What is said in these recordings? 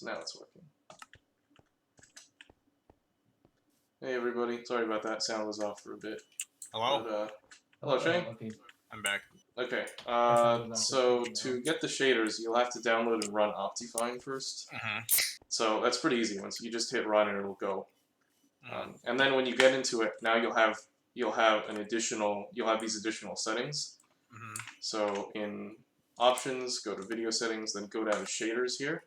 now it's working. Hey everybody, sorry about that. Sound was off for a bit. Hello? But, hello Shane. Okay. I'm back. Okay. So to get the shaders, you'll have to download and run Optifine first. So that's pretty easy. Once you just hit run and it'll go. And then when you get into it, now you'll have these additional settings. So in options, go to video settings, then go down to shaders here,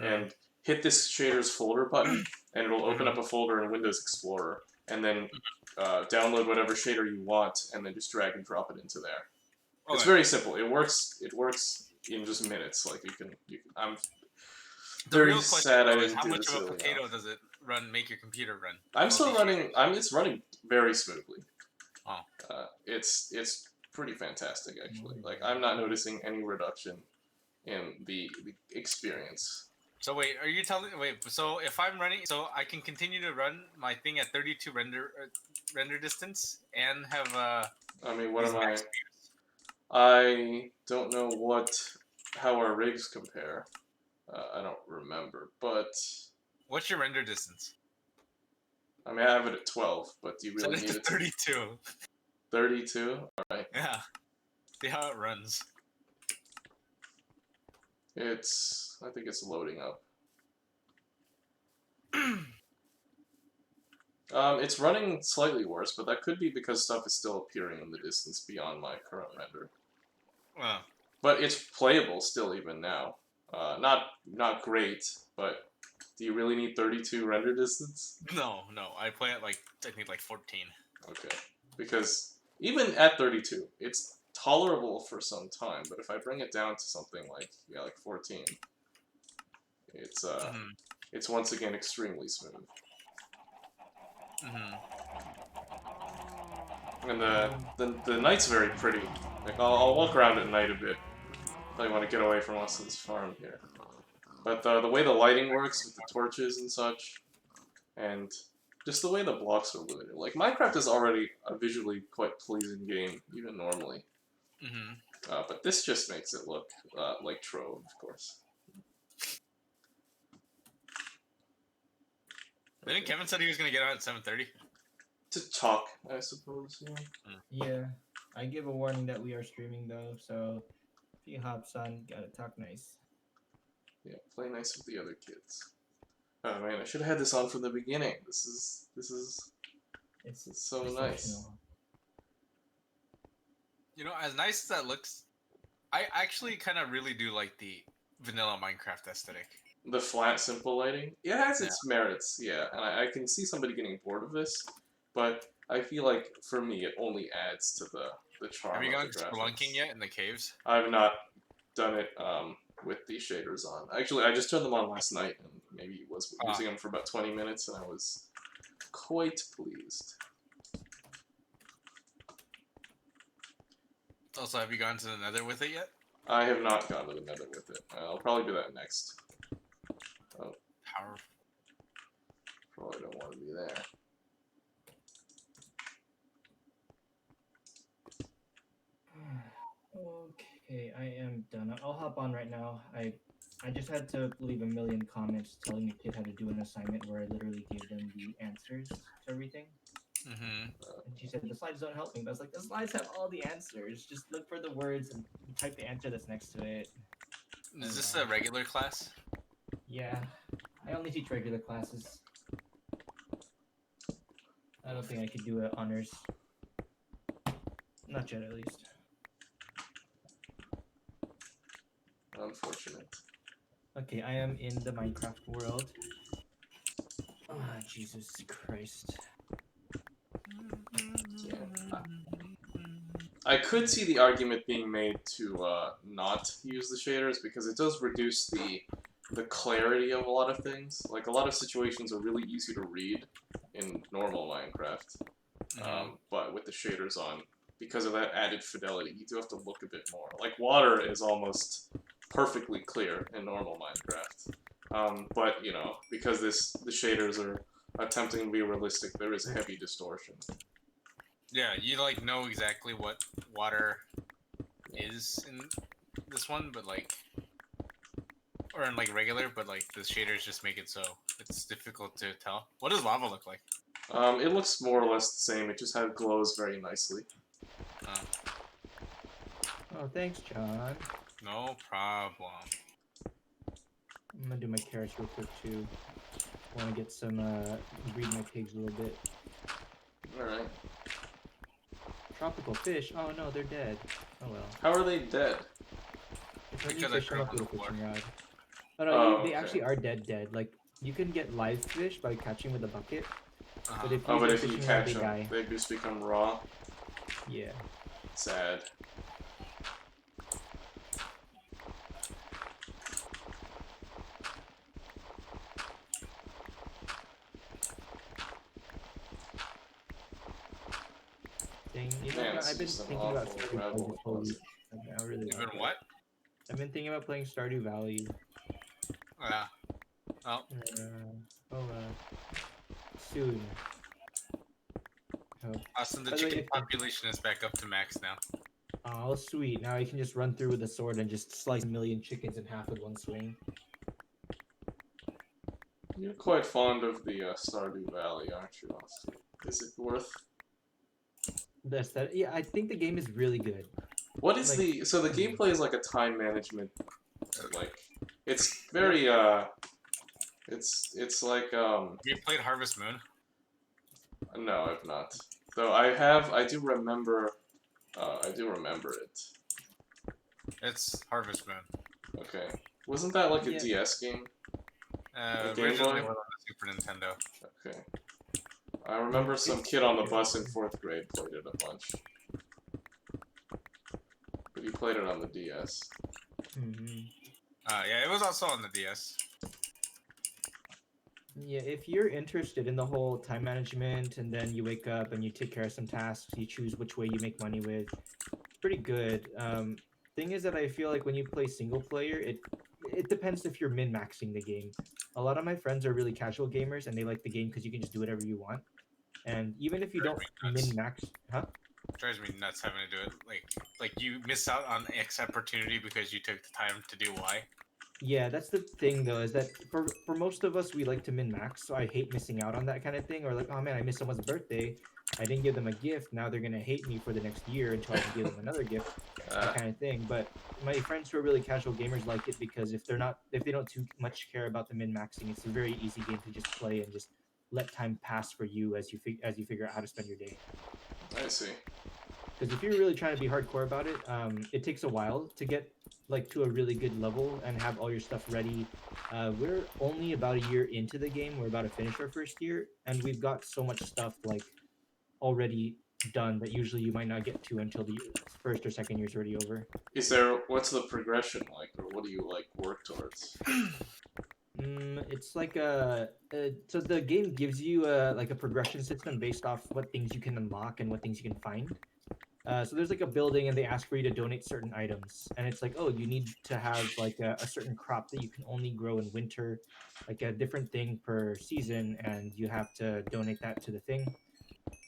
and hit this shaders folder button, and it'll open up a folder in Windows Explorer, and then download whatever shader you want, and then just drag and drop it into there. Okay. It's very simple. It works in just minutes. Like I'm very sad I didn't do this. How much of a potato does it make your computer run? I'm still running. It's running very smoothly. Oh. It's pretty fantastic actually. Like I'm not noticing any reduction in the experience. So wait, are you telling? So if I'm running, so I can continue to run my thing at 32 render distance and have I mean, what am I? I don't know how our rigs compare. I don't remember, but what's your render distance? I mean, I have it at 12, but do you really need it to 32? 32? All right. Yeah. See how it runs. I think it's loading up. It's running slightly worse, but that could be because stuff is still appearing in the distance beyond my current render. Wow. But it's playable still even now. Not great, but do you really need 32 render distance? No. I play at I think 14. Okay. Because even at 32, it's tolerable for some time, but if I bring it down to something like 14, it's once again extremely smooth. And the night's very pretty. Like I'll walk around at night a bit. I want to get away from us in this farm here. But the way the lighting works with the torches and such, and just the way the blocks are limited. Like Minecraft is already a visually quite pleasing game, even normally. But this just makes it look like Trove, of course. Didn't Kevin said he was gonna get on at 7:30? To talk, I suppose. Yeah. Yeah. I give a warning that we are streaming though, so if he hops on, gotta talk nice. Yeah, play nice with the other kids. Oh man, I should have had this on from the beginning. This is so nice. You know, as nice as that looks, I actually kind of really do like the vanilla Minecraft aesthetic. The flat, simple lighting? It has its merits, yeah, and I can see somebody getting bored of this, but I feel like, for me, it only adds to the charm of the graphics. Have you gone spelunking yet in the caves? I've not done it with the shaders on. Actually, I just turned them on last night, and maybe was using them for about 20 minutes, and I was quite pleased. Also, have you gone to the Nether with it yet? I have not gone to the Nether with it. I'll probably do that next. Oh. Powerful. Probably don't want to be there. Okay, I am done. I'll hop on right now. I just had to leave a million comments telling the kid how to do an assignment where I literally gave them the answers to everything. And she said, the slides don't help me. But I was like, the slides have all the answers. Just look for the words and type the answer that's next to it. Is this a regular class? Yeah. I only teach regular classes. I don't think I could do honors. Not yet, at least. Unfortunate. Okay, I am in the Minecraft world. Ah, Jesus Christ. Yeah. I could see the argument being made to not use the shaders because it does reduce the clarity of a lot of things. Like a lot of situations are really easy to read in normal Minecraft, but with the shaders on, because of that added fidelity, you do have to look a bit more. Like water is almost perfectly clear in normal Minecraft, but because the shaders are attempting to be realistic, there is heavy distortion. Yeah, you know exactly what water is in this one, but or in like regular, but like the shaders just make it so it's difficult to tell. What does lava look like? It looks more or less the same. It just glows very nicely. Oh, thanks, John. No problem. I'm gonna do my carrots real quick too. Want to get some breed my pigs a little bit. All right. Tropical fish. Oh no, they're dead. Oh well. How are they dead? Because I threw them on the floor. Rod. Oh no, Oh, they okay. actually are dead. Like you can get live fish by catching with a bucket, Uh-huh. but if Oh, but use if a you fishing catch rod, them, they die. they just become raw. Yeah. Sad. Thing. You know, Man, John, this I've been is an thinking about awful Stardew Valley gravel this whole week. deposit. I really You've like been it. what? I've been thinking about playing Stardew Valley. Yeah. Oh. Soon. Oh. Austin, the By the way, chicken if- population is back up to max now. Oh, sweet. Now I can just run through with a sword and just slice a million chickens in half with one swing. You're quite fond of the Stardew Valley, aren't you, Austin? Is it worth? Yeah, I think the game is really good. What is Like- so the gameplay is like a time management, like, it's very, it's like, Have you played Harvest Moon? no, I've not. Though I do remember it. It's Harvest Moon. Okay. Wasn't that like a Yeah. DS game? Game Originally Boy? was on the Super Nintendo. Okay. I remember some kid on the bus in 4th grade played it a bunch. But he played it on the DS. Yeah, it was also on the DS. Yeah, if you're interested in the whole time management and then you wake up and you take care of some tasks, you choose which way you make money with, it's pretty good. Thing is that I feel like when you play single player, it depends if you're min-maxing the game. A lot of my friends are really casual gamers and they like the game because you can just do whatever you want. And even if you don't min-max, Drives me nuts having to do it. Like you miss out on X opportunity because you took the time to do Y. Yeah, that's the thing though, is that for most of us we like to min-max, so I hate missing out on that kind of thing. Or like, oh man, I missed someone's birthday, I didn't give them a gift, now they're gonna hate me for the next year until I can give them another gift, that kind of thing. But my friends who are really casual gamers like it because if they don't too much care about the min-maxing, it's a very easy game to just play and just let time pass for you as you figure out how to spend your day. I see. Because if you're really trying to be hardcore about it, it takes a while to get like to a really good level and have all your stuff ready. We're only about a year into the game. We're about to finish our first year, and we've got so much stuff like already done that usually you might not get to until the first or second year's already over. What's the progression like, or what do you like work towards? It's like so the game gives you like a progression system based off what things you can unlock and what things you can find. So there's like a building and they ask for you to donate certain items, and it's like, oh, you need to have like a certain crop that you can only grow in winter, like a different thing per season, and you have to donate that to the thing.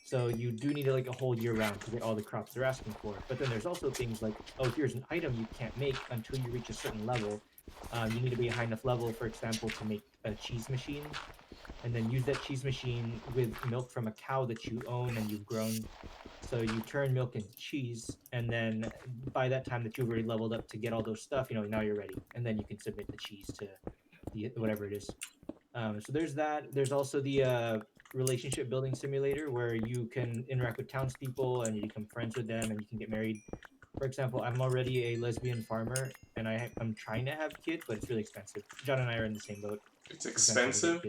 So you do need like a whole year round to get all the crops they're asking for. But then there's also things like, oh, here's an item you can't make until you reach a certain level. You need to be a high enough level, for example, to make a cheese machine, and then use that cheese machine with milk from a cow that you own and you've grown. So you turn milk into cheese, and then by that time that you've already leveled up to get all those stuff, now you're ready, and then you can submit the cheese to the whatever it is. So there's that. There's also the relationship building simulator where you can interact with townspeople and you become friends with them and you can get married. For example, I'm already a lesbian farmer and I'm trying to have kids, but it's really expensive. John and I are in the same boat. It's expensive?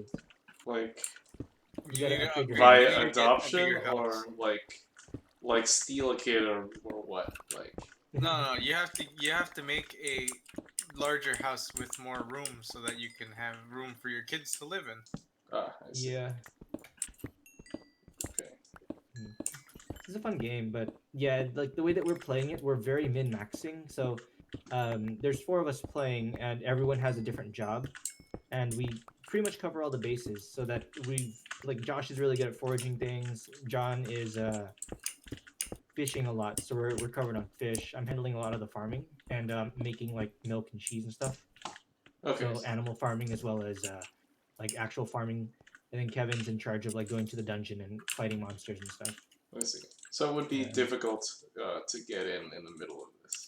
Like, You gotta upgrade your by house. adoption, or like steal a kid, or what? Like, No, you have to make a larger house with more room so that you can have room for your kids to live in. I see. Yeah. Okay. It's a fun game, but yeah, like the way that we're playing it, we're very min-maxing. So there's 4 of us playing, and everyone has a different job, and we pretty much cover all the bases. So that Josh is really good at foraging things. John is fishing a lot, so we're covered on fish. I'm handling a lot of the farming and making like milk and cheese and stuff. Okay. So animal farming as well as like actual farming, and then Kevin's in charge of like going to the dungeon and fighting monsters and stuff. I see. So it would be Yeah. difficult to get in the middle of this.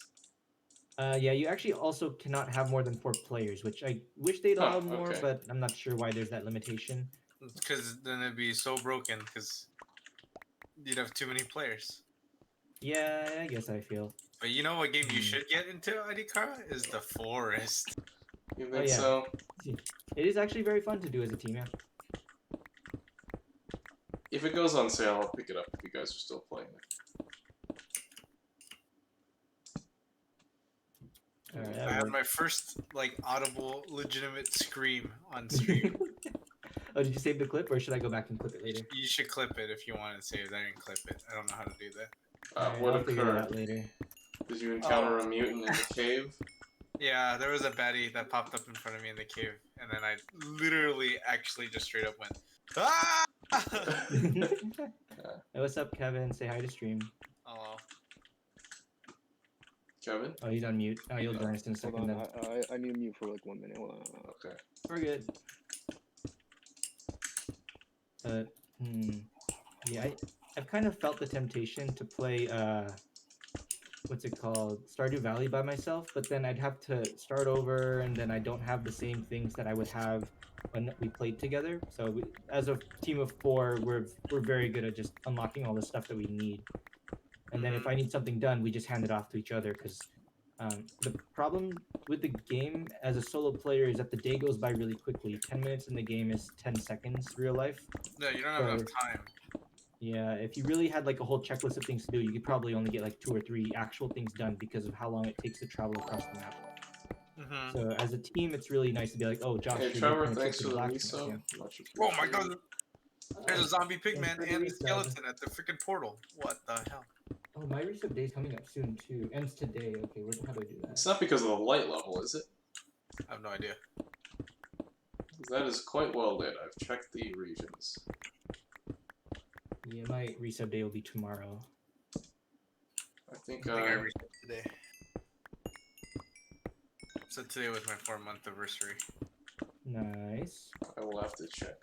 Yeah, you actually also cannot have more than 4 players, which I wish they'd Huh, allow more, okay. but I'm not sure why there's that limitation. Because then it'd be so broken. Because you'd have too many players. Yeah, I guess I feel. But you know what game you should get into, Adikara? Is the Forest. You Oh think yeah, so? it is actually very fun to do as a team. Yeah. If it goes on sale, I'll pick it up if you guys are still playing it. Alright, I that had worked. my first like audible, legitimate scream on stream. Oh, did you save the clip, or should I go back and clip it later? You should clip it if you want it saved. I didn't clip it. I don't know how to do that. Alright, What I'll figure it occurred? out later. Did you encounter a mutant in the cave? Yeah, there was a baddie that popped up in front of me in the cave, and then I literally actually just straight up went, ah! Hey, what's up, Kevin? Say hi to stream. Oh, Kevin? Oh, he's on mute. Oh, you'll join us in a Hold second on, then. I need to mute for like 1 minute. Hold on. Okay. We're good. Yeah, I've kind of felt the temptation to play what's it called, Stardew Valley by myself, but then I'd have to start over, and then I don't have the same things that I would have when we played together. So as a team of 4, we're very good at just unlocking all the stuff that we need. And then if I need something done, we just hand it off to each other, because the problem with the game as a solo player is that the day goes by really quickly. 10 minutes in the game is 10 seconds real life. no, you don't have enough time. Yeah, if you really had like a whole checklist of things to do, you could probably only get like 2 or 3 actual things done because of how long it takes to travel across the map. So as a team, it's really nice to be like, oh, Josh, Hey, you're Trevor, gonna thanks trip for to the blacksmith, resub. yeah. Much Oh my appreciated. god! There's a zombie Thanks pigman for the and the resub. skeleton at the freaking portal. What the hell? Oh, my resub day's coming up soon too. Ends today. Okay, how do I do that? It's not because of the light level, is it? I have no idea. That is quite well lit. I've checked the regions. Yeah, my resub day will be tomorrow. I think, I reached it today. So today was my 4-month anniversary. Nice. I will have to check.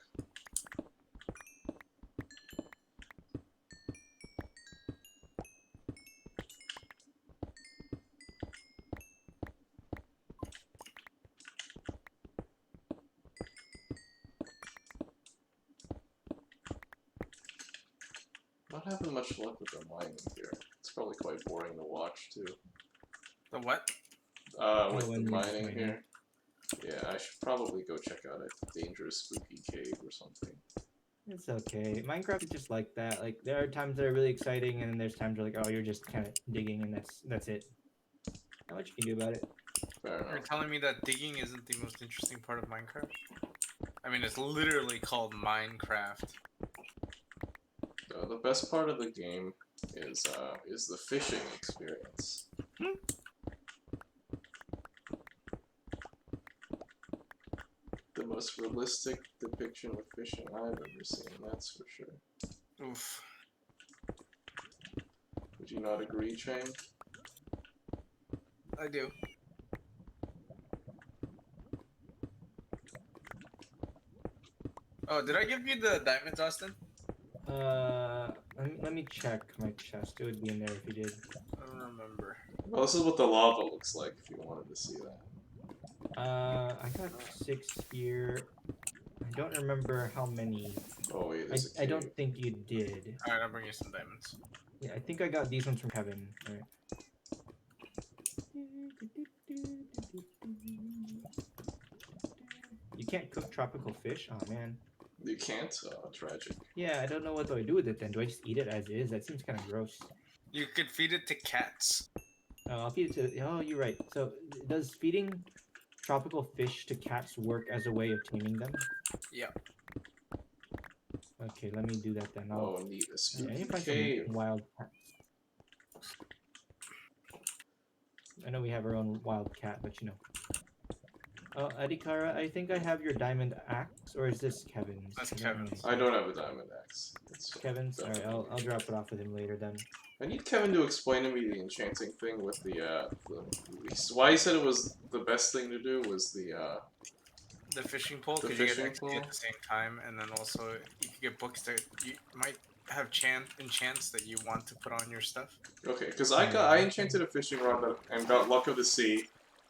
Not having much luck with the mining here. It's probably quite boring to watch too. The what? With when the you're mining mining. here. Yeah, I should probably go check out a dangerous spooky cave or something. It's okay. Minecraft is just like that. Like there are times that are really exciting, and then there's times where like, oh, you're just kind of digging, and that's it. Not much you can do about it. Fair You're enough. telling me that digging isn't the most interesting part of Minecraft? I mean, it's literally called Minecraft. The best part of the game is the fishing experience. The most realistic depiction of fishing I've ever seen, that's for sure. Oof. Would you not agree, Chain? I do. Oh, did I give you the diamonds, Austin? Let me check my chest. It would be in there if you did. I don't remember. Well, this is what the lava looks like if you wanted to see that. I got 6 here. I don't remember how many. Oh wait, there's a cave. I don't think you did. Alright, I'll bring you some diamonds. Yeah, I think I got these ones from Kevin. All right. You can't cook tropical fish? Oh man. You can't? Oh, tragic. Yeah, I don't know what do I do with it then. Do I just eat it as is? That seems kind of gross. You could feed it to cats. Oh, I'll feed it to. Oh, you're right. So, does feeding tropical fish to cats work as a way of taming them? Yeah. Okay, let me do that then. Oh, neat. A I spooky need to find cave. some wild cats. I know we have our own wild cat, but you know. Adikara, I think I have your diamond axe, or is this Kevin's? That's I don't know Kevin's. I don't have a diamond axe. It's Kevin's. All right, definitely I'll drop it off with him later then. I need Kevin to explain to me the enchanting thing with why he said it was the best thing to do was The fishing pole, the because you get fishing XP pole. at the same time, and then also you can get books that you might have enchants that you want to put on your stuff. Okay, because I enchanted a fishing rod and got Luck of the Sea,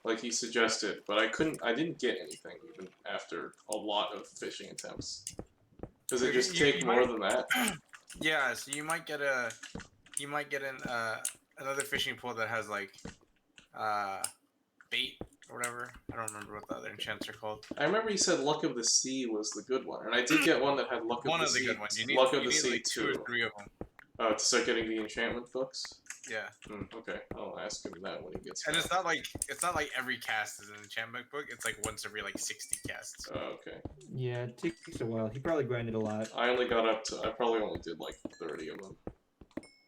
like he suggested, but I didn't get anything even after a lot of fishing attempts. Does it just take more than that? Yeah, so you might get another fishing pole that has like bait or whatever. I don't remember what the other enchants are called. I remember you said Luck of the Sea was the good one, and I did get one that had Luck of the Sea. Good ones. Luck of you the need Sea like 2 or 2. 3 of them. To start getting the enchantment books. Yeah. Okay, I'll ask him that when he gets And back. it's not like every cast is an enchantment book. It's like once every like 60 casts. Oh, okay. Yeah, it takes a while. He probably grinded a lot. I only got up to. I probably only did like 30 of them.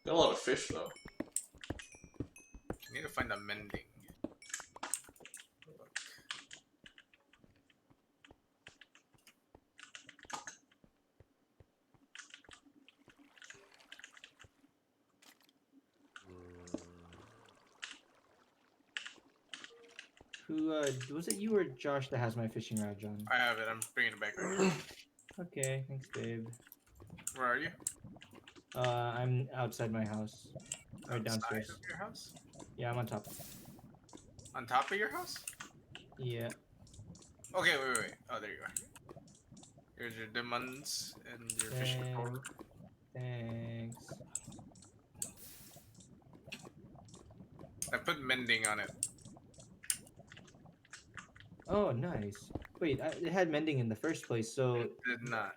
Got a lot of fish though. You need to find a mending. Who was it? You or Josh that has my fishing rod, John? I have it. I'm bringing it back right now. Okay, thanks, babe. Where are you? I'm outside my house, right Outside downstairs. of your house? Yeah, I'm on top. On top of your house? Yeah. Okay, wait. Oh, there you are. Here's your diamonds and your fishing pole. Thanks. I put mending on it. Oh, nice. Wait, it had mending in the first place, so It did not.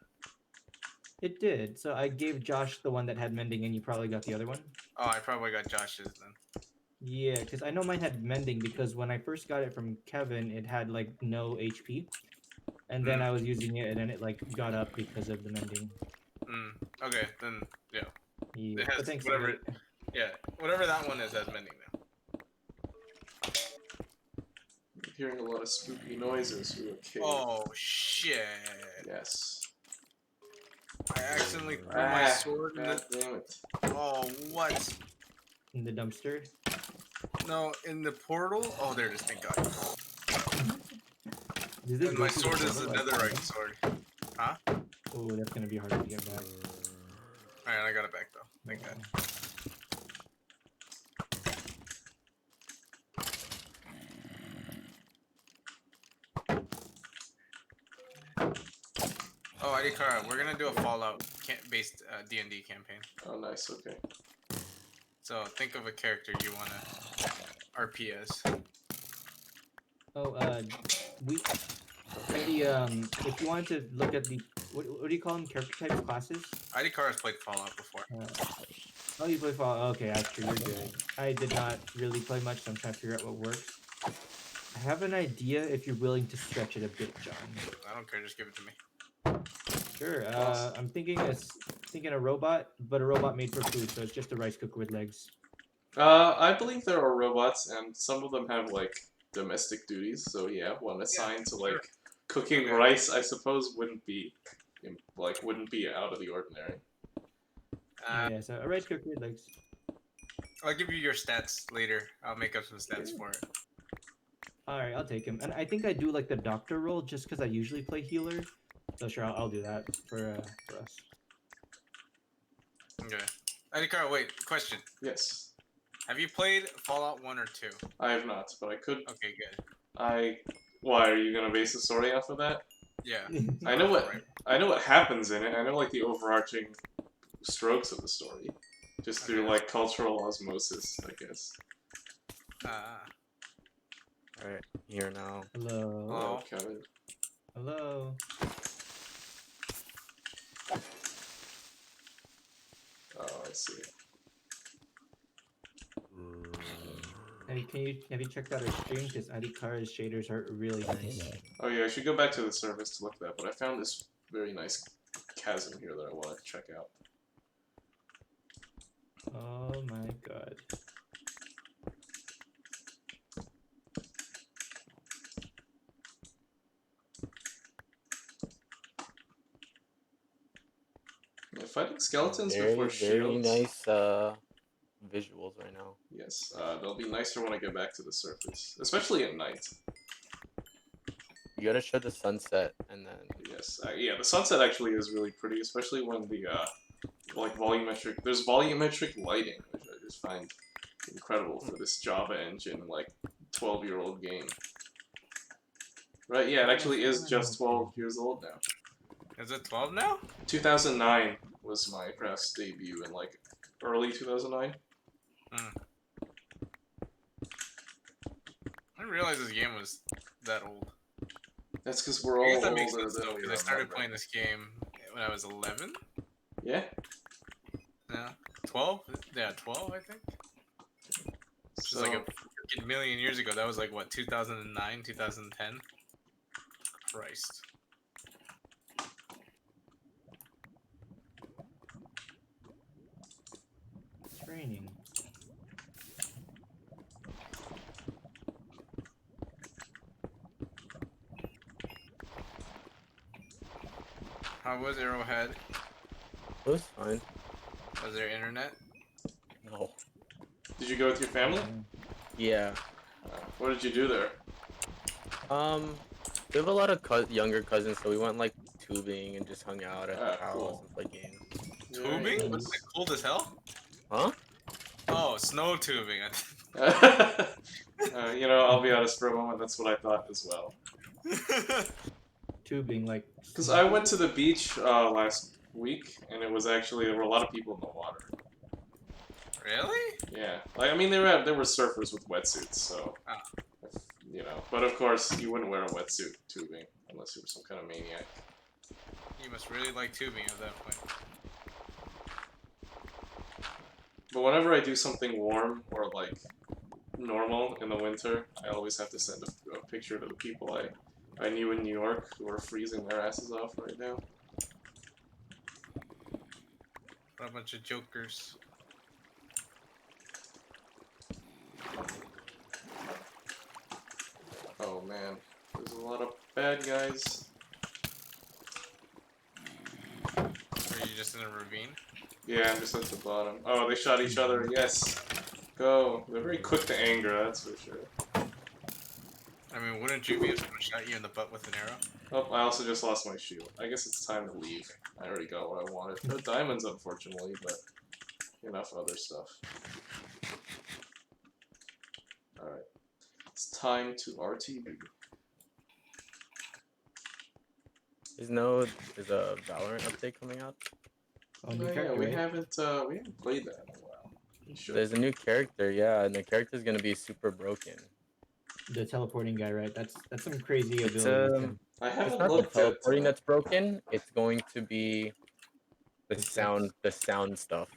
it did. So I gave Josh the one that had mending, and you probably got the other one. Oh, I probably got Josh's then. Yeah, because I know mine had mending because when I first got it from Kevin, it had like no HP, and then I was using it, and then it like got up because of the mending. Okay, then yeah. Yeah, It has but thanks. whatever. Yeah, whatever that one is has mending now. I'm hearing a lot of spooky noises through a cave. Oh shit! Yes. I accidentally threw my sword in God the. damn it. Oh what? In the dumpster. No, in the portal. Oh, there it is. Thank God. Does this And go my through the sword is a portal, like- netherite sword. Huh? Oh, that's gonna be hard to get back. Alright, I got it back though. Thank God. Oh, Adikara, we're gonna do a Fallout based D&D campaign. Oh, nice. Okay. So think of a character you wanna RP as. Oh, if you wanted to look at the what do you call them? Character types, classes. Adikara's played Fallout before. Oh, you play Fallout. Okay, actually, you're good. I did not really play much, so I'm trying to figure out what works. I have an idea if you're willing to stretch it a bit, John. I don't care, just give it to me. Sure. I'm thinking a robot, but a robot made for food, so it's just a rice cooker with legs. I believe there are robots, and some of them have like domestic duties. So yeah, one assigned to like cooking rice, I suppose, wouldn't be out of the ordinary. Yeah, so a rice cooker with legs. I'll give you your stats later. I'll make up some stats for it. All right, I'll take him. And I think I do like the doctor role just because I usually play healer. So sure, I'll do that for us. Okay. Adikara, wait. Question. Yes. Have you played Fallout 1 or 2? I have not, but I could. Okay, good. Why are you gonna base the story off of that? Yeah. I know what happens in it. I know like the overarching strokes of the story, just through like cultural osmosis, I guess. Alright, here now. Hello. Hello. Kevin. Hello. Oh, I see. Hey, have you checked out our stream? Because Adikara's shaders are really nice. Oh yeah, I should go back to the service to look at that, but I found this very nice chasm here that I want to check out. Oh my god. fighting skeletons Very, before very shields. nice visuals right now. Yes, they'll be nicer when I get back to the surface, especially at night. You gotta show the sunset and then Yes, yeah, the sunset actually is really pretty, especially when the like volumetric. There's volumetric lighting, which I just find incredible for this Java engine, like 12-year-old game. Right? Yeah, it actually is just 12 years old now. Is it 12 now? 2009 was my press debut in like early 2009. I didn't realize this game was that old. That's because we're I all guess that makes older sense than though, we because I started remember. playing this game when I was 11. Yeah. Yeah, 12. Yeah, 12. I think. Which is So like a freaking million years ago. That was like what 2009, 2010. Christ. It's raining. How was Arrowhead? it was fine. Was there internet? No. did you go with your family? Yeah. What did you do there? We have a lot of younger cousins, so we went like tubing and just hung out at the house Cool. and played games. Very Tubing? nice. Wasn't it cold as hell? Huh? Oh, snow tubing. You know, I'll be honest for a moment. That's what I thought as well. Tubing, like. Because I went to the beach last week, and it was actually there were a lot of people in the water. Really? Yeah, like I mean, there were surfers with wetsuits, so you know. But of course, you wouldn't wear a wetsuit tubing unless you were some kind of maniac. You must really like tubing at that point. But whenever I do something warm or like normal in the winter, I always have to send a picture to the people I knew in New York who are freezing their asses off right now. What a bunch of jokers. Oh man, there's a lot of bad guys. Are you just in a ravine? Yeah, I'm just at the bottom. Oh, they shot each other. Yes. Go. They're very quick to anger, that's for sure. I mean, wouldn't you be if someone shot you in the butt with an arrow? Oh, I also just lost my shield. I guess it's time to leave. I already got what I wanted. No diamonds, unfortunately, but enough other stuff. Alright. It's time to RTB. There's a Valorant update coming out. Oh, Oh, yeah, we haven't played that in a while. We should. There's a new character, yeah, and the character's gonna be super broken. The teleporting guy, right? That's some crazy It's ability. I it's haven't not the looked at teleporting that's broken. It's going to be the It's sound stuff.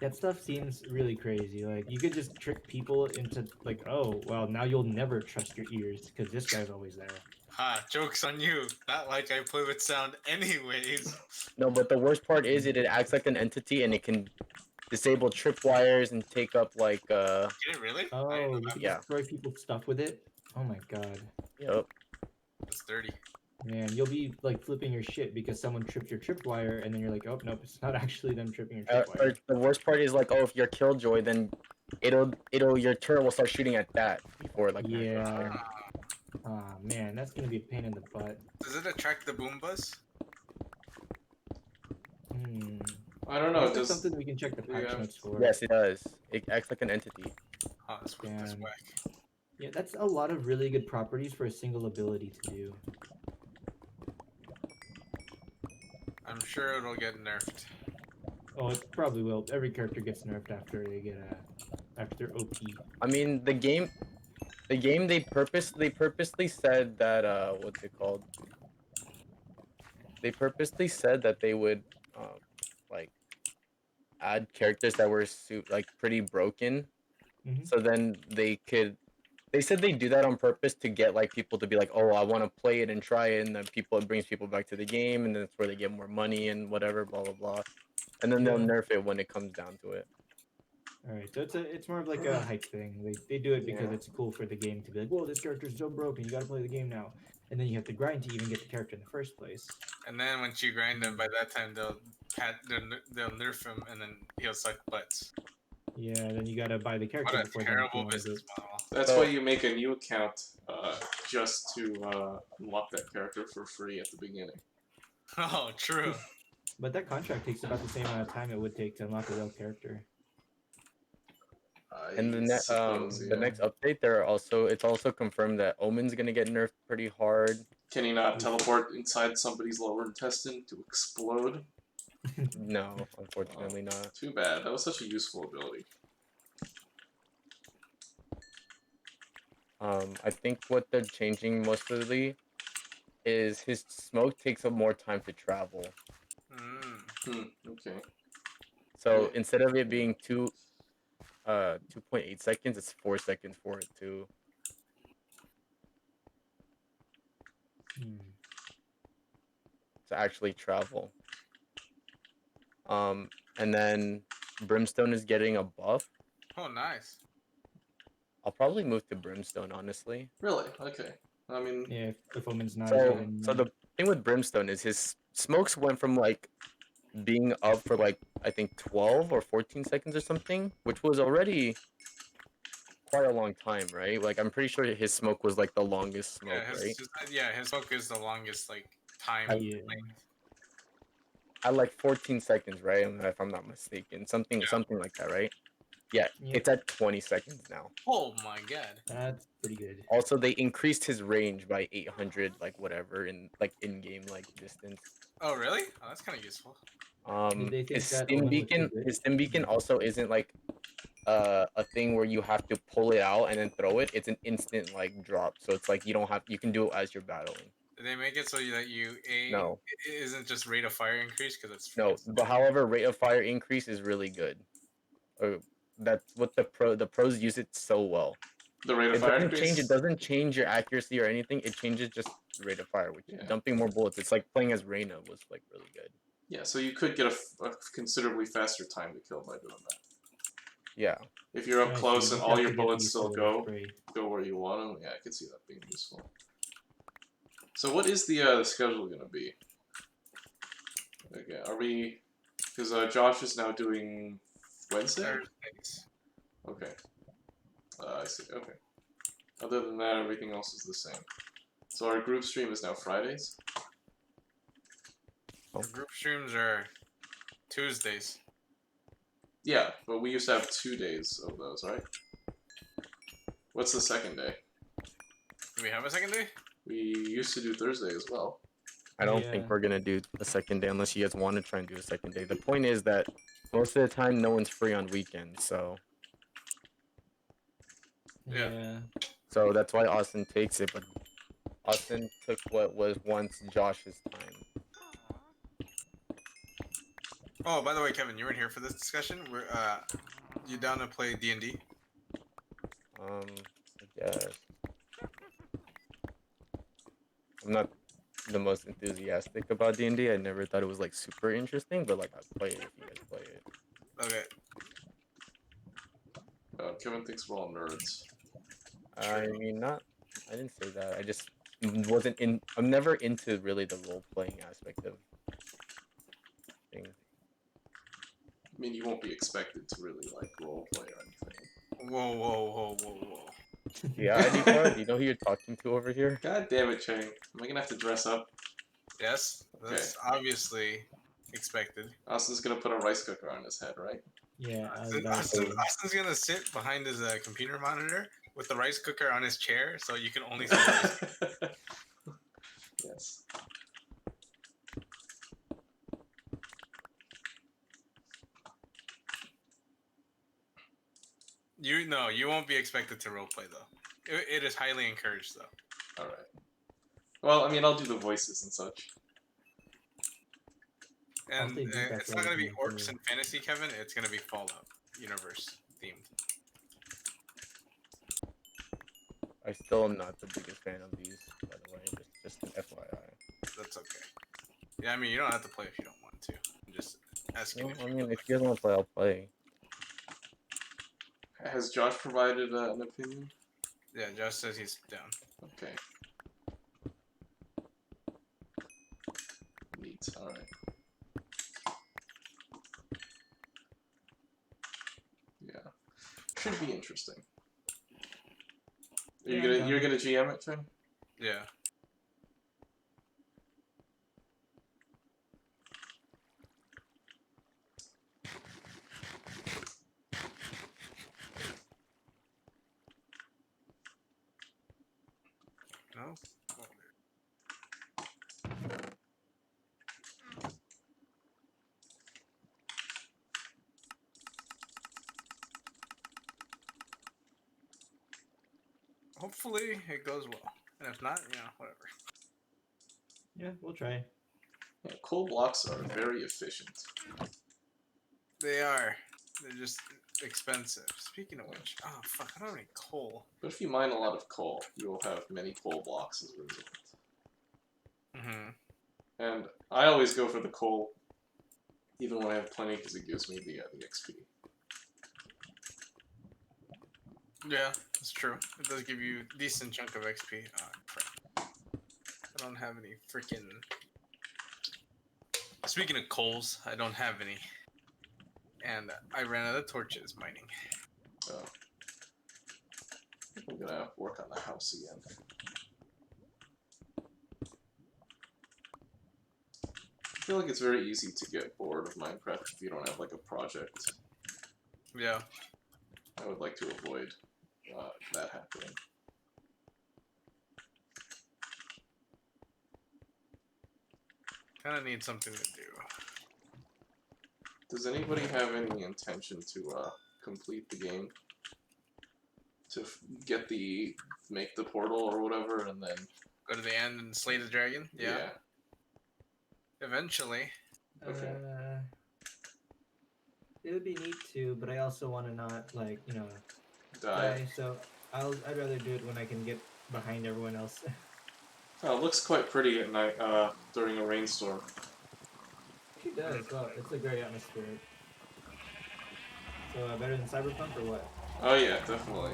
That stuff seems really crazy. Like you could just trick people into like, oh, well, now you'll never trust your ears because this guy's always there. Ha, joke's on you. Not like I play with sound anyways. No, but the worst part is it acts like an entity and it can disable tripwires and take up like Did it really? I didn't Oh, know you that. can Yeah. destroy people's stuff with it. Oh my god, Yep. That's dirty. man, you'll be like flipping your shit because someone tripped your tripwire, and then you're like, oh nope, it's not actually them tripping your Or tripwire. the worst part is like, oh, if you're Killjoy, then your turret will start shooting at that before like. Yeah. Ah man, that's gonna be a pain in the butt. Does it attract the Boombas? I don't I know, guess that's does... something we can check the patch yeah. notes for. Yes, it does. It acts like an entity. Oh, that's Damn. whack. Yeah, that's a lot of really good properties for a single ability to do. I'm sure it'll get nerfed. Oh, it probably will. Every character gets nerfed after they get after they're OP. I mean, the game they purposely said that what's it called? They purposely said that they would like add characters that were like pretty broken, so then they said they do that on purpose to get like people to be like, oh, I want to play it and try it, and then it brings people back to the game, and then that's where they get more money and whatever, blah blah blah, and then they'll nerf it when it comes down to it. All right, so it's more of like a hype thing. They do it because it's cool for the game to be like, whoa, this character's so broken, you gotta play the game now. and then you have to grind to even get the character in the first place. And then once you grind him, by that time they'll nerf him, and then he'll suck butts. Yeah, then you gotta buy the What character a before terrible then. business model. That's So- why you make a new account just to unlock that character for free at the beginning. Oh, true. But that contract takes about the same amount of time it would take to unlock a real character. And I suppose, the yeah. next update, it's also confirmed that Omen's gonna get nerfed pretty hard. Can he not teleport inside somebody's lower intestine to explode? No, unfortunately not. Too bad. That was such a useful ability. I think what they're changing mostly is his smoke takes up more time to travel. Okay. So Yeah. instead of it being 2.8 seconds, it's 4 seconds for it to actually travel. And then Brimstone is getting a buff. Oh, nice. I'll probably move to Brimstone, honestly. Really? Okay. I mean, Yeah, if Omen's not So, even, so the thing with Brimstone is his smokes went from like being up for like I think 12 or 14 seconds or something, which was already quite a long time, right? Like I'm pretty sure his smoke was like the longest smoke, right? His smoke is the longest like time. yeah. At like 14 seconds, right? If I'm not mistaken, something like that, right? Yeah, Yep. it's at 20 seconds now. Oh my god. That's pretty good. Also, they increased his range by 800, like whatever, in like in-game like distance. Oh really? Oh, that's kind of useful. Did they think His that stim Omen was too beacon, good? his stim beacon also isn't like a thing where you have to pull it out and then throw it. It's an instant like drop, so it's like you can do it as you're battling. Did they make it so that No. it isn't just rate of fire increase because it's No, but however, rate of fire increase is really good. That's what the pros use it so well. the rate of It fire doesn't increase. change. It doesn't change your accuracy or anything. It changes just the rate of fire, which Yeah. dumping more bullets. It's like playing as Reyna was like really good. Yeah, so you could get a considerably faster time to kill by doing that. Yeah. If you're up I see, close you and just all have your to get bullets used still to the go spray. where you want them, yeah, I could see that being useful. So what is the schedule gonna be? Okay, are we? Because Josh is now doing Wednesday. Thursdays. Okay. I see. Okay. Other than that, everything else is the same. So our group stream is now Fridays. Group streams are Tuesdays. Yeah, but we used to have 2 days of those, right? What's the second day? Do we have a second day? We used to do Thursday as well. I don't Yeah. think we're gonna do a second day unless you guys want to try and do a second day. The point is that most of the time, no one's free on weekends, so Yeah. so that's why Austin takes it. But Austin took what was once Josh's time. Oh, by the way, Kevin, you weren't here for this discussion. We're you down to play D&D? I guess I'm not the most enthusiastic about D&D. I never thought it was like super interesting, but like I'd play it if you guys play it. Okay. Kevin thinks we're all nerds. I mean, I didn't say that. I just wasn't in. I'm never into really the role playing aspect of things. I mean, you won't be expected to really like roleplay or anything. Whoa. Yeah, Anika, do you know who you're talking to over here? God damn it, Chang. Am I gonna have to dress up? Yes, that's obviously expected. Austin's gonna put a rice cooker on his head, right? Yeah, I was about to say. Austin's gonna sit behind his computer monitor with the rice cooker on his chair, so you can only see the rice cooker. Yes. You won't be expected to roleplay though. It is highly encouraged though. Alright. Well, I mean, I'll do the voices and such. And think that's it's not gonna be what I orcs do. and fantasy, Kevin. It's gonna be Fallout universe themed. I still am not the biggest fan of these, by the way. Just an FYI. That's okay. Yeah, I mean you don't have to play if you don't want to. I'm just asking. No, If I you mean, would if you guys want to play, I'll play. Has Josh provided an opinion? Yeah, Josh says he's down. Okay. Sweet. All right. Yeah, should be interesting. Are you Yeah, you're gonna GM it, Finn? Yeah. No. Hopefully it goes well, and if not, whatever. Yeah, we'll try. Yeah, coal blocks are very efficient. They are. They're just expensive. Speaking of which, oh fuck, I don't have any coal. But if you mine a lot of coal, you will have many coal blocks as a result. And I always go for the coal, even when I have plenty, because it gives me the XP. Yeah, that's true. It does give you a decent chunk of XP. Oh, crap. I don't have any freaking. Speaking of coals, I don't have any. And I ran out of torches mining. Oh. I'm gonna work on the house again. I feel like it's very easy to get bored of Minecraft if you don't have like a project. Yeah. I would like to avoid that happening. Kind of need something to do. Does anybody have any intention to complete the game? To get make the portal or whatever, and then Go to the end and slay the dragon? Yeah. Eventually. Okay. It would be neat to, but I also want to not, like, Die. die. So I'd rather do it when I can get behind everyone else. Oh, it looks quite pretty at night during a rainstorm. It does. Well, it's a great atmosphere. So better than Cyberpunk or what? Oh yeah, definitely.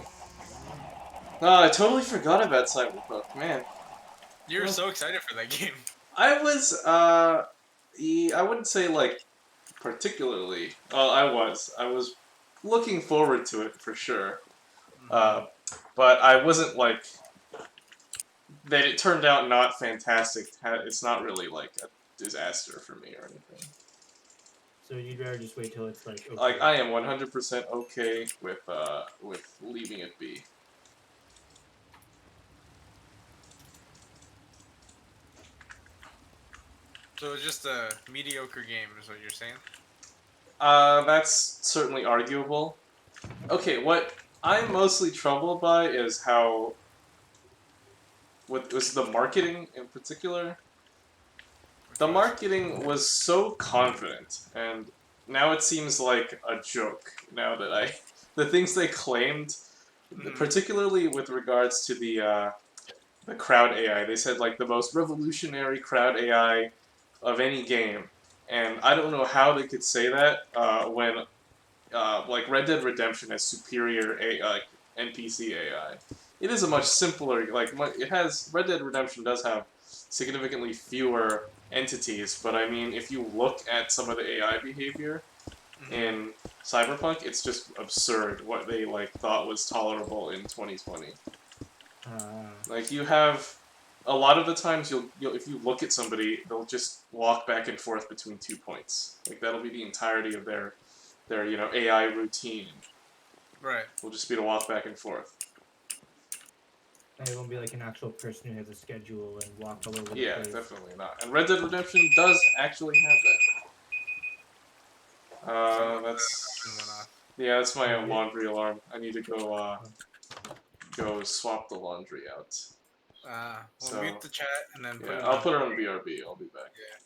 Oh, I totally forgot about Cyberpunk, man. You were so excited for that game. I was, I wouldn't say, like, particularly. Well, I was looking forward to it, for sure. But I wasn't, like, that it turned out not fantastic. It's not really, like, a disaster for me or anything. So you'd rather just wait till it's, like, okay. Like, I am 100% okay with leaving it be. So it's just a mediocre game, is what you're saying? That's certainly arguable. Okay, what I'm mostly troubled by is how, what was the marketing in particular? The marketing was so confident, and now it seems like a joke. Now that the things they claimed, particularly with regards to the crowd AI, they said like the most revolutionary crowd AI of any game, and I don't know how they could say that when like Red Dead Redemption has superior NPC AI. It is a much simpler, like it has Red Dead Redemption does have significantly fewer entities, but I mean if you look at some of the AI behavior in Cyberpunk, it's just absurd what they like thought was tolerable in 2020. Like you have a lot of the times you'll if you look at somebody, they'll just walk back and forth between 2 points. Like that'll be the entirety of their AI routine. Right. Will just be to walk back and forth. And it won't be like an actual person who has a schedule and walk all over the place. Yeah, definitely not. And Red Dead Redemption does actually have that. That's my laundry alarm. I need to go swap the laundry out. We'll mute the chat and then put it I'll put her on BRB. I'll be back. Yeah.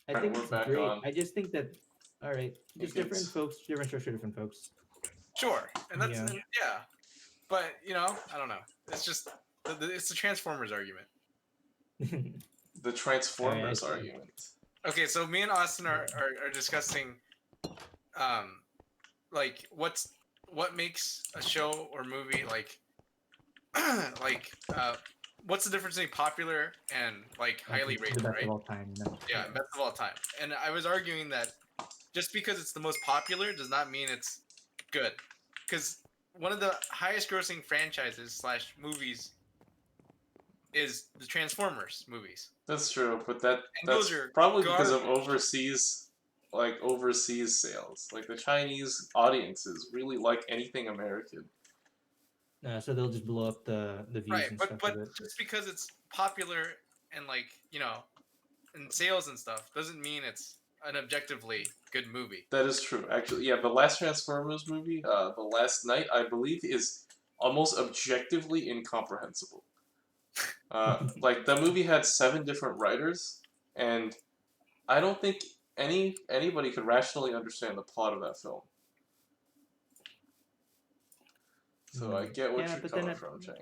I Alright, think we're it's back great. on. I just think that, all right, just different It's folks, different strokes for different folks. Sure, and that's Yeah. yeah, but you know, I don't know. It's just it's the Transformers argument. the I Transformers see. argument. Okay, so me and Austin are discussing like what makes a show or movie like like what's the difference between popular and like Like highly the rated, best right? of all time. You know? Yeah, best of all time. And I was arguing that just because it's the most popular does not mean it's good. Because one of the highest grossing franchises slash movies is the Transformers movies. That's true, but And those that's are probably because of garbage. overseas sales. Like the Chinese audiences really like anything American. So they'll just blow up the views Right, and but stuff but with it. just because it's popular and like, you know, in sales and stuff doesn't mean it's an objectively good movie. That is true, actually. Yeah, the last Transformers movie, The Last Night, I believe, is almost objectively incomprehensible. Like the movie had 7 different writers, and I don't think anybody could rationally understand the plot of that film. So I get what Yeah, you're but then coming from, Chang.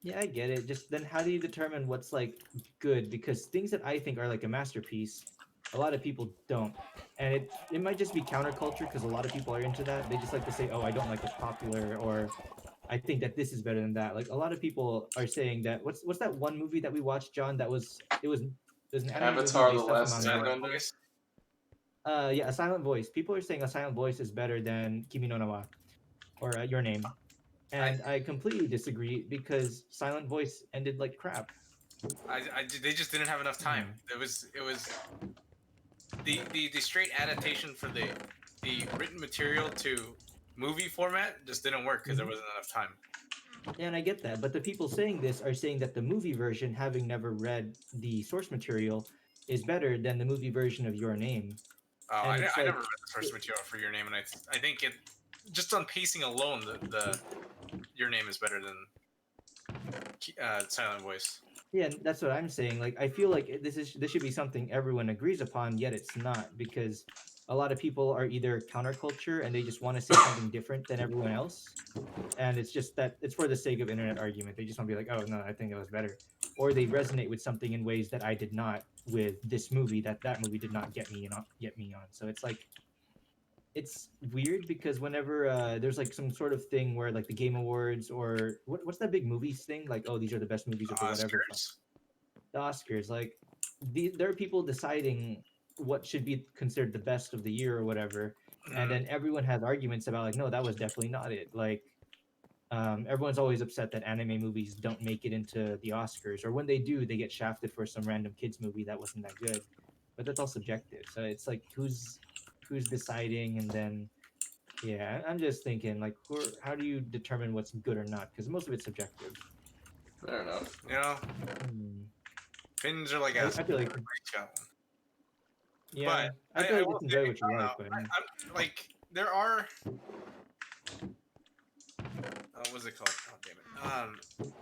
yeah, I get it. Just then, how do you determine what's like good? Because things that I think are like a masterpiece, a lot of people don't, and it might just be counterculture because a lot of people are into that. They just like to say, "Oh, I don't like what's popular," or "I think that this is better than that." Like a lot of people are saying that. What's that one movie that we watched, John? It was an anime movie Avatar: The based off a Last manga. Silent Airbender. Voice. Yeah, A Silent Voice. People are saying A Silent Voice is better than Kimi no Na wa or Your Name, I, and I completely disagree because Silent Voice ended like crap. they just didn't have enough time. Hmm. It was the straight adaptation for the written material to movie format just didn't work because there Mhm. wasn't enough time. Yeah, and I get that, but the people saying this are saying that the movie version, having never read the source material, is better than the movie version of Your Name. Oh, And it's I never like, read the source material for Your Name, and I think it just on pacing alone, the Your Name is better than Silent Voice. yeah, that's what I'm saying. Like, I feel like this should be something everyone agrees upon, yet it's not because a lot of people are either counterculture and they just want to say something different than everyone else, and it's just that it's for the sake of internet argument. They just want to be like, oh no, I think it was better, or they resonate with something in ways that I did not with this movie that movie did not get me on. So it's like it's weird because whenever there's like some sort of thing where like the Game Awards or what's that big movies thing like, oh, these are the best movies of the whatever fuck, Oscars. the Oscars, like there are people deciding what should be considered the best of the year or whatever, and Mhm. then everyone has arguments about like, no, that was definitely not it. Like everyone's always upset that anime movies don't make it into the Oscars, or when they do, they get shafted for some random kids movie that wasn't that good. But that's all subjective. So it's like who's deciding, and then yeah, I'm just thinking like, how do you determine what's good or not? Because most of it's subjective. Fair enough. You know, Hmm. opinions are like I feel like Scotland. yeah, But I feel I like will it's say, enjoy what you I don't like, know. but I'm like there are. What was it called? Oh damn it.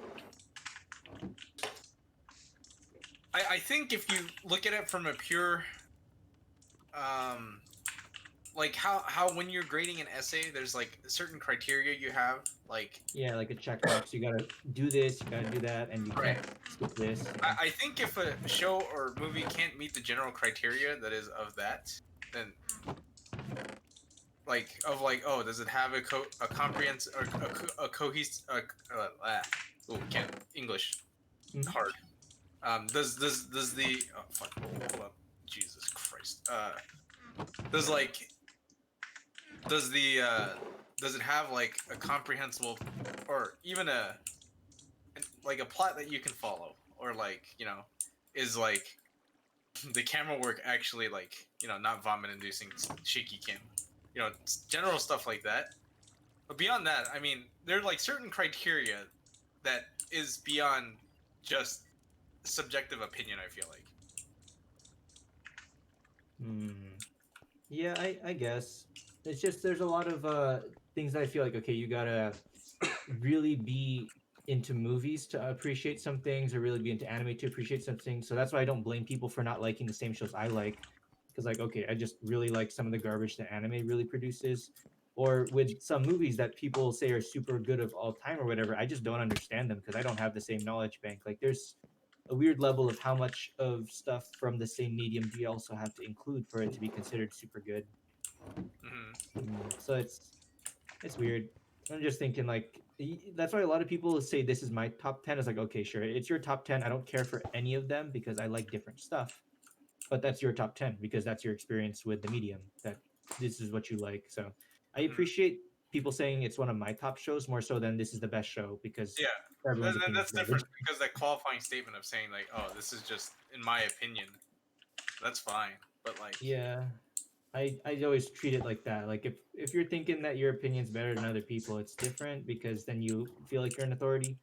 I think if you look at it from a pure, um, like how when you're grading an essay, there's like certain criteria you have, like yeah, like a checkbox. You gotta do this, you gotta do that, and you right. can't skip this. Yeah. I think if a show or movie can't meet the general criteria that is of that, then like of like oh does it have a comprehensive or a cohesive oh can't English Mhm. hard does the oh fuck hold up Jesus Christ does like does the does it have like a comprehensible or even like a plot that you can follow or like you know is like the camera work actually like you know not vomit inducing shaky cam you know general stuff like that but beyond that I mean there are like certain criteria that is beyond just subjective opinion I feel like Hmm. Yeah, I guess it's just there's a lot of things that I feel like okay, you gotta really be into movies to appreciate some things or really be into anime to appreciate some things. So that's why I don't blame people for not liking the same shows I like. Because like, okay, I just really like some of the garbage that anime really produces. Or with some movies that people say are super good of all time or whatever, I just don't understand them because I don't have the same knowledge bank. Like there's a weird level of how much of stuff from the same medium do you also have to include for it to be considered super good. So it's weird. I'm just thinking like that's why a lot of people say this is my top 10. It's like, okay, sure, it's your top 10. I don't care for any of them because I like different stuff. But that's your top 10 because that's your experience with the medium. That this is what you like. So I Mhm. appreciate people saying it's one of my top shows more so than this is the best show because Yeah, everyone's opinion that's is garbage. different because that qualifying statement of saying like, "Oh, this is just in my opinion," that's fine. But like, Yeah. I always treat it like that. Like if you're thinking that your opinion's better than other people, it's different because then you feel like you're an authority.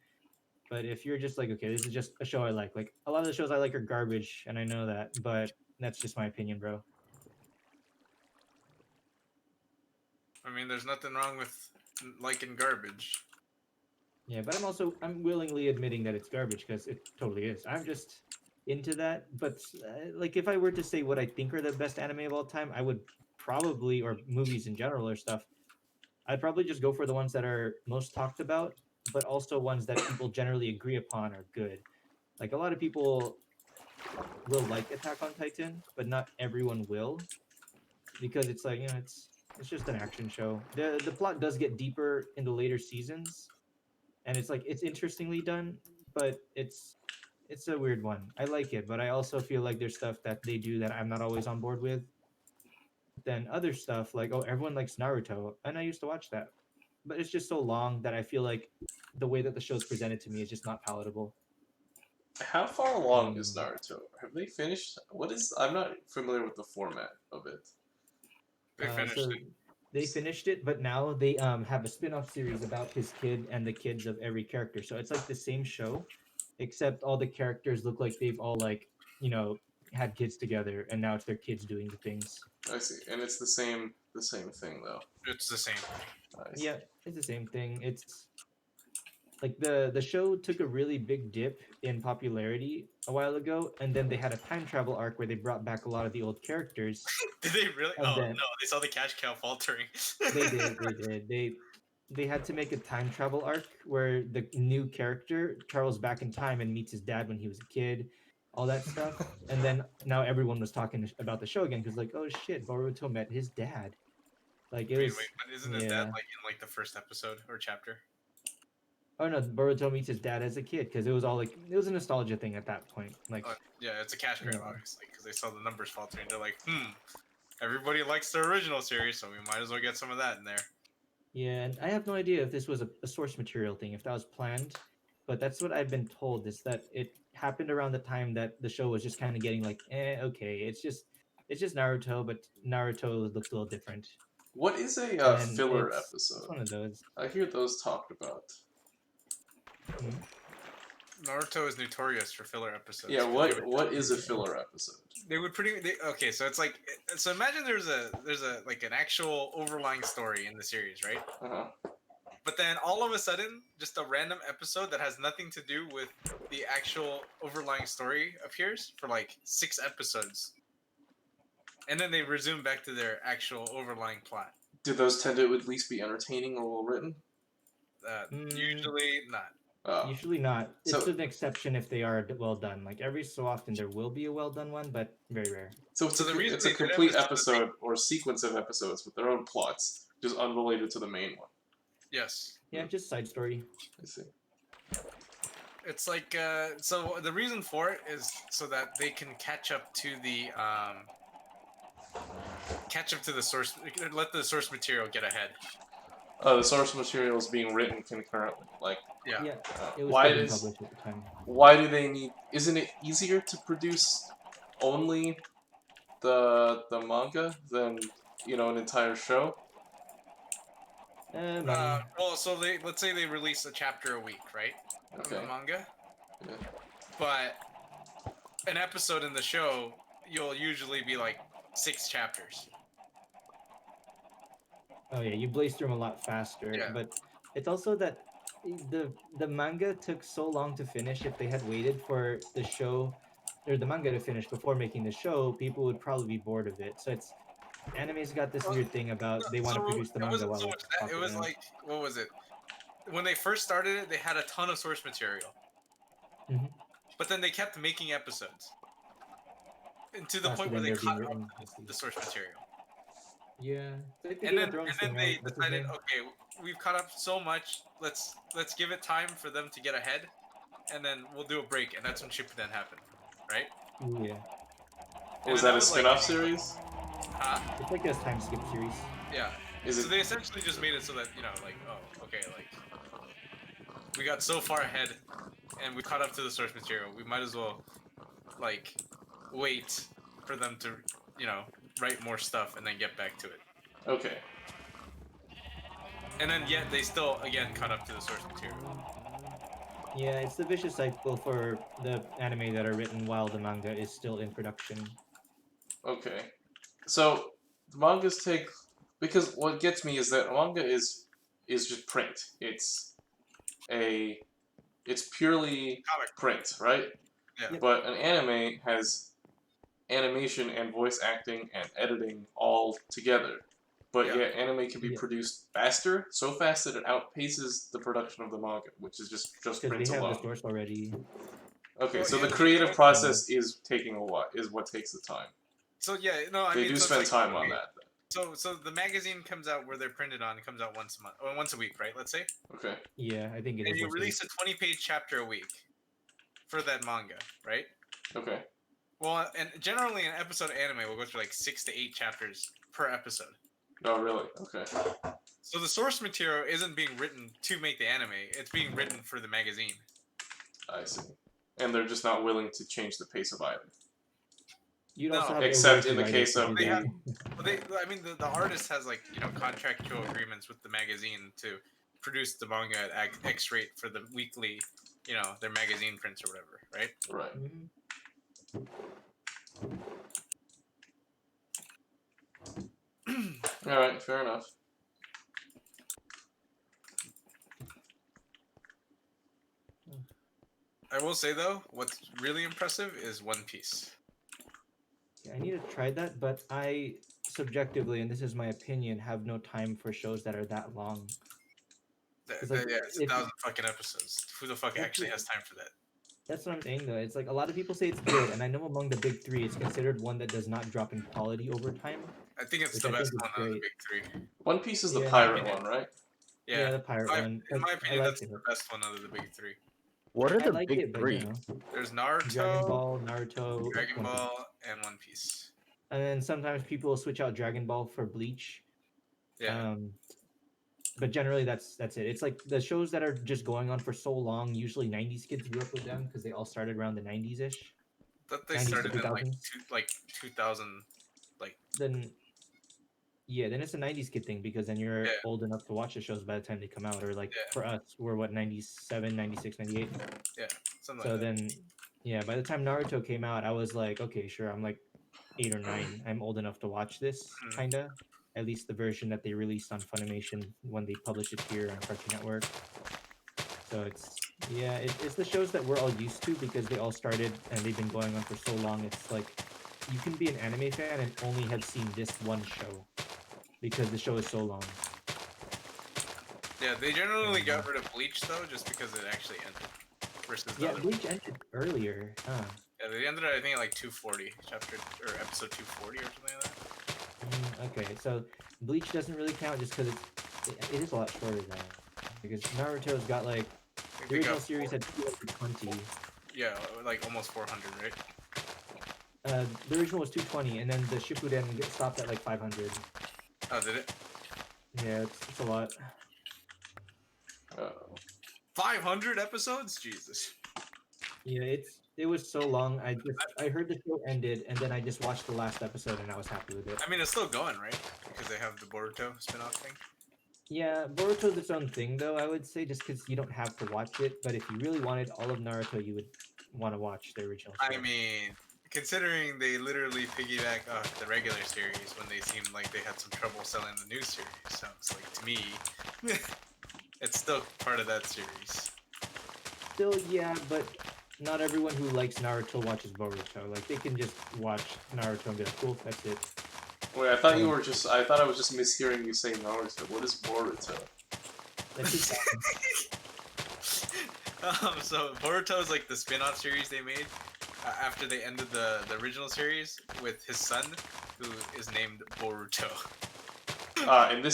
But if you're just like, okay, this is just a show I like a lot of the shows I like are garbage, and I know that, but that's just my opinion, bro. I mean, there's nothing wrong with liking garbage. Yeah, but I'm willingly admitting that it's garbage because it totally is. I'm just into that. But like, if I were to say what I think are the best anime of all time, I would probably, or movies in general or stuff, I'd probably just go for the ones that are most talked about, but also ones that people generally agree upon are good. Like a lot of people will like Attack on Titan, but not everyone will because it's like it's just an action show. The plot does get deeper in the later seasons, and it's like it's interestingly done, but it's a weird one. I like it, but I also feel like there's stuff that they do that I'm not always on board with. Then other stuff like, oh, everyone likes Naruto, and I used to watch that, but it's just so long that I feel like the way that the show's presented to me is just not palatable. How far along is Mm. Naruto? Have they finished? What is? I'm not familiar with the format of it. They finished So it. they finished it, but now they have a spin-off series about his kid and the kids of every character. So it's like the same show, except all the characters look like they've all like had kids together, and now it's their kids doing the things. I see, and it's the same thing though. It's the same thing. I see. Yeah, it's the same thing. It's like the show took a really big dip in popularity a while ago, and then they had a time travel arc where they brought back a lot of the old characters, Did they really? and Oh then no, they saw the cash cow faltering. they had to make a time travel arc where the new character travels back in time and meets his dad when he was a kid, all that stuff. And then now everyone was talking about the show again because like, oh shit, Boruto met his dad. Like it Wait, was, but isn't his dad yeah. like in like the first episode or chapter? Oh no, Boruto meets his dad as a kid because it was all like it was a nostalgia thing at that point. Like, Yeah, it's a cash grab, yeah. obviously, because they saw the numbers faltering. They're like, everybody likes the original series, so we might as well get some of that in there. Yeah, and I have no idea if this was a source material thing, if that was planned, but that's what I've been told is that it happened around the time that the show was just kind of getting like, okay, it's just Naruto, but Naruto looks a little different, What is a and filler it's episode? one of those. I hear those talked about. Hmm. Naruto is notorious for filler episodes. Yeah, 'cause what is a filler episode? they would okay, so it's like so imagine there's a like an actual overlying story in the series, right? Uh huh. But then all of a sudden, just a random episode that has nothing to do with the actual overlying story appears for like 6 episodes. And then they resume back to their actual overlying plot. Do those tend to at least be entertaining or well written? Mm, Usually not. Oh, usually not. It's so an exception if they are well done. Like every so often there will be a well done one, but very rare. so it's So the reason it's a they did complete episode episode or sequence of episodes with their own plots, just unrelated to the main one. yes. Yeah, just side story. I see. It's like so the reason for it is so that they can catch up to the source, let the source material get ahead. The source material is being written concurrently. Like, Yeah. Yeah, it was why still being is published at the time. why do they need? Isn't it easier to produce only the manga than an entire show? Money. Well, so let's say they release a chapter a week, right? Of the Okay. manga. Yeah. But an episode in the show, you'll usually be like 6 chapters. Oh yeah, you blaze through them a lot faster. Yeah. But it's also that the manga took so long to finish. If they had waited for the show or the manga to finish before making the show, people would probably be bored of it. So it's anime's got this Well, weird thing no, about they want so to produce the it manga wasn't while so it's much that. It was popular. like, what was it? When they first started it, they had a ton of source material, Mm-hmm. but then they kept making episodes, and to the So point where then they they're being cut out written. I see. the source material. Yeah, it's like the And Game then of Thrones and then thing, they right? What's his decided, name? okay, we've caught up so much. Let's give it time for them to get ahead, and then we'll do a break, and that's when Shippuden happened, right? Yeah, And Was then that that a was like, spin-off series? huh? it's like this time skip series. Yeah. Is So it? they essentially just made it so that, like, oh, okay, like we got so far ahead, and we caught up to the source material. We might as well like wait for them to, you know, write more stuff and then get back to it. Okay. And then yet they still again caught up to the source material. Yeah, it's the vicious cycle for the anime that are written while the manga is still in production. Okay. So the mangas take because what gets me is that manga is just print. A it's purely Comic. print, right? Yeah. Yep. But an anime has animation and voice acting and editing all together. But Yeah. yet anime can be Yeah. produced faster, so fast that it outpaces the production of the manga, which is just Because print they have the alone. source already. Okay, Well, so yeah, the creative well, process is taking a lot, is what takes the time. so yeah, no, I They mean, do so it's spend like, time on okay, that. so the magazine comes out where they're printed on. It comes out once a month or once a week, right? Let's say, Okay. Yeah, I think it and is you once a week. release a 20-page chapter a week for that manga, right? Okay. Well, and generally an episode of anime will go through like 6 to 8 chapters per episode. Oh, really? Okay. So the source material isn't being written to make the anime; it's being written for the magazine. I see. And they're just not willing to change the pace of either. You'd No, also have Except in overworked the writers case to of do they that. have, I mean, the artist has like contractual agreements with the magazine to produce the manga at X rate for the weekly, their magazine prints or whatever, right? Right. Mhm. Alright, fair enough. I will say though, what's really impressive is One Piece. Yeah, I need to try that, but I subjectively, and this is my opinion, have no time for shows that are that long. It's like Yeah, it's if 1,000 fucking episodes. Who the fuck that's actually has time for that? that's what I'm saying though. It's like a lot of people say it's good, and I know among the big three, it's considered one that does not drop in quality over time, I think it's which the I think best is one out of the great. big three. One Piece is the Yeah, pirate one, right? Yeah, yeah, the pirate one. in my I opinion, liked that's it. the best one out of the big three. What are I the liked big it, but three? There's Dragon Naruto, Ball, Naruto, Dragon One Piece. Ball, and One Piece. And then sometimes people will switch out Dragon Ball for Bleach. Yeah. But generally that's it. It's like the shows that are just going on for so long. Usually '90s kids grew up with them because they all started around the '90s ish. That they 90s to started in 2000s. 2000, like Then yeah, then it's a '90s kid thing because then you're yeah, old enough to watch the shows by the time they come out. Or like yeah, for us, we're what 97, 96, 98. yeah, something So like that. then yeah, by the time Naruto came out, I was like, okay, sure, I'm like 8 or 9. I'm old enough to watch this, Mhm. kinda. At least the version that they released on Funimation when they published it here on Cartoon Network. So it's the shows that we're all used to because they all started and they've been going on for so long. It's like you can be an anime fan and only have seen this one show because the show is so long. Yeah, they generally got rid of Bleach though, just because it actually ended. Versus the Yeah, other. Bleach ended earlier. Huh. Yeah, they ended at I think like 240 chapter or episode 240 or something like that. Okay, so Bleach doesn't really count just because it is a lot shorter though. Because Naruto's got like I think the they original got series had 220. yeah, like almost 400, right? The original was 220, and then the Shippuden stopped at like 500. Oh, did it? Yeah, it's a lot. 500 episodes? Jesus. Yeah, it was so long. I heard the show ended, and then I just watched the last episode, and I was happy with it. I mean, it's still going, right? Because they have the Boruto spin-off thing. Yeah, Boruto's its own thing, though. I would say just because you don't have to watch it, but if you really wanted all of Naruto, you would want to watch the original show. I mean, considering they literally piggyback off the regular series when they seemed like they had some trouble selling the new series, sounds like to me. It's still part of that series. Still, yeah, but not everyone who likes Naruto watches Boruto. Like, they can just watch Naruto and be like, cool, that's it. Wait, I thought I thought I was just mishearing you say Naruto. What is Boruto? That's just So Boruto is like the spin-off series they made after they ended the original series with his son, who is named Boruto. And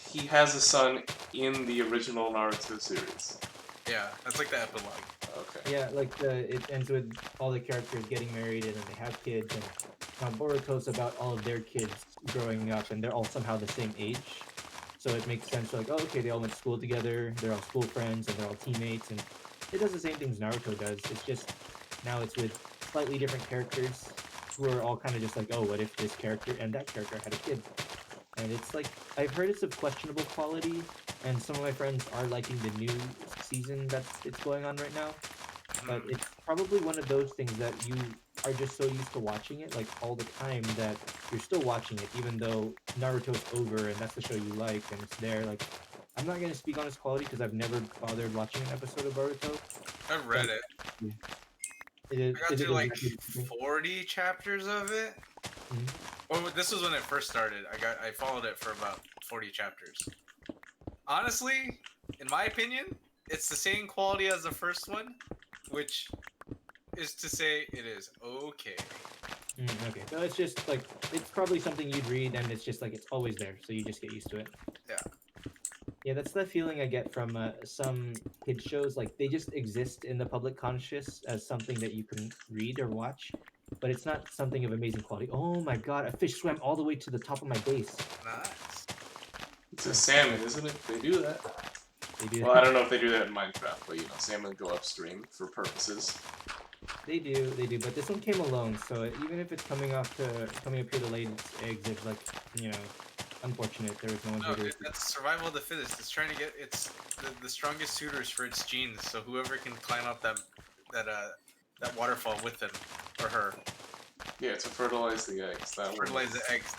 he has a son in the original Naruto series. Yeah, that's like the epilogue. Okay. yeah, like it ends with all the characters getting married and then they have kids, and now Boruto's about all of their kids growing up, and they're all somehow the same age. So it makes sense. Like, oh, okay, they all went to school together. They're all school friends, and they're all teammates, and it does the same things Naruto does. It's just now it's with slightly different characters who are all kind of just like, oh, what if this character and that character had a kid? And it's like, I've heard it's of questionable quality, and some of my friends are liking the new season it's going on right now. But it's probably one of those things that you are just so used to watching it like all the time that you're still watching it, even though Naruto's over and that's the show you like and it's there. Like, I'm not gonna speak on its quality because I've never bothered watching an episode of Naruto. I read it. It is. I got Is it through like exactly the same? 40 chapters of it. Mhm. Oh, this was when it first started. I followed it for about 40 chapters. Honestly, in my opinion, it's the same quality as the first one, which is to say it is okay. Okay, so it's just like it's probably something you'd read, and it's just like it's always there, so you just get used to it. Yeah. Yeah, that's the feeling I get from some kid shows. Like they just exist in the public conscious as something that you can read or watch, but it's not something of amazing quality. Oh my god, a fish swam all the way to the top of my base. Nice. It's a salmon, isn't it? They do that. They do. Well, I don't know if they do that in Minecraft, but salmon go upstream for purposes. They do, but this one came alone, so even if it's coming up here to lay its eggs, it's like, unfortunate there was no one No, here to. that's survival of the fittest. It's trying to get the strongest suitors for its genes. So whoever can climb up that waterfall with him or her, Yeah, to fertilize the eggs. fertilize the eggs,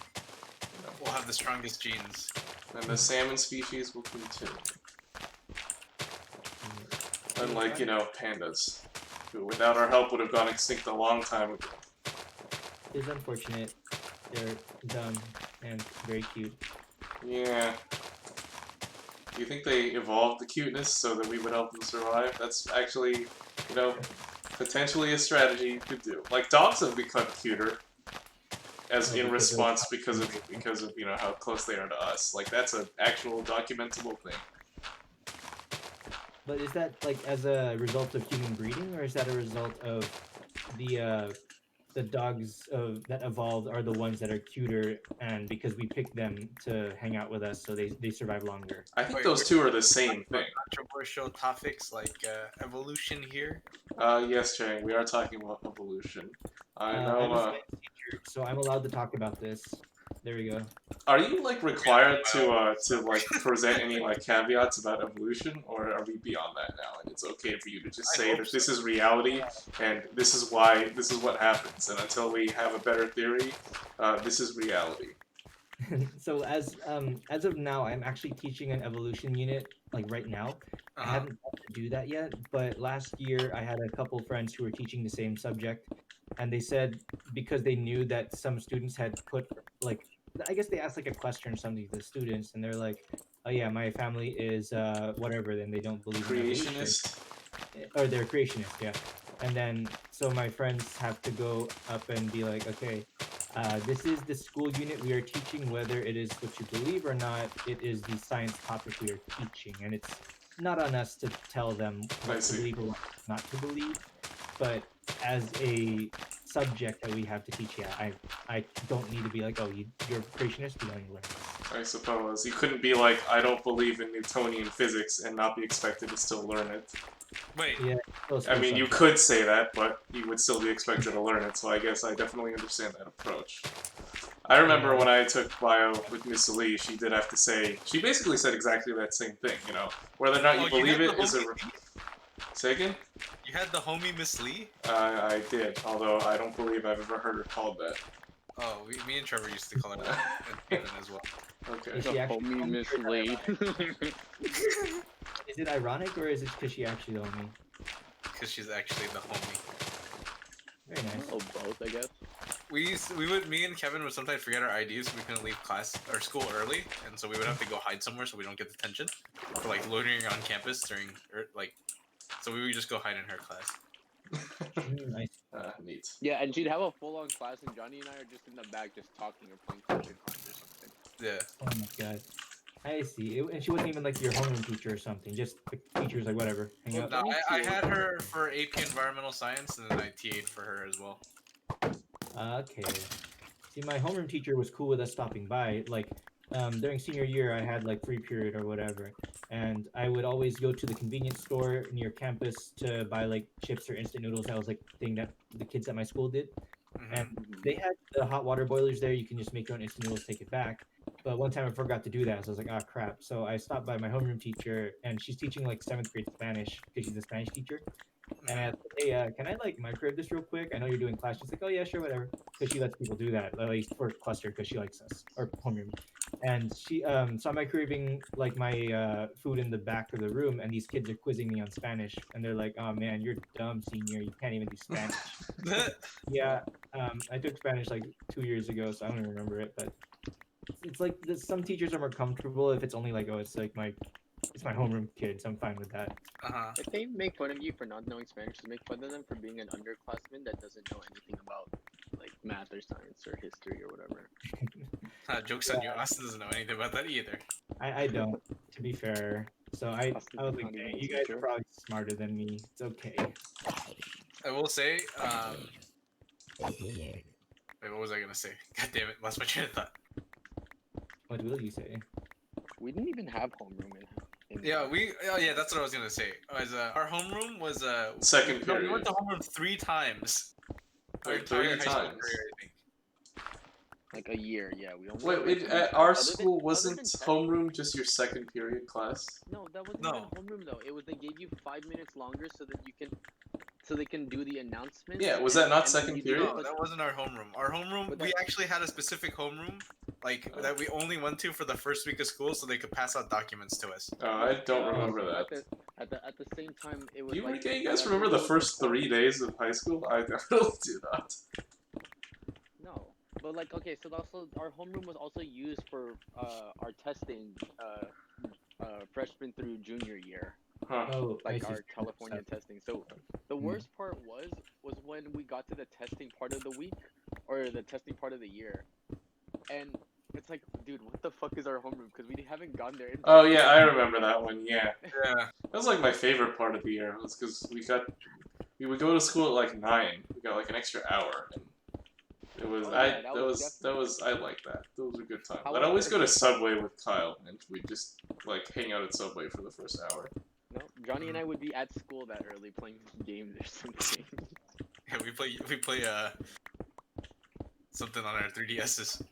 will have the strongest genes. And the salmon species will continue. Unlike, pandas, who without our help would have gone extinct a long time ago. It's unfortunate. They're dumb and very cute. Yeah. Do you think they evolved the cuteness so that we would help them survive? That's actually, potentially a strategy you could do. Like, dogs have become cuter in response because of how close they are to us. Like, that's an actual documentable thing. But is that like as a result of human breeding, or is that a result of the dogs that evolved are the ones that are cuter, and because we picked them to hang out with us, so they survive longer? I think those two are the same thing. Controversial topics like evolution here. Yes, Chang, we are talking about evolution. I I'm know. a science teacher, so I'm allowed to talk about this. There we go. Are you required to present any caveats about evolution, or are we beyond that now? And it's okay for you to just say that this is reality and this is what happens, and until we have a better theory, this is reality. So as of now, I'm actually teaching an evolution unit right now. I haven't got to do that yet, but last year I had a couple friends who were teaching the same subject, and they said because they knew that some students had put I guess they asked a question or something to the students, and they're like, "Oh yeah, my family is whatever," then they don't believe in evolution. Creationist. Or they're creationist, yeah. And then so my friends have to go up and be like, okay, this is the school unit we are teaching, whether it is what you believe or not, it is the science topic we are teaching, and it's not on us to tell them what to believe or what not to believe, but as a subject that we have to teach, yeah, I don't need to be like, oh, you're a creationist, you don't need to learn this. I suppose. You couldn't be like, I don't believe in Newtonian physics and not be expected to still learn it. Wait. Yeah. I mean, you could say that, but you would still be expected to learn it, so I guess I definitely understand that approach. I remember when I took bio with Miss Lee, she did have to say, she basically said exactly that same thing, whether or not you believe it is a... Say again? You had the homie Miss Lee? I did, although I don't believe I've ever heard her called that. Oh, me and Trevor used to call her that, and Steven as well. Okay. Is The she actually homie told me Miss or Lee. is it ironic or is it because she actually told me? Because she's actually the homie. Very nice. Oh, both, I guess. Me and Kevin would sometimes forget our IDs, so we couldn't leave class or school early, and so we would have to go hide somewhere so we don't get detention for like loitering on campus during, so we would just go hide in her class. Nice. Neat. Yeah, and she'd have a full-on class, and Johnny and I are just in the back, just talking or playing Clash of Clans or something. Yeah. Oh my god. I see. And she wasn't even like your homeroom teacher or something. Just the teachers like whatever. Hang out. No, I had her for AP Environmental Science, and then I TA'd for her as well. Okay. See, my homeroom teacher was cool with us stopping by. Like, during senior year, I had like free period or whatever, and I would always go to the convenience store near campus to buy like chips or instant noodles. That was like the thing that the kids at my school did, and they had the hot water boilers there. You can just make your own instant noodles, take it back. But one time I forgot to do that, so I was like, "Ah, crap!" So I stopped by my homeroom teacher, and she's teaching like 7th grade Spanish because she's a Spanish teacher. And I asked, "Hey, can I like microwave this real quick? I know you're doing class." She's like, "Oh yeah, sure, whatever." Because she lets people do that, at least for cluster, because she likes us or homeroom. And she saw microwaving like my food in the back of the room, and these kids are quizzing me on Spanish, and they're like, "Oh man, you're dumb, senior. You can't even do Spanish." Yeah, I took Spanish like 2 years ago, so I don't even remember it. But it's like some teachers are more comfortable if it's only like, oh, it's my homeroom kid, so I'm fine with that. If they make fun of you for not knowing Spanish, to make fun of them for being an underclassman that doesn't know anything about like math or science or history or whatever. Joke's on you. Austin doesn't know anything about that either. I don't, to be fair. So I Austin's was not like, even "Dang, a you guys are teacher." probably smarter than me. It's okay." I will say, wait, what was I gonna say? God damn it, lost my train of thought. What will you say? We didn't even have homeroom in Yeah, that's what I was gonna say. Our homeroom was Second No, we period. went to homeroom 3 times. Our Wait, entire 3 high school times? career, I think. like a year. Yeah, we only Wait, went wait, three at times. our Other than- school other wasn't than test- homeroom just your second period class? No, that wasn't No. even homeroom though. It was they gave you 5 minutes longer so that they can do the announcements. Yeah, was that not and then second you do period? No, that wasn't our homeroom. Our homeroom, But we that- actually had a specific homeroom, like that we only went to for the first week of school, so they could pass out documents to us. Oh, I don't remember At that. the same time, it was Do you, like you guys whatever remember the was first before- 3 days of high school? I definitely do not. No, but like okay, so also our homeroom was also used for our testing freshman through junior year, Huh. Oh, I like see. our California testing. So the worst part was when we got to the testing part of the week or the testing part of the year, and it's like, dude, what the fuck is our homeroom? Because we haven't gone there. Oh yeah, I remember that one, yeah. Yeah. That was like my favorite part of the year, was because we would go to school at like 9. We got like an extra hour, and it was, Oh, yeah, that was I liked that. Those were good times. I'd However, always go to Subway with Kyle, and we'd just like hang out at Subway for the first hour. No, Johnny and I would be at school that early playing games or something. Yeah, we play something on our 3DSs.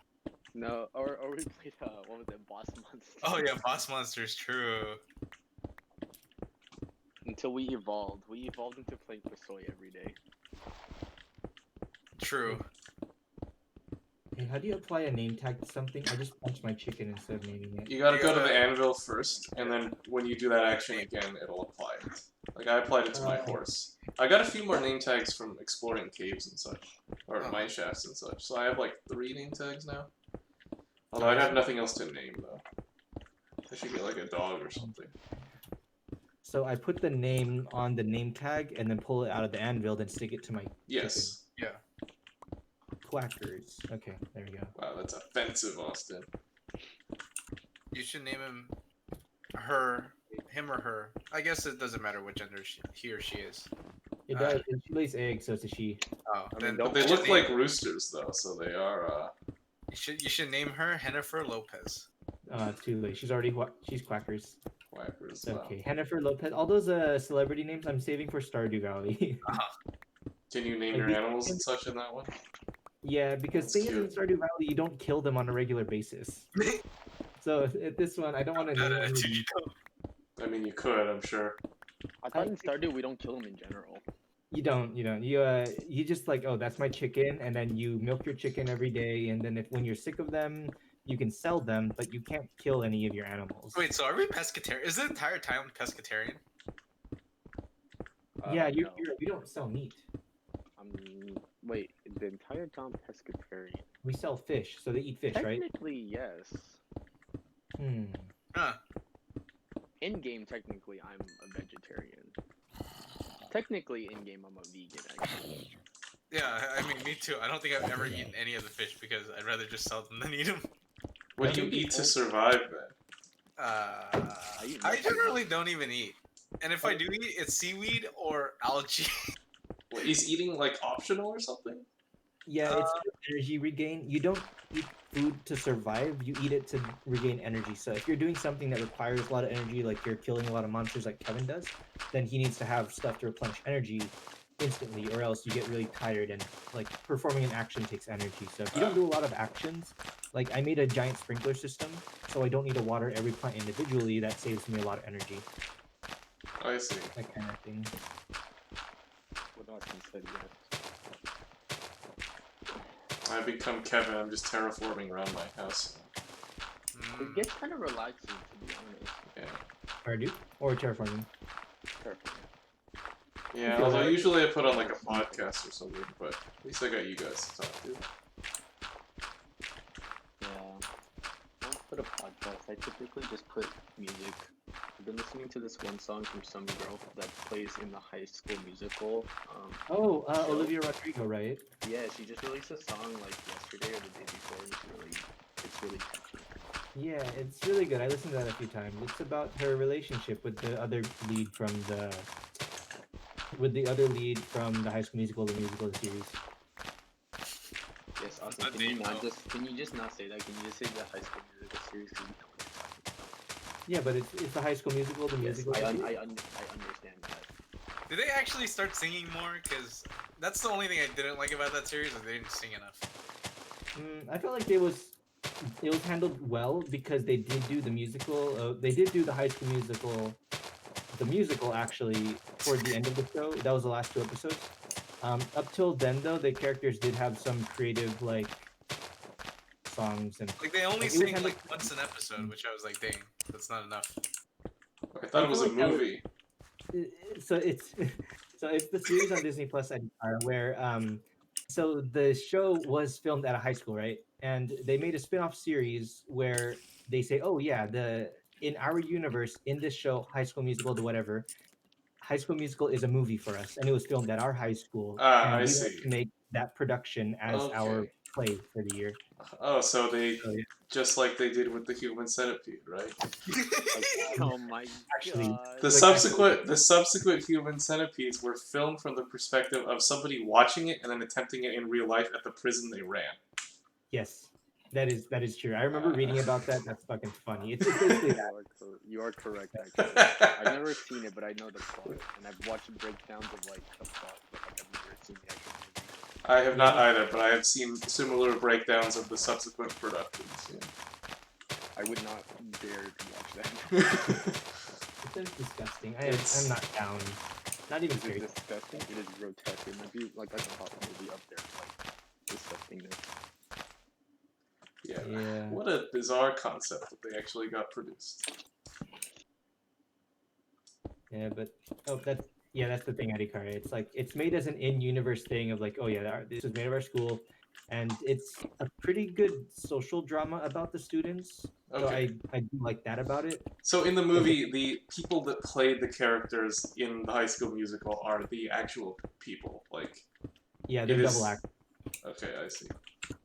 No, or we played what was it, Boss Monster? Oh yeah, Boss Monsters, true. Until we evolved into playing Pasoy every day. True. Hey, how do you apply a name tag to something? I just punched my chicken instead of naming it. You gotta You go to gotta- the anvil first, and then when you do that action again, it'll apply it. Like, I applied it to my Okay. horse. I got a few more name tags from exploring caves and such. Or Oh. mine shafts and such. So I have like 3 name tags now. Although I'd have nothing else to name, though. I should get like a dog or something. So I put the name on the name tag and then pull it out of the anvil, then stick it to my Yes. Yeah. quackers. Okay, there we go. Wow, that's offensive, Austin. You should name him or her. I guess it doesn't matter what gender he or she is. It does. She lays eggs, so it's a she. Oh, I mean, then don't- But they you look should like name- roosters, though, so they are, You should name her Jennifer Lopez. Too late. She's she's quackers. quackers. Wow. Okay, Jennifer Lopez. All those celebrity names I'm saving for Stardew Valley. Can you name Like your these- animals and such in that one? Yeah, because That's things in cute. Stardew Valley, you don't kill them on a regular basis. So at this one, I don't want to name them. I mean, you could, I'm sure. I thought in Stardew we don't kill them in general. You don't. You just like, oh, that's my chicken, and then you milk your chicken every day, and then if when you're sick of them, you can sell them, but you can't kill any of your animals. Wait, so are we pescatarian? Is the entire town pescatarian? Yeah, No. we don't sell meat. Wait, the entire town pescatarian. We sell fish, so they eat fish, right? Technically, yes. Huh. In game, technically, I'm a vegetarian. Technically, in game, I'm a vegan. Actually. Yeah, I mean, me too. I don't think I've ever eaten any of the fish because I'd rather just sell them than eat them. What do you eat to survive then? I generally don't even eat. And if I do eat, it's seaweed or algae. What, is eating like optional or something? Yeah, it's energy regain. You don't eat food to survive, you eat it to regain energy. So if you're doing something that requires a lot of energy, like you're killing a lot of monsters like Kevin does, then he needs to have stuff to replenish energy instantly, or else you get really tired, and like performing an action takes energy. So if you don't do a lot of actions, like I made a giant sprinkler system, so I don't need to water every plant individually, that saves me a lot of energy. I see. That kind of thing. What Austin said, yes. I become Kevin, I'm just terraforming around my house. It gets kind of relaxing, to be honest. Yeah. Stardew or terraforming? Terraforming. Yeah, although usually I put on like a podcast or something, but at least I got you guys to talk to. Yeah. I don't put a podcast. I typically just put music. I've been listening to this one song from some girl that plays in the High School Musical. Show. Olivia Rodrigo, right? Yeah, she just released a song like yesterday or the day before, and it's really catchy. Yeah, it's really good. I listened to that a few times. It's about her relationship with the other lead from the High School Musical, the musical series. Yes, Austin. Can you just not say that? Can you just say the High School Musical series? Because you know what you're talking about. Yeah, but it's the High School Musical, the musical. I understand that. Did they actually start singing more? Because that's the only thing I didn't like about that series, is they didn't sing enough. I felt like it was handled well because they did do the musical. They did do the High School Musical, the musical actually toward the end of the show. That was the last 2 episodes. Up till then, though, the characters did have some creative like songs and like they only sing like once an episode, which I was like, dang, that's not enough. I thought it was a movie. So it's the series on Disney Plus where so the show was filmed at a high school, right? And they made a spin-off series where they say, oh yeah, in our universe, in this show, High School Musical, the whatever, High School Musical is a movie for us, and it was filmed at our high school. And I we see. want to make that production as our play for the year. Oh, so they just like they did with the Human Centipede, right? Oh my god! The subsequent Human Centipedes were filmed from the perspective of somebody watching it and then attempting it in real life at the prison they ran. Yes, that is true. I remember reading about that. That's fucking funny. It's basically that. You are correct. Actually, I've never seen it, but I know the plot, and I've watched breakdowns of like the plot, but like I've never seen the actual movie. I have not either, but I have seen similar breakdowns of the subsequent productions. Yeah. I would not dare to watch that. It's disgusting. I'm not down. Not even it is disgusting. It is grotesque. It might be like a top movie up there, like disgustingness. Yeah. What a bizarre concept that they actually got produced. Yeah, but that's the thing, Adhikari. It's like it's made as an in-universe thing of like, oh yeah, this was made of our school, and it's a pretty good social drama about the students. Okay. So I do like that about it. So in the movie, the people that played the characters in the High School Musical are the actual people, like. Yeah, they're double act. Okay, I see.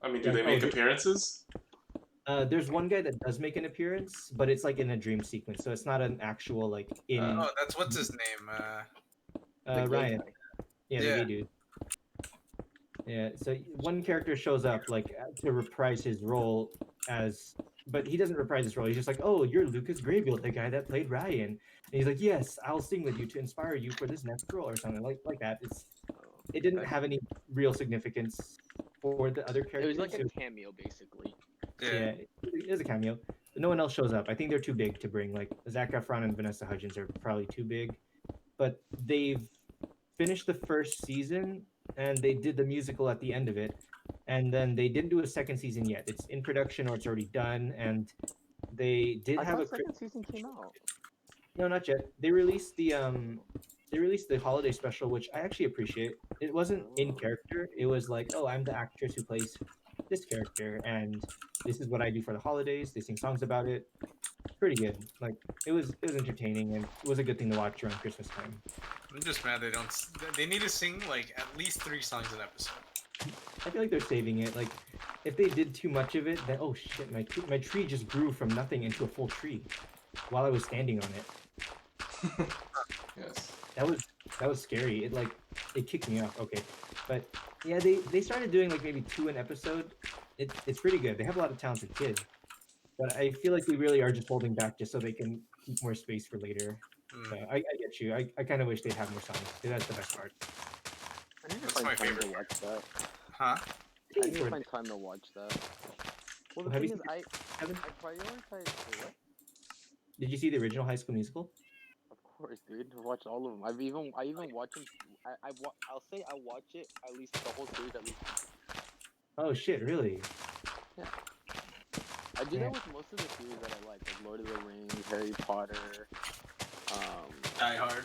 I mean, do they make appearances? There's one guy that does make an appearance, but it's like in a dream sequence, so it's not an actual like in. Oh, that's what's his name? Ryan. Yeah, the gay dude. Yeah, so one character shows up like to reprise his role but he doesn't reprise his role. He's just like, oh, you're Lucas Graybill, the guy that played Ryan. And he's like, yes, I'll sing with you to inspire you for this next role or something like that. It didn't have any real significance for the other characters. It was like a cameo, basically. Yeah, it is a cameo. But no one else shows up. I think they're too big to bring. Like Zac Efron and Vanessa Hudgens are probably too big, but they've finished the first season and they did the musical at the end of it, and then they didn't do a second season yet. It's in production or it's already done, and they did I have thought a second season came out. no, not yet. They released the holiday special, which I actually appreciate. It wasn't in Oh. character. It was like, oh, I'm the actress who plays this character, and this is what I do for the holidays. They sing songs about it. Pretty good. Like it was entertaining, and it was a good thing to watch around Christmas time. I'm just mad they don't. They need to sing like at least 3 songs an episode. I feel like they're saving it. Like if they did too much of it, then oh shit, my tree just grew from nothing into a full tree while I was standing on it. Yes. That was scary. It kicked me off. Okay, but yeah, they started doing like maybe 2 an episode. It's pretty good. They have a lot of talented kids, but I feel like they really are just holding back just so they can keep more space for later. Mm, So I get you. I kind of wish they'd have more songs. That's the best part. I need to That's my find time favorite to watch that. huh? I need to find time to watch that. Well, the Have you thing is, seen Evan? I prioritize. Wait, what? Did you see the original High School Musical? Of course, dude. I watched all of them. I even watch them. I'll say I watch it at least the whole series at least. Oh shit, really? Yeah. I do Yeah. that with most of the series that I like Lord of the Rings, Harry Potter, Die Hard.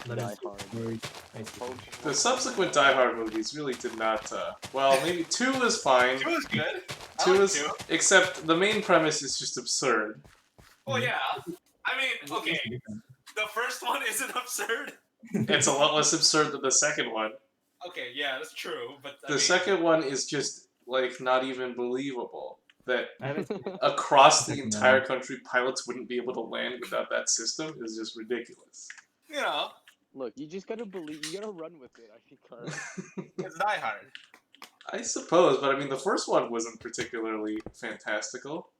Let Die us Hard. I see. The subsequent Die Hard movies really did not. Well, maybe 2 was fine. It was good. I 2 like was, 2. except the main premise is just absurd. Well, yeah. I mean, okay. The first one isn't absurd. It's a lot less absurd than the second one. Okay, yeah, that's true. But The second one is just like not even believable. That I haven't seen it. across the Second entire one. country, pilots wouldn't be able to land without that system is just ridiculous. you know, Look, you just gotta believe. You gotta run with it. I think, Carl. it's Die Hard. I suppose, but I mean, the first one wasn't particularly fantastical.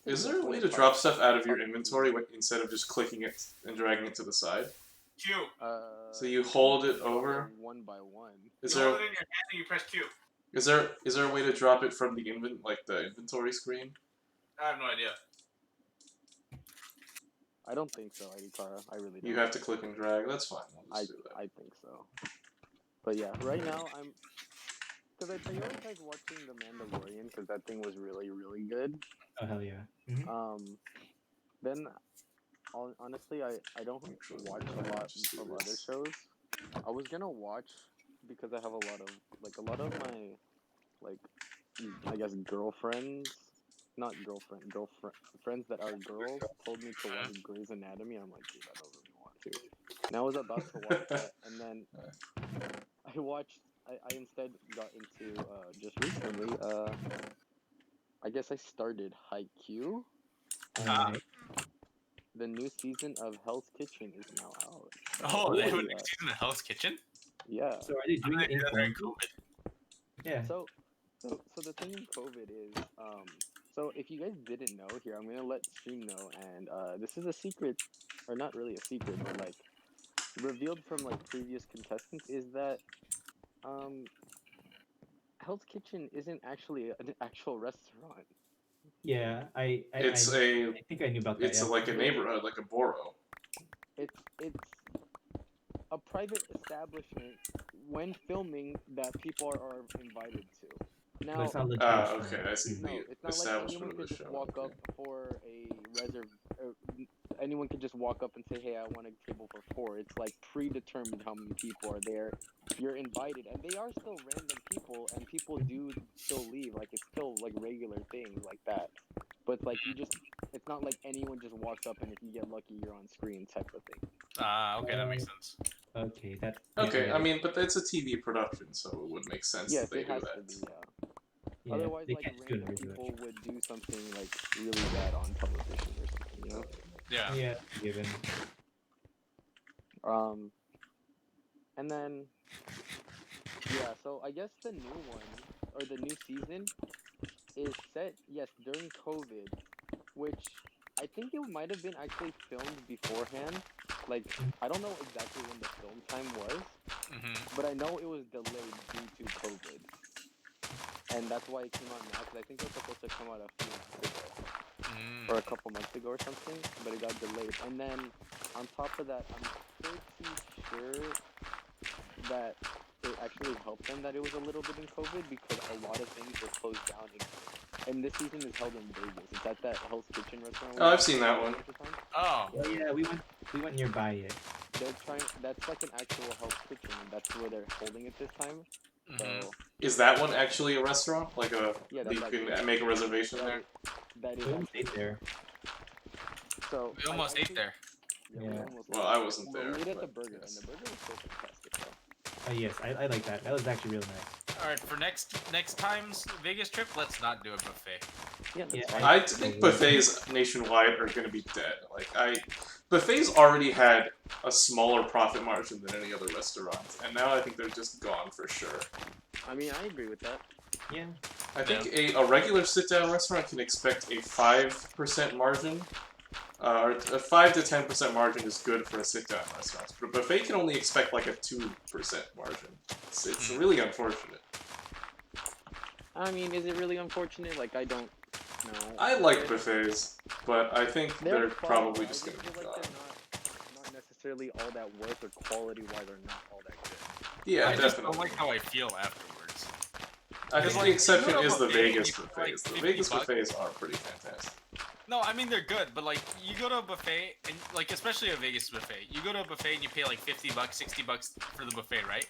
Is there a way to drop stuff out of your inventory instead of just clicking it and dragging it to the side? Q. So you hold it over? one by one. Is You there hold it in your hand and you press Q. is there a way to drop it from the the inventory screen? I have no idea. I don't think so, Kara. I really don't. You have to click and drag. That's fine. I'll just do that. I think so. But yeah, right now because I prioritize watching The Mandalorian because that thing was really, really good. Oh hell yeah. Then honestly, I don't watch a lot of other shows. I was gonna watch because I have a lot of my I guess friends that are girls told me to watch Grey's Anatomy. I'm like, dude, I don't really want to. And I was about to watch that, and then I instead got into just recently. I guess I started Haikyuu. The new season of Hell's Kitchen is now out. Oh, they have a new season of Hell's Kitchen? Yeah. So are they doing it in during quarantine? COVID. Yeah. So the thing in COVID is, so if you guys didn't know, here I'm gonna let stream know, and this is a secret, or not really a secret, but like revealed from like previous contestants, is that Hell's Kitchen isn't actually an actual restaurant. Yeah, I think I knew about that. It's Yeah. like a neighborhood, like a borough. It's a private establishment when filming that people are invited to. Now, But it's not legit. Okay, I see no, the it's not like establishment anyone of could the just show. walk up for a anyone could just walk up and say, "Hey, I want a table for 4." It's like predetermined how many people are there. You're invited, and they are still random people, and people do still leave. Like it's still like regular things like that. But it's like it's not like anyone just walks up and if you get lucky, you're on screen type of thing. Okay, that makes sense. Okay, that. Okay, yeah, I mean, but it's a TV production, so it would make sense Yes, that they it do has that. to be. yeah, Otherwise, they like can't do it random in regular. people would do something like really bad on television or something, you know? Yeah. Yeah, given. And then yeah, so I guess the new one or the new season is set during COVID, which I think it might have been actually filmed beforehand. Like I don't know exactly when the film time was, but I know it was delayed due to COVID. And that's why it came out now, because I think it was supposed to come out a few months ago. or a couple months ago or something, but it got delayed. And then on top of that, I'm pretty sure that it actually helped them that it was a little bit in COVID because a lot of things were closed down. And this season is held in Vegas. It's at that Hell's Kitchen restaurant. Oh, I've seen that one. Oh. Oh yeah, we went nearby it. They're trying. That's like an actual Hell's Kitchen, and that's where they're holding it this time. So Is that one actually a restaurant? Like a yeah, you can make a reservation there? That is We almost actually ate there. So We almost ate there. Yeah. Yeah. Well, I wasn't But there. we ate at the but burger, yes. and the burger was so fantastic, though. Yes, I like that. That was actually real nice. All right, for next time's Vegas trip, let's not do a buffet. Yeah, that's Yeah, fine. I think buffets nationwide are going to be dead. Buffets already had a smaller profit margin than any other restaurant, and now I think they're just gone for sure. I mean, I agree with that. Yeah. I think a regular sit-down restaurant can expect a 5% margin. Or a 5 to 10% margin is good for a sit-down restaurant, but a buffet can only expect like a 2% margin. It's really unfortunate. I mean, is it really unfortunate? Like, I don't know. I like buffets, but I think they're fun, probably but just I gonna feel be like gone. they're not necessarily all that worth, or quality-wise, are not all that good. Yeah, I just don't definitely. like how I feel afterwards. I think like, the exception you go to is the buffet, Vegas you pay, buffets. like, The 50 Vegas bucks. buffets are pretty fantastic. No, I mean they're good, but like you go to a buffet and like especially a Vegas buffet, you go to a buffet and you pay like 50 bucks, 60 bucks for the buffet, right?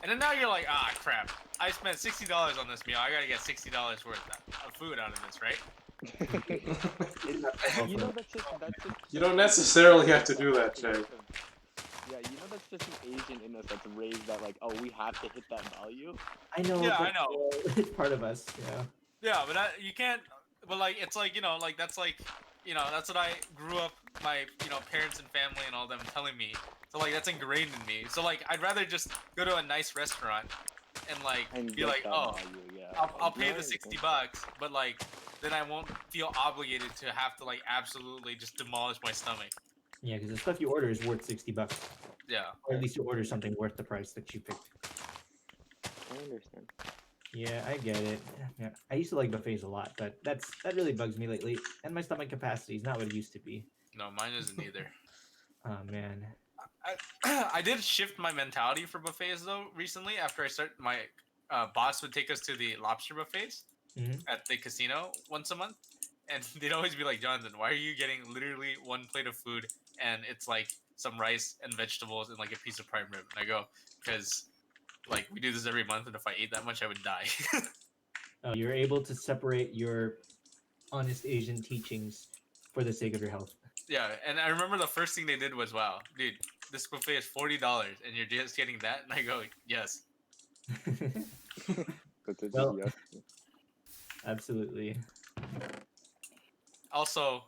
And then now you're like, ah, crap! I spent $60 on this meal. I gotta get $60 worth of food out of this, right? You know, that's just You don't necessarily have to do that, Jay. Yeah, you know, that's just the Asian in us that's raised that, like, oh, we have to hit that value. I know. Yeah, but, I know. it's part of us. Yeah. Yeah, but you can't. But like, it's like like that's like that's what I grew up. My parents and family and all them telling me. So like that's ingrained in me. So like I'd rather just go to a nice restaurant and like And be get like, that oh, value, yeah. I'll pay Yeah, I the understand. 60 bucks, but like then I won't feel obligated to have to like absolutely just demolish my stomach. Yeah, because the stuff you order is worth $60, Yeah. or at least you order something worth the price that you picked. I understand. Yeah, I get it. Yeah, I used to like buffets a lot, but that really bugs me lately. And my stomach capacity is not what it used to be. No, mine isn't either. Oh man. I did shift my mentality for buffets though recently after I started my boss would take us to the lobster buffets at the casino once a month, and they'd always be like, Jonathan, why are you getting literally one plate of food and it's like some rice and vegetables and like a piece of prime rib? And I go, because like we do this every month, and if I ate that much, I would die. Oh, you're able to separate your honest Asian teachings for the sake of your health. Yeah, and I remember the first thing they did was, wow, dude, this buffet is $40 and you're just getting that? And I go, yes. That's it, Well, yes. absolutely. Also,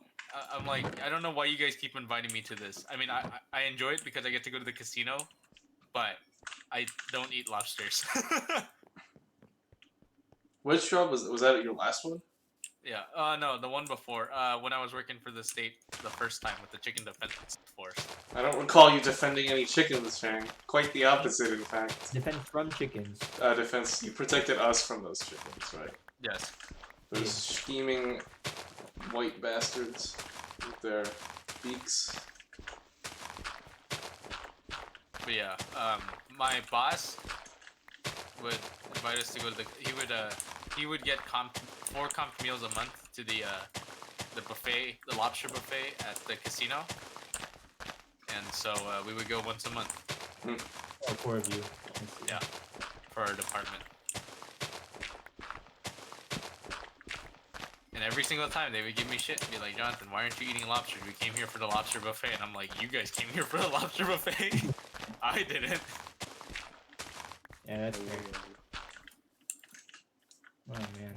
I'm like, I don't know why you guys keep inviting me to this. I mean, I enjoy it because I get to go to the casino, but I don't eat lobsters. Which job was that? At your last one? Yeah, no, the one before, when I was working for the state the first time with the chicken defense force. I don't recall you defending any chickens, Chang. Quite the opposite, in fact. Defend from chickens. Defense. You protected us from those chickens, right? Yes. Those scheming white bastards with their beaks. But yeah, my boss would invite us to go to he would get 4 comp meals a month to the buffet, the lobster buffet at the casino, and so we would go once a month. All 4 of you. I see. Yeah, for our department. And every single time they would give me shit and be like, Jonathan, why aren't you eating lobster? We came here for the lobster buffet. And I'm like, you guys came here for the lobster buffet? I didn't. Yeah, that's fair. Oh man.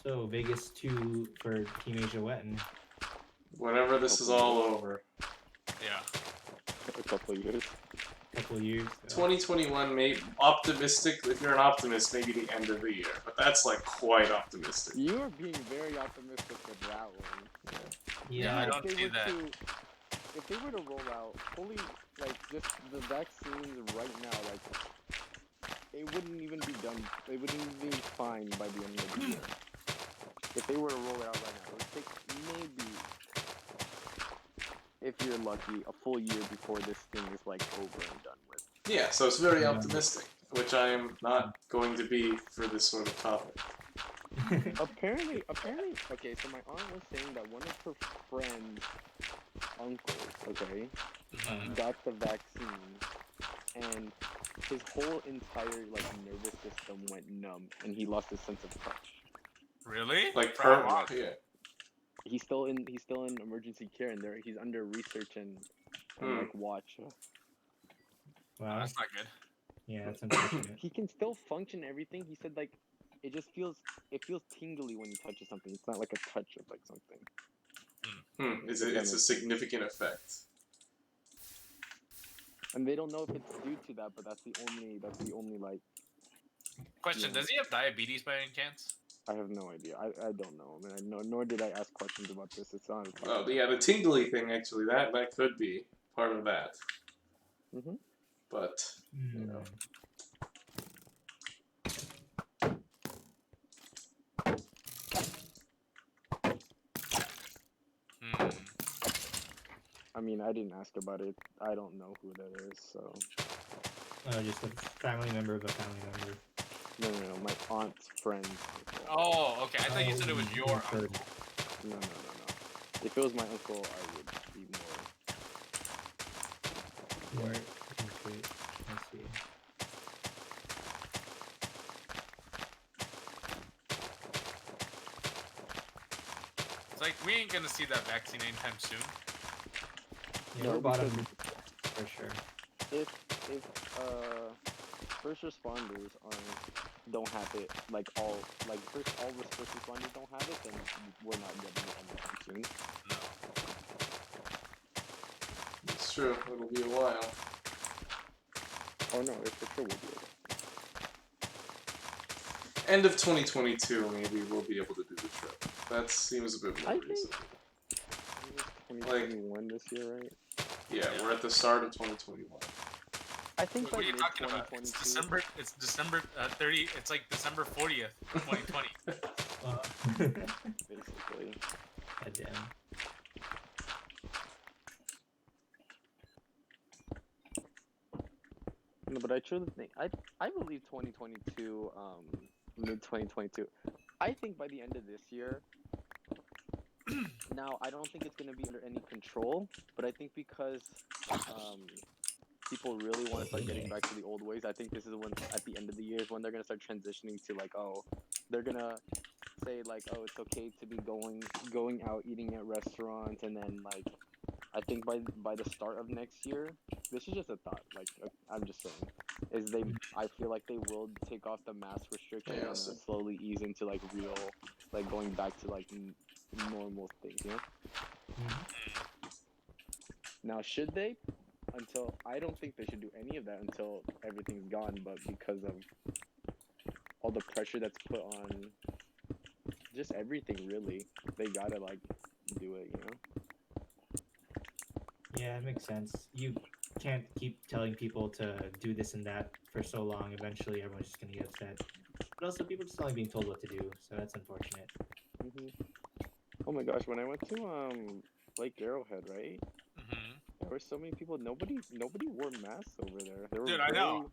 So Vegas 2 for Team Asia Wetten. Whenever this is all over. Yeah. A couple of years. Couple of years. 2021, maybe optimistic. If you're an optimist, maybe the end of the year. But that's like quite optimistic. You are being very optimistic with that one. Yeah, I don't see that. If they were to roll out fully, like, just the vaccines right now, like, it wouldn't even be done. It wouldn't even be fine by the end of the year. If they were to roll it out right now, it would take maybe, if you're lucky, a full year before this thing is like over and done with. Yeah, so it's very Yeah. optimistic, which I am not going to be for this sort of topic. Apparently, okay, so my aunt was saying that one of her friends' uncles, okay, got the vaccine, and his whole entire, like, nervous system went numb, and he lost his sense of touch. Really? Like, For how long? yeah. He's still in emergency care, and he's under research and like watch. Wow. That's not good. Yeah, that's unfortunate. He can still function and everything. He said like it just feels tingly when he touches something. It's not like a touch of like something. It's a significant effect. And they don't know if it's due to that, but that's the only like. Question: Yeah. Does he have diabetes by any chance? I have no idea. I don't know. I mean, nor did I ask questions about this. It's not. Oh, yeah, the tingly thing, actually, that could be part of that. Mhm. But, you know. I mean, I didn't ask about it. I don't know who that is, so. Just a family member of a family member. No. My aunt's friend. Oh, okay. I thought you said it was your uncle. No. If it was my uncle, I would be more. More into it. I see. It's like we ain't gonna see that vaccine anytime soon. Yeah, No, we're bottom because- for sure. If first responders don't have it, like all first responders don't have it, then we're not getting it anytime soon. No. It's true, it'll be a while. Oh no, it for sure will be. End of 2022, maybe we'll be able to do the trip. That seems a bit more I think- reasonable. It was 2021 this year, right? Yeah, we're at the start of 2021. I think What by are you mid talking about? It's 2022. December 30. It's like December 40th, 2020. Basically. God damn. No, but I truly think I believe 2022, mid 2022. I think by the end of this year. Now I don't think it's gonna be under any control, but I think because people really want to start getting back to the old ways. I think this is when at the end of the year is when they're gonna start transitioning to like, oh, they're gonna say like, oh, it's okay to be going out eating at restaurants, and then like I think by the start of next year, this is just a thought. Like I'm just saying, I feel like they will take off the mask restrictions Yeah, and so- then slowly ease into like real, like going back to like normal things. You know. Now, should they? I don't think they should do any of that until everything's gone. But because of all the pressure that's put on just everything, really, they gotta like do it. You know. Yeah, it makes sense. You can't keep telling people to do this and that for so long. Eventually, everyone's just gonna get upset. But also, people just only being told what to do, so that's unfortunate. Oh my gosh, when I went to Lake Arrowhead, right? There were so many people. Nobody wore masks over there. There were Dude, I know.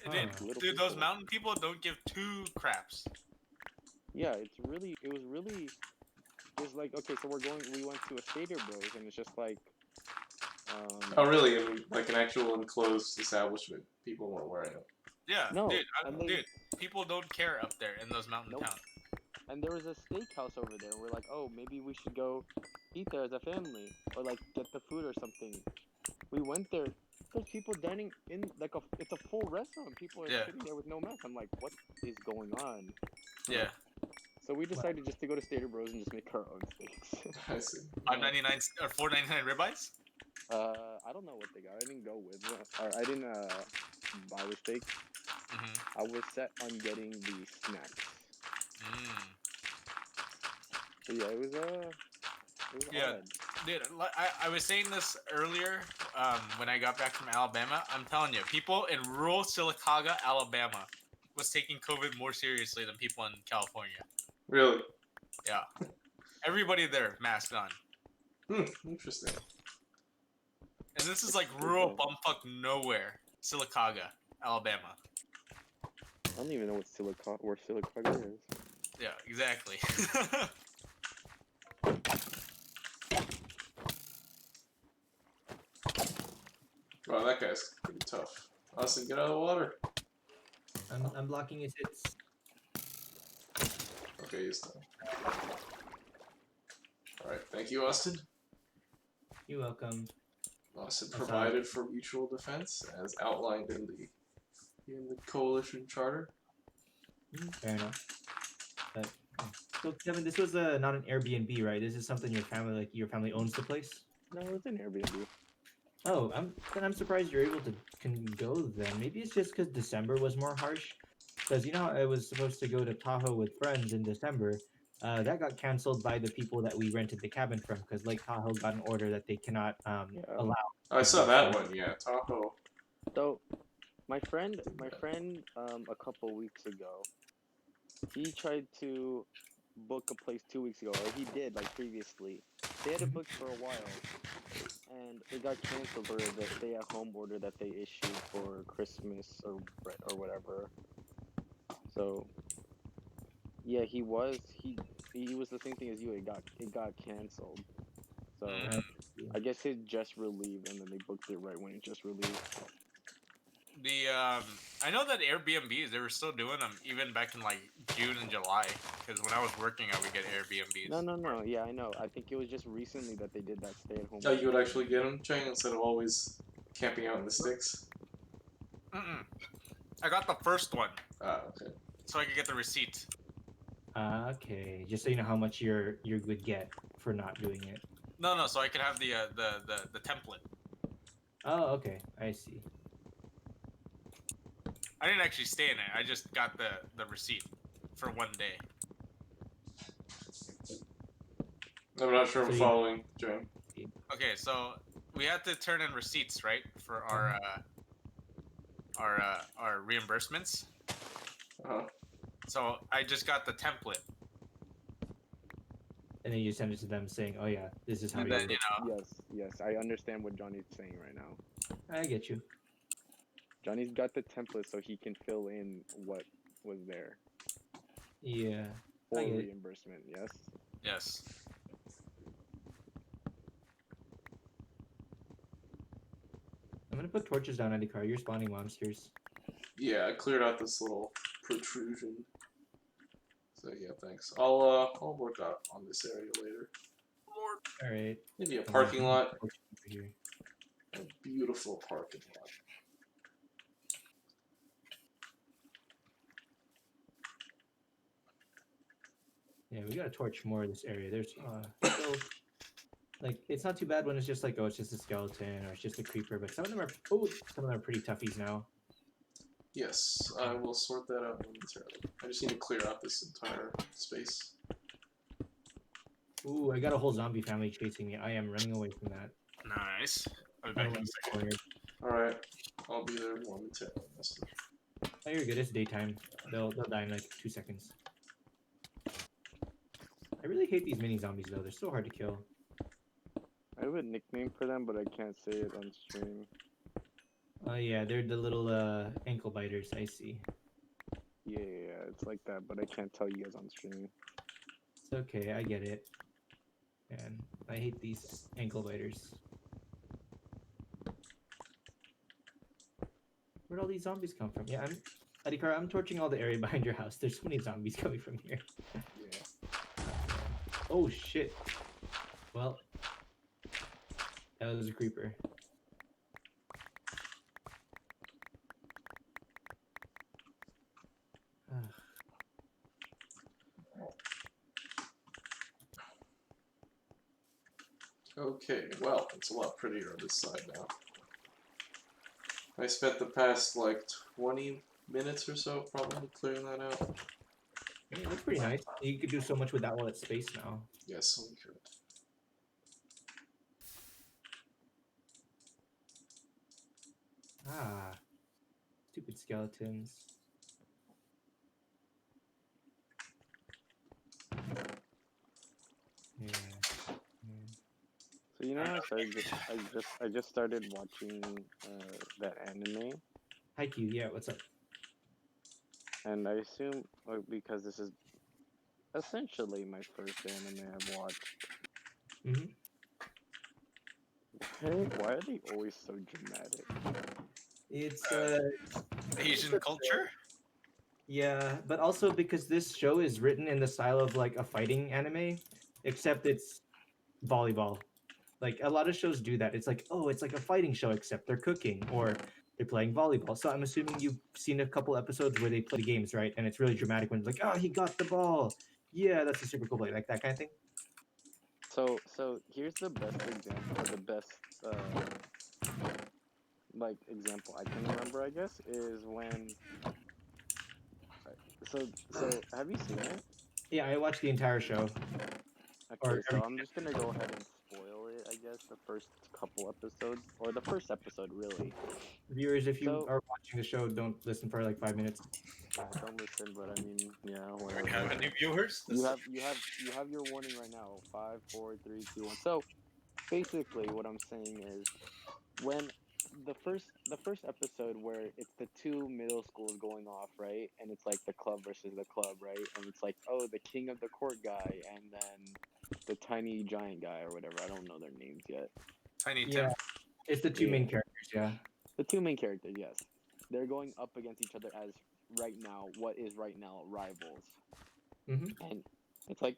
little Dude, those people. mountain people don't give two craps. Yeah, it was like, okay, so we went to a Stater Bros, and it's just like, Oh, really? In, like an actual enclosed establishment, people weren't wearing them. Yeah, No, dude, dude, people don't care up there in those mountain Nope. towns. and there was a steakhouse over there. And we're like, oh, maybe we should go eat there as a family, or like get the food or something. We went there. There's people dining in like it's a full restaurant. People are Yeah. sitting there with no mask. I'm like, what is going on? Yeah. So we decided just to go to Stater Bros and just make our own steaks. I see. $5.99 or $4.99 ribeyes? I don't know what they got. I didn't go with them. Or I didn't buy the steak. I was set on getting the snacks. But yeah, it was Yeah. odd. Dude, I was saying this earlier when I got back from Alabama. I'm telling you, people in rural Sylacauga, Alabama, was taking COVID more seriously than people in California. Really? Yeah, everybody there masked on, Interesting. and this is like rural bumfuck nowhere, Silicaga, Alabama. I don't even know where Silicaga is. Yeah, exactly. Wow, that guy's pretty tough. Austin, get out of the water. I'm blocking his hits. Okay, he's done. Alright, thank you, Austin. You're welcome. Austin That's provided for mutual defense as outlined in the coalition charter. Fair enough. But so Kevin, this was not an Airbnb, right? This is something your family owns the place. No, it's an Airbnb. Oh, I'm surprised you're able to can go then. Maybe it's just because December was more harsh. Because you know I was supposed to go to Tahoe with friends in December. That got canceled by the people that we rented the cabin from because Lake Tahoe got an order that they cannot allow. I saw that one, yeah. Tahoe. So, my friend, a couple weeks ago, he tried to book a place 2 weeks ago, or he did like previously. They had it booked for a while, and it got canceled for the stay-at-home order that they issued for Christmas or whatever. So, yeah, he was the same thing as you. It got canceled. So I guess it just relieved, and then they booked it right when it just relieved. I know that Airbnbs, they were still doing them even back in like June and July. Because when I was working, I would get Airbnbs. No. Yeah, I know. I think it was just recently that they did that stay-at-home. Oh, you would actually get them, Chang, instead of always camping out in the sticks? I got the first one. Ah, okay. So I could get the receipt. Okay, just so you know how much you would get for not doing it. No. So I could have the template. Oh, okay, I see. I didn't actually stay in it. I just got the receipt for 1 day. I'm not sure I'm following, Chang. Okay, so we had to turn in receipts, right, for our reimbursements. Uh-huh. So I just got the template. And then you send it to them saying, "Oh yeah, this is how And you." then, Yes, I understand what Johnny's saying right now. I get you. Johnny's got the template so he can fill in what was there Yeah. for I get it. reimbursement. Yes. Yes. I'm gonna put torches down, Eddie Car. You're spawning monsters. Yeah, I cleared out this little protrusion. So yeah, thanks. I'll work out on this area later. All right. Maybe a parking lot. Here. A beautiful parking lot. Yeah, we gotta torch more of this area. There's still, like, it's not too bad when it's just like, oh, it's just a skeleton or it's just a creeper, but some of them are pretty toughies now. Yes, I will sort that out momentarily. I just need to clear out this entire space. Ooh, I got a whole zombie family chasing me. I am running away from that. Nice. I'll be back in a second. Alright, I'll be there momentarily. Oh, you're good. It's daytime. They'll die in like 2 seconds. I really hate these mini zombies though. They're so hard to kill. I have a nickname for them, but I can't say it on stream. Oh yeah, they're the little ankle biters. I see. Yeah, it's like that, but I can't tell you guys on stream. It's okay. I get it. And I hate these ankle biters. Where'd all these zombies come from? Yeah, I'm torching all the area behind your house. There's so many zombies coming from here. Yeah. Oh shit. Well, that was a creeper. Okay, well, it's a lot prettier on this side now. I spent the past, like, 20 minutes or so probably clearing that out. Yeah, it looks pretty nice. You could do so much with that while it's space now. Yes, we could. Ah. Stupid skeletons. know, I just started watching that anime, Haikyuu, yeah, what's up? and I assume because this is essentially my first anime I've watched. Hmm. Why are they always so dramatic? It's Asian culture. yeah, but also because this show is written in the style of like a fighting anime, except it's volleyball. Like a lot of shows do that. It's like, oh, it's like a fighting show, except they're cooking or they're playing volleyball. So I'm assuming you've seen a couple episodes where they play games, right? And it's really dramatic when it's like, oh, he got the ball. Yeah, that's a super cool play, like that kind of thing. So here's the best example, or the best like example I can remember, I guess, is when. So have you seen it? Yeah, I watched the entire show or Okay, so every I'm just gonna go ahead and spoil it, I guess, the first couple episodes, or the first episode, really. viewers. If you So, are watching the show, don't listen for like 5 minutes. yeah, don't listen, but I mean, yeah, We whatever. have any viewers? You have your warning right now. 5, 4, 3, 2, 1. So, basically, what I'm saying is, when the first episode where it's the two middle schools going off, right? And it's like the club versus the club, right? And it's like, oh, the king of the court guy, and then the tiny giant guy or whatever. I don't know their names yet. Tiny Yeah, Tim. it's the two Yeah, main characters. Yeah. the two main characters, yes. They're going up against each other as right now, what is right now rivals. Hmm. And it's like,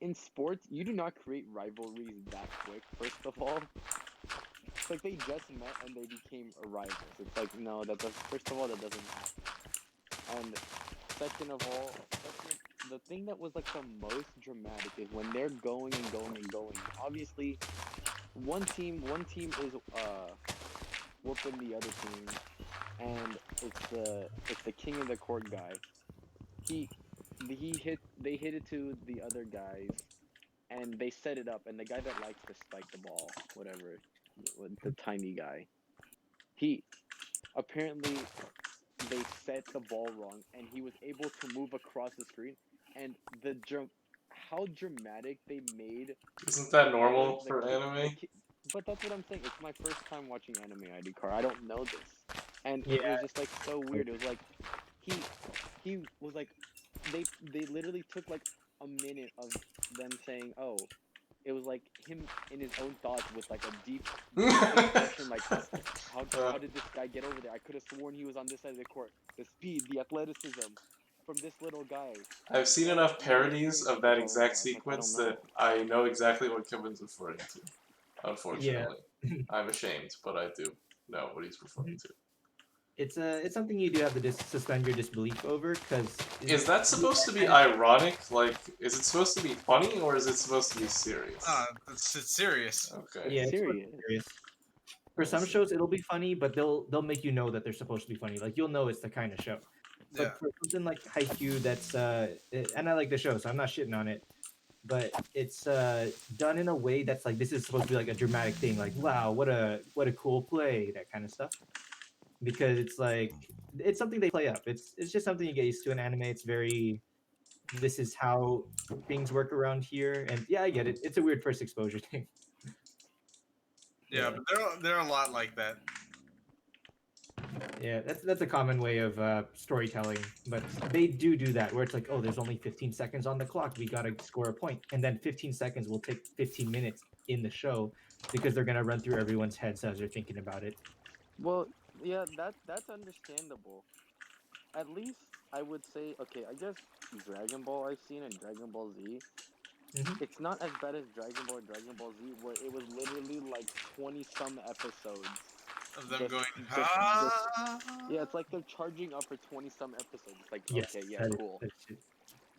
in sports, you do not create rivalries that quick, first of all. It's like they just met and they became rivals. It's like, no, that does, first of all, that doesn't happen. And second of all, the thing that was like the most dramatic is when they're going and going and going. Obviously, one team is whooping the other team, and it's the king of the court guy. He they hit it to the other guys, and they set it up, and the guy that likes to spike the ball, whatever, the tiny guy, he apparently they set the ball wrong, and he was able to move across the screen, and how dramatic they made Isn't that the normal the for ki- the anime? ki- but that's what I'm saying. It's my first time watching anime ID card. I don't know this, and it Yeah. was just like so weird. It was like he he was like they literally took like a minute of them saying, oh, it was like him in his own thoughts with like a deep expression, like how did this guy get over there? I could have sworn he was on this side of the court. The speed, the athleticism from this little guy. I've seen And enough my parodies experience of was that like, oh no, exact I was like, I don't sequence know. that I know exactly what Kevin's referring to. Yeah. Unfortunately, I'm ashamed, but I do know what he's referring to. It's something you do have to suspend your disbelief over because Is that supposed to be ironic? Like, is it supposed to be funny or is it supposed to be serious? It's serious. Okay. yeah, It's it's supposed to serious. be serious. For I some see. shows, it'll be funny, but they'll make you know that they're supposed to be funny. Like you'll know it's the kind of show. Yeah. But for something like Haikyuu, that's and I like the show, so I'm not shitting on it. But it's done in a way that's like this is supposed to be like a dramatic thing. Like wow, what a cool play, that kind of stuff. Because it's like it's something they play up. It's just something you get used to in anime. It's very this is how things work around here, and yeah, I get it. It's a weird first exposure thing. Yeah, but there are a lot like that. Yeah, that's a common way of storytelling, but they do that where it's like, oh, there's only 15 seconds on the clock, we gotta score a point, and then 15 seconds will take 15 minutes in the show because they're gonna run through everyone's heads as they're thinking about it. Well, yeah, that's understandable. At least I would say, okay, I guess Dragon Ball I've seen and Dragon Ball Z. Hmm. It's not as bad as Dragon Ball or Dragon Ball Z, where it was literally like 20 some episodes. Of them Just, going, just, ah. yeah, it's like they're charging up for 20 some episodes. It's like, Yes, okay, yeah, that is, cool. that's it.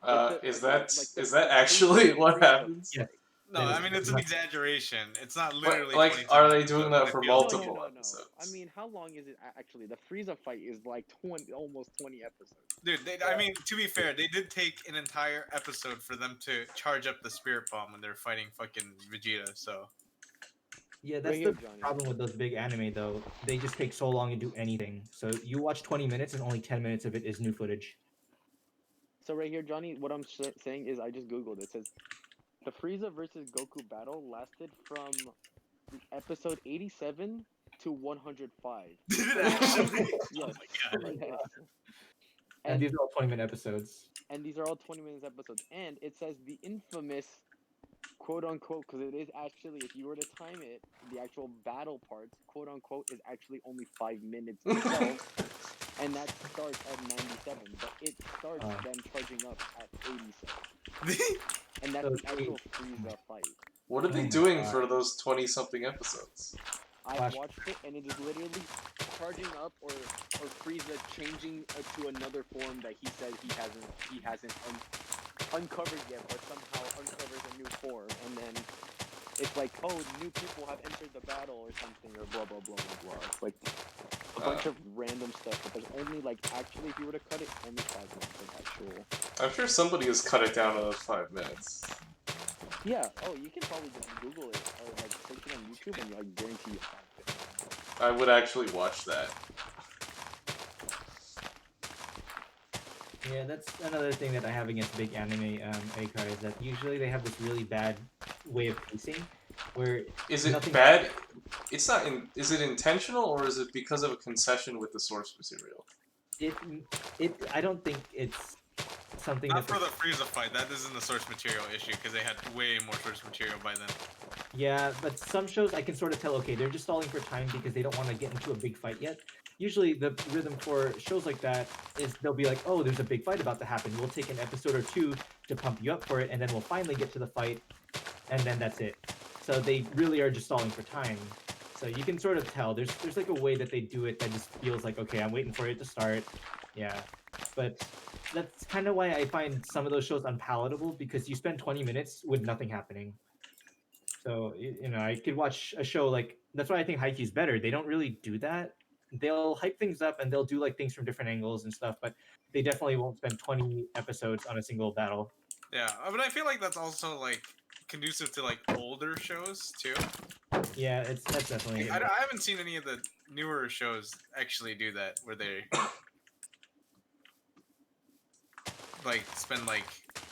Like Is okay, that like is that the actually what freeze of happens? Yes. fight. No, That is I mean it's an exaggeration. It's not What, literally. like, 20 are times they doing episode, that but for it feels multiple like it. No. episodes? I mean, how long is it actually? The Frieza fight is like 20, almost 20 episodes. Dude, I mean, to be fair, they did take an entire episode for them to charge up the spirit bomb when they're fighting fucking Vegeta. So Yeah, that's Right here, the Johnny. problem with those big anime though. They just take so long to do anything. So you watch 20 minutes and only 10 minutes of it is new footage. So right here, Johnny, what I'm saying is I just googled it. It says The Frieza versus Goku battle lasted from episode 87 to 105. Did it actually? Oh Yes. my god. Yes. And these are all 20-minute episodes. And these are all 20 minutes episodes. And it says the infamous quote unquote, because it is actually, if you were to time it, the actual battle parts, quote unquote, is actually only 5 minutes itself. And that starts at 97, but it starts them charging up at 87. And that's So the actual Frieza fight. What are Oh they my doing God. for those 20-something episodes? I've Flash. watched it, and it is literally charging up or Frieza changing to another form that he said he hasn't uncovered yet, but somehow uncovers a new form, and then it's like, oh, new people have entered the battle or something, or blah blah blah blah blah. It's like a bunch of random stuff, but there's only like actually, if you were to cut it, only 5 minutes of actual. I'm sure somebody has cut it down to those 5 minutes. Yeah. Oh, you can probably just Google it or like search it on YouTube, and I guarantee you find it. I would actually watch that. Yeah, that's another thing that I have against big anime ACAR is that usually they have this really bad way of pacing, where Is it nothing- bad? It's not. Is it intentional or is it because of a concession with the source material? I don't think it's something Not that for the Frieza fight. That isn't the source material issue because they had way more source material by then. Yeah, but some shows I can sort of tell, okay, they're just stalling for time because they don't want to get into a big fight yet. Usually the rhythm for shows like that is they'll be like, oh, there's a big fight about to happen. We'll take an episode or two to pump you up for it, and then we'll finally get to the fight, and then that's it. So they really are just stalling for time. So you can sort of tell. There's like a way that they do it that just feels like, okay, I'm waiting for it to start. Yeah. But that's kind of why I find some of those shows unpalatable, because you spend 20 minutes with nothing happening. So, you know, I could watch a show like, that's why I think Haikyuu's better. They don't really do that. They'll hype things up and they'll do like things from different angles and stuff, but they definitely won't spend 20 episodes on a single battle. Yeah, but I feel like that's also like conducive to like older shows too. Yeah, that's definitely. I haven't seen any of the newer shows actually do that, where they like spend like,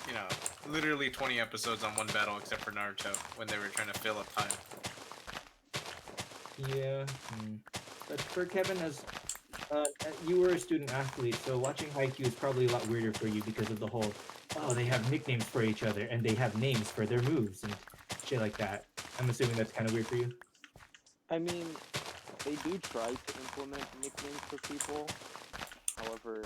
you know, literally 20 episodes on one battle, except for Naruto when they were trying to fill up time. Yeah. But for Kevin, as you were a student athlete, so watching Haikyuu is probably a lot weirder for you because of the whole, oh, they have nicknames for each other and they have names for their moves and shit like that. I'm assuming that's kind of weird for you. I mean, they do try to implement nicknames for people. However,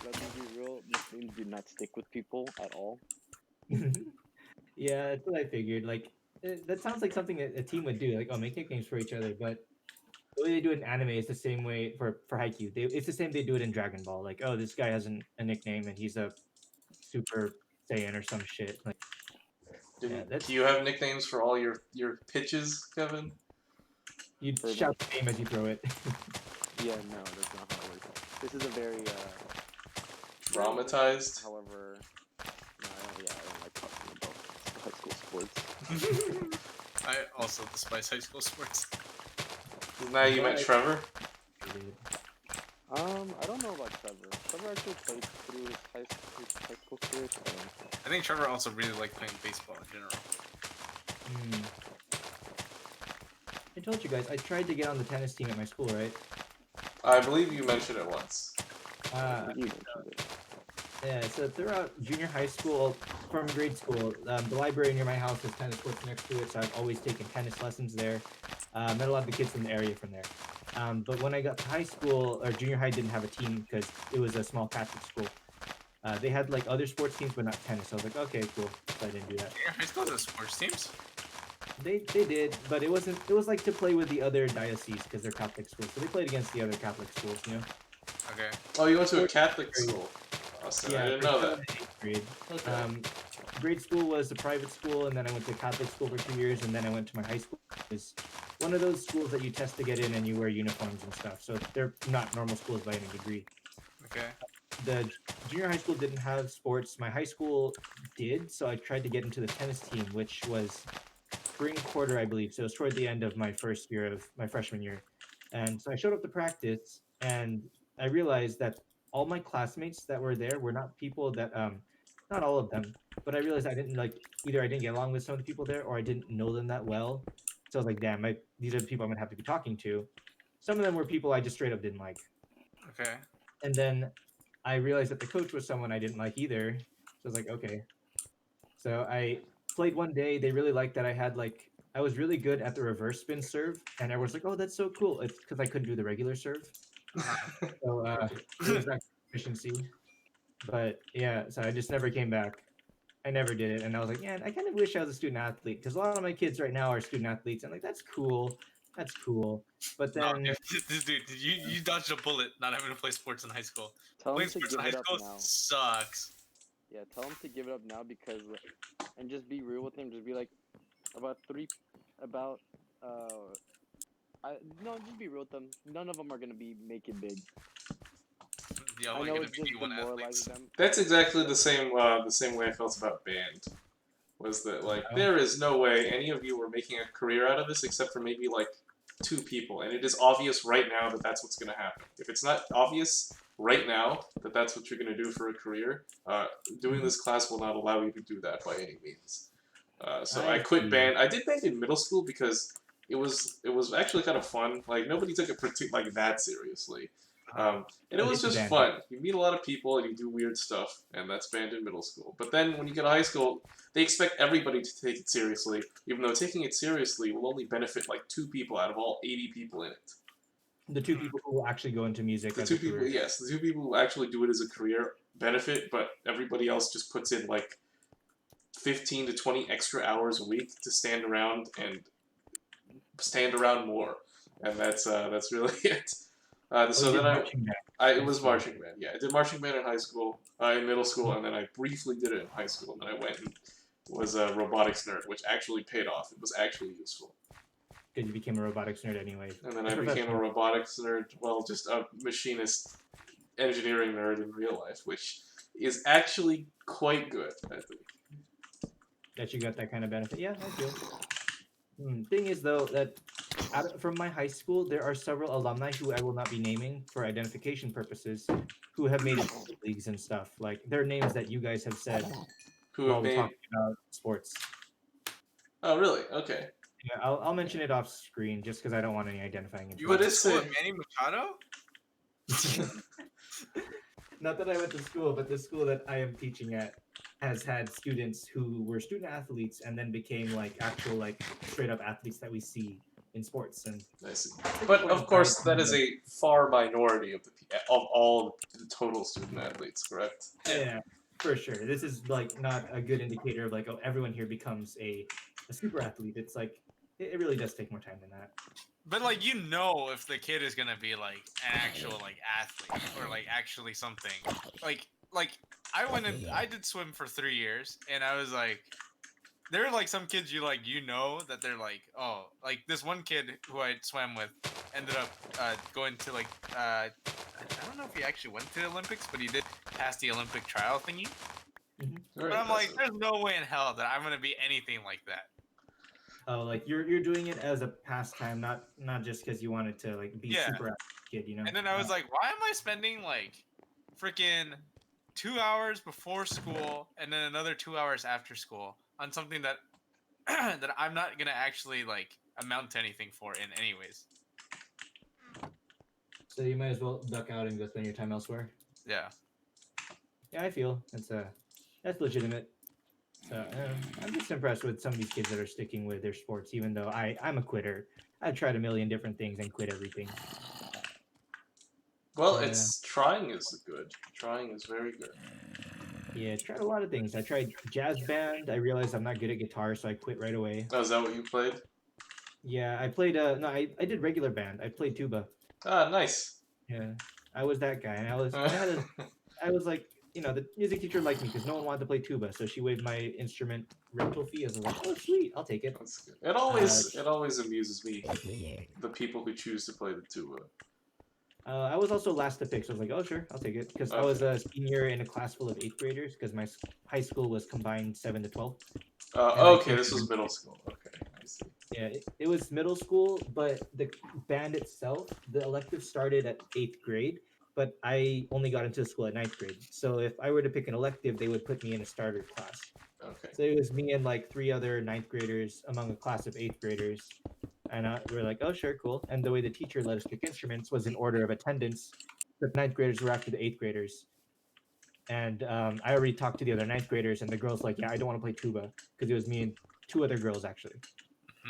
let me be real, nicknames do not stick with people at all. Yeah, that's what I figured. Like, that sounds like something a team would do. Like, oh, make nicknames for each other. But the way they do it in anime is the same way for Haikyuu. It's the same they do it in Dragon Ball. Like, oh, this guy has a nickname and he's a Super Saiyan or some shit. Like, Do you have nicknames for all your pitches, Kevin? you shout the name as you throw it. Yeah, no, that's not how it works. This is a very Traumatized. However, no, I don't like talking about high school sports. I also despise high school sports. Now you met Trevor? I don't know about Trevor. Trevor actually played through his high school career, so... I think Trevor also really liked playing baseball in general. I told you guys, I tried to get on the tennis team at my school, right? I believe you mentioned it once. You mentioned it. Yeah, so throughout junior high school, from grade school, the library near my house has tennis courts next to it, so I've always taken tennis lessons there. Met a lot of the kids in the area from there. But when I got to high school, or junior high didn't have a team because it was a small Catholic school. They had like other sports teams, but not tennis. So I was like, okay, cool. So I didn't do that. Junior high school has sports teams? They did, but it wasn't. It was like to play with the other dioceses because they're Catholic schools. So they played against the other Catholic schools, you know. Okay. Oh, you went to a Catholic school. Awesome. I didn't know that. Grade. Okay. Grade school was a private school, and then I went to Catholic school for 2 years, and then I went to my high school. It was one of those schools that you test to get in, and you wear uniforms and stuff. So they're not normal schools by any degree. Okay. The junior high school didn't have sports. My high school did, so I tried to get into the tennis team, which was spring quarter, I believe. So it was toward the end of my first year of my freshman year. And so I showed up to practice, and I realized that all my classmates that were there were not people that not all of them, but I realized I didn't like either I didn't get along with some of the people there or I didn't know them that well. So I was like, damn, these are the people I'm gonna have to be talking to. Some of them were people I just straight up didn't like. Okay. And then I realized that the coach was someone I didn't like either. So I was like, okay. So I played one day. They really liked that I had like I was really good at the reverse spin serve, and everyone's like, "Oh, that's so cool!" It's because I couldn't do the regular serve, so it was that efficiency. But yeah, so I just never came back. I never did it, and I was like, "Man, I kind of wish I was a student athlete because a lot of my kids right now are student athletes." And like, that's cool. But No, then, dude, you dodged a bullet not having to play sports in high school. Tell Playing him to sports in give high it up school now. sucks. Yeah, tell him to give it up now because, and just be real with him. Just be like, about no, just be real with them. None of them are gonna make it big. Y'all I are know gonna it be just D1 athletes. demoralizes them. That's exactly the same way I felt about band. Was that like Oh. there is no way any of you were making a career out of this except for maybe like 2 people, and it is obvious right now that that's what's going to happen. If it's not obvious right now that that's what you're going to do for a career, doing this class will not allow you to do that by any means. So I quit band. I did band in middle school because it was actually kind of fun. Like nobody took it like that seriously. And it was just fun. You meet a lot of people and you do weird stuff, and that's band in middle school. But then when you get to high school, they expect everybody to take it seriously, even though taking it seriously will only benefit like 2 people out of all 80 people in it. the 2 people who will actually go into music. The as 2 a people, career. yes, the 2 people who actually do it as a career benefit, but everybody else just puts in like 15 to 20 extra hours a week to stand around more, and that's really it. So you did then marching band. it was marching band. Yeah, I did marching band in high school, in middle school, and then I briefly did it in high school. And then I went and was a robotics nerd, which actually paid off. It was actually useful. Because you became a robotics nerd anyway. And then I became a robotics nerd. Well, just a machinist, engineering nerd in real life, which is actually quite good, I think. That you got that kind of benefit. Yeah, I feel. Thing is, though, that from my high school, there are several alumni who I will not be naming for identification purposes, who have made it to leagues and stuff. Like they're names that you guys have said Who while have we're made? talking about sports. Oh, really? Okay. Yeah, I'll mention it off screen just because I don't want any identifying You information. went to school with Manny Machado? Not that I went to school, but the school that I am teaching at has had students who were student athletes and then became like actual like straight up athletes that we see in sports. And I see. But of course, that is a far minority of all the total student athletes, correct? yeah, for sure. This is like not a good indicator of like, oh, everyone here becomes a super athlete. It's like it really does take more time than that. But like you know if the kid is gonna be like an actual like athlete or like actually something. Like I went and I did swim for 3 years and I was like there are like some kids you know that they're like, oh, like this one kid who I swam with ended up going to like I don't know if he actually went to the Olympics, but he did pass the Olympic trial thingy. But I'm like, there's no way in hell that I'm gonna be anything like that. Oh, like you're doing it as a pastime, not just because you wanted to like be super athletic kid, you know. And then I was like, why am I spending like freaking 2 hours before school and then another 2 hours after school on something that that I'm not gonna actually like amount to anything for in anyways. So you might as well duck out and go spend your time elsewhere. Yeah. Yeah, I feel that's legitimate. So I'm just impressed with some of these kids that are sticking with their sports, even though I'm a quitter. I've tried a million different things and quit everything. Well, it's trying is good. Trying is very good. Yeah, I tried a lot of things. I tried jazz band. I realized I'm not good at guitar, so I quit right away. Oh, is that what you played? Yeah, I played. No, I did regular band. I played tuba. Ah, nice. Yeah, I was that guy, and I was like, you know, the music teacher liked me because no one wanted to play tuba, so she waived my instrument rental fee. I was like, oh, sweet, I'll take it. That's good. It always amuses me the people who choose to play the tuba. I was also last to pick, so I was like, oh, sure, I'll take it. Because I was a senior in a class full of 8th graders, because my high school was combined 7 to 12. Okay, this was middle school. Okay, I see. Yeah, it was middle school, but the band itself, the elective started at 8th grade, but I only got into school at ninth grade. So if I were to pick an elective, they would put me in a starter class. Okay. So it was me and like three other ninth graders among a class of eighth graders. And we are like, oh, sure, cool. And the way the teacher let us pick instruments was in order of attendance. The ninth graders were after the eighth graders. And I already talked to the other ninth graders, and the girls like, yeah, I don't want to play tuba because it was me and two other girls actually.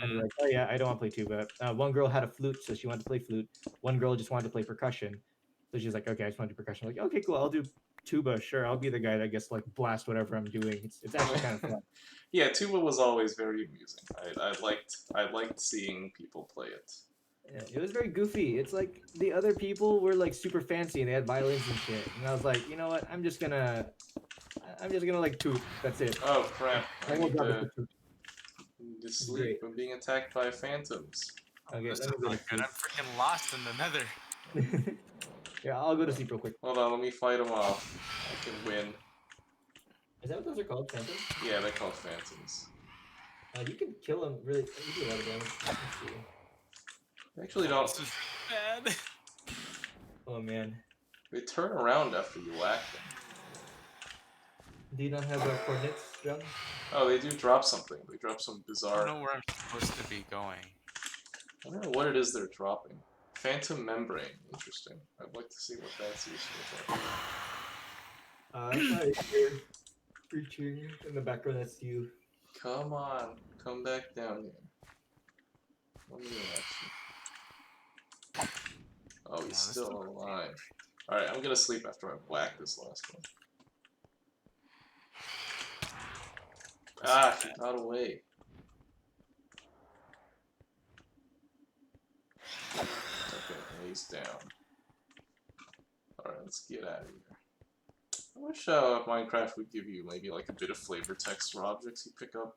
And they're like, oh yeah, I don't want to play tuba. One girl had a flute, so she wanted to play flute. One girl just wanted to play percussion, so she's like, okay, I just want to do percussion. I'm like, okay, cool, I'll do tuba. Sure, I'll be the guy that gets like blast whatever I'm doing. It's actually kind of fun. Yeah, tuba was always very amusing. I liked seeing people play it. Yeah, it was very goofy. It's like the other people were like super fancy and they had violins and shit. And I was like, you know what? I'm just gonna like toot. That's it. Oh crap! I I will need drop it to, to toot. need to It's sleep. great. I'm being attacked by phantoms. Okay, This let is me go not to good. I'm freaking lost in the nether. sleep. Yeah, I'll go to sleep real quick. Hold on, let me fight them off. I can win. Is that what those are called, phantoms? Yeah, they're called phantoms. You can kill them really. You do a lot of damage. Let's see. They actually don't. This is bad. Oh man, They turn around after you whack them. do you not have coordinates, John? Oh, they do drop something. They drop some I bizarre. don't know where I'm supposed to be going. I don't know what it is they're dropping. Phantom membrane. Interesting. I'd like to see what that's useful for. I thought you're preaching in the background. That's you. Come on, come back down here. Let me action. Oh, he's this still looks alive. Alright, I'm gonna sleep after I whack this last one. Ah, she got away. Okay, he's down. Alright, let's get out of here. I wish Minecraft would give you maybe like a bit of flavor text for objects you pick up.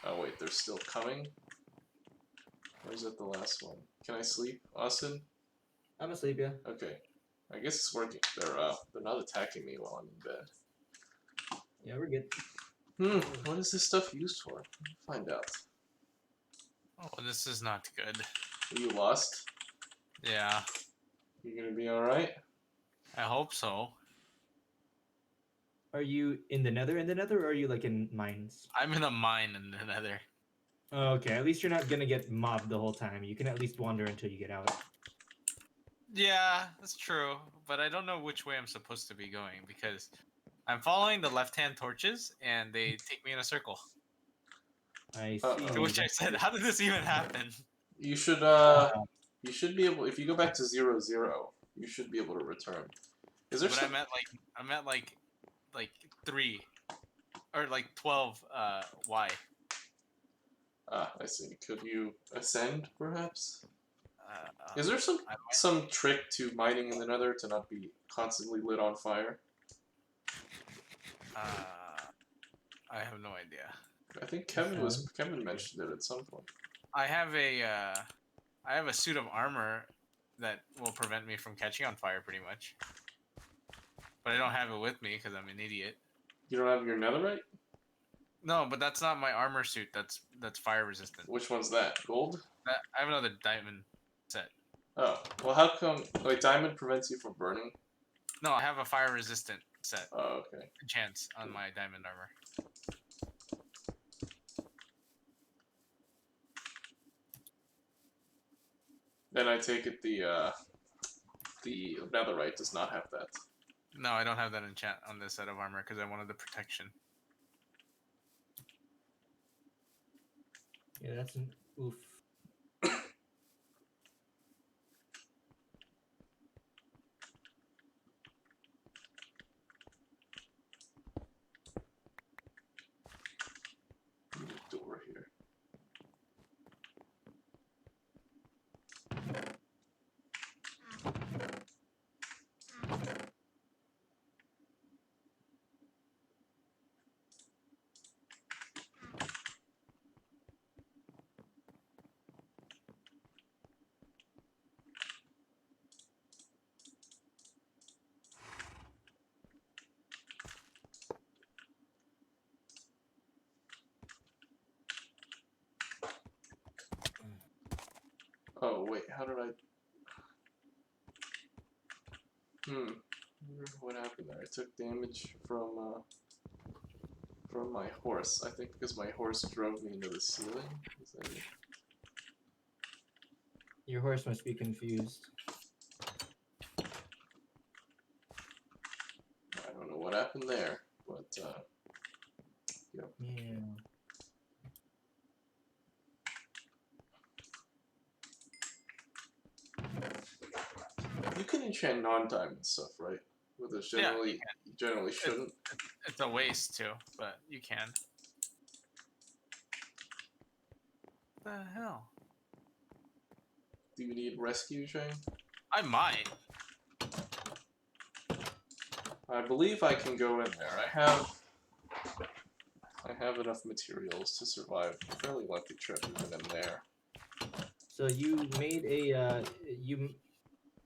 Oh wait, they're still coming? Where's that the last one? Can I sleep, Austin? I'm asleep, yeah. Okay. I guess it's working. They're not attacking me while I'm in bed. Yeah, we're good. What is this stuff used for? Find out. Oh, this is not good. Are you lost? Yeah, You gonna be alright? I hope so. Are you in the nether, or are you like in mines? I'm in a mine in the nether. Oh, okay, at least you're not gonna get mobbed the whole time. You can at least wander until you get out. Yeah, that's true, but I don't know which way I'm supposed to be going because I'm following the left-hand torches and they take me in a circle. I see. Uh-oh. To which I said, how did this even happen? You should be able, if you go back to 0, you should be able to return. Is there But some... I'm at like 3 or like 12 Y. Ah, I see. Could you ascend, perhaps? Is Uh, there I some trick to mining in the nether to not be constantly lit on fire? I have no idea. I think Kevin mentioned it at some point. I have a suit of armor that will prevent me from catching on fire, pretty much. But I don't have it with me because I'm an idiot. You don't have your netherite? No, but that's not my armor suit. That's fire resistant. Which one's that? Gold? I have another diamond set. Oh, well how come... Wait, diamond prevents you from burning? No, I have a fire resistant set. Oh, okay. Chance on my diamond armor. Then I take it the netherite does not have that. No, I don't have that enchant on this set of armor because I wanted the protection. Yeah, that's an oof. Need a door here. Oh wait, how did I... What happened there? I took damage from my horse. I think because my horse drove me into the ceiling. Is that it? Your horse must be confused. I don't know what happened there, but yep. Yeah. You can enchant non-diamond stuff, right? Which generally you generally shouldn't. It's a waste too, but you can. What the hell? Do you need rescue, Shane? I might. I believe I can go in there. I have enough materials to survive a fairly lengthy trip even in there. So you made a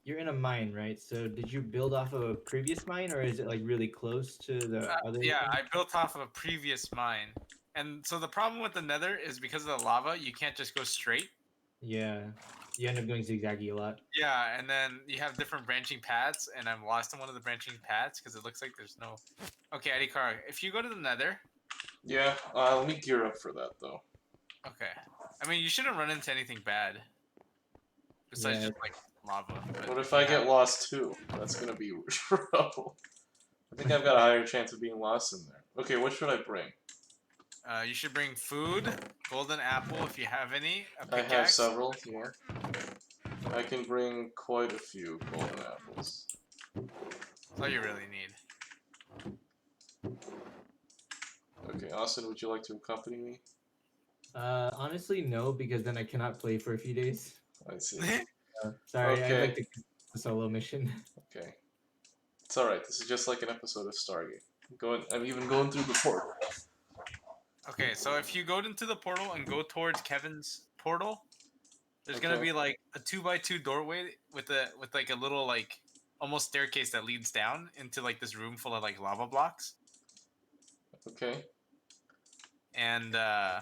you're in a mine, right? So did you build off of a previous mine, or is it like really close to the other? Yeah, I built off of a previous mine, and so the problem with the Nether is because of the lava, you can't just go straight. Yeah, you end up going zigzaggy a lot. Yeah, and then you have different branching paths, and I'm lost in one of the branching paths because it looks like there's no. Okay, Adikar, if you go to the Nether. Yeah, let me gear up for that though. Okay, I mean you shouldn't run into anything bad. Besides just like lava. What if I get lost too? That's gonna be trouble. I think I've got a higher chance of being lost in there. Okay, what should I bring? You should bring food, golden apple if you have any, a I pickaxe. have several, yeah. I can bring quite a few golden apples. That's all you really need. Okay, Austin, would you like to accompany me? Honestly, no, because then I cannot play for a few days. I see. Sorry, Okay. I'd like to do a solo mission. Okay. It's alright, this is just like an episode of Stargate. I'm even going through the portal. Okay, so if you go into the portal and go towards Kevin's portal, there's gonna be like a 2x2 doorway with like a little like almost staircase that leads down into like this room full of like lava blocks. Okay. And go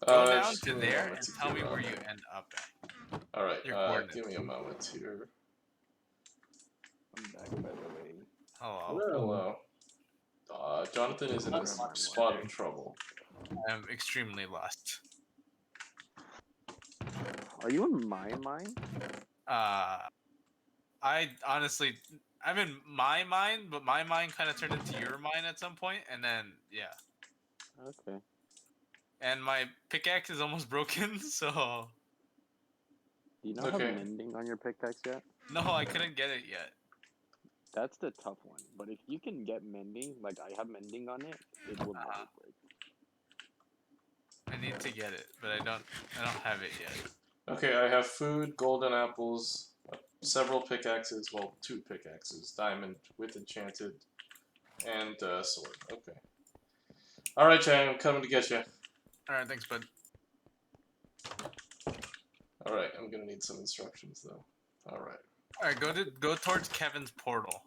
down to there and tell me where you end up at. Alright, give me a moment here. I'm back, by the way. Hello. Jonathan is in a spot of trouble. I'm extremely lost. Are you in my mine? I honestly, I'm in my mine, but my mine kind of turned into your mine at some point, and then yeah. Okay. And my pickaxe is almost broken, so. Do you not have mending on your pickaxe yet? No, I couldn't get it yet. That's the tough one. But if you can get mending, like I have mending on it, it will never break. I need to get it, but I don't have it yet. Okay, I have food, golden apples, several pickaxes, well, 2 pickaxes, diamond with enchanted, and sword. Okay. Alright, Chang, I'm coming to get you. Alright, thanks, bud. Alright, I'm gonna need some instructions, though. Alright. Alright, go towards Kevin's portal.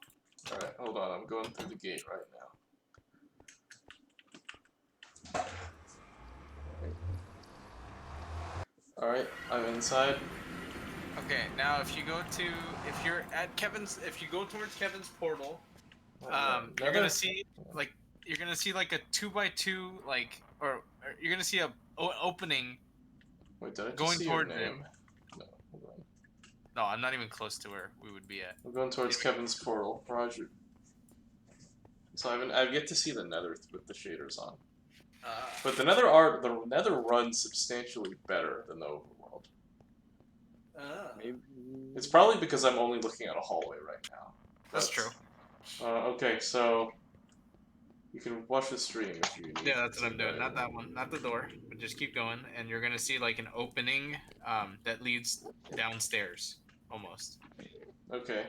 Alright, hold on, I'm going through the gate right now. Alright, I'm inside. Okay, now if you go towards Kevin's portal, you're gonna see like a 2x2 like, or you're gonna see a opening. Wait, did I just going see towards your name? him. No, hold on. No, I'm not even close to where we would be at. I'm going towards Kevin's portal. Roger. So I've yet to see the Nether with the shaders on. But the Nether runs substantially better than the Overworld. Maybe. It's probably because I'm only looking at a hallway right now. That's true. Okay, so you can watch the stream if you need. Yeah, that's what I'm doing. Not that one, not the door, but just keep going, and you're gonna see like an opening that leads downstairs, almost. Okay.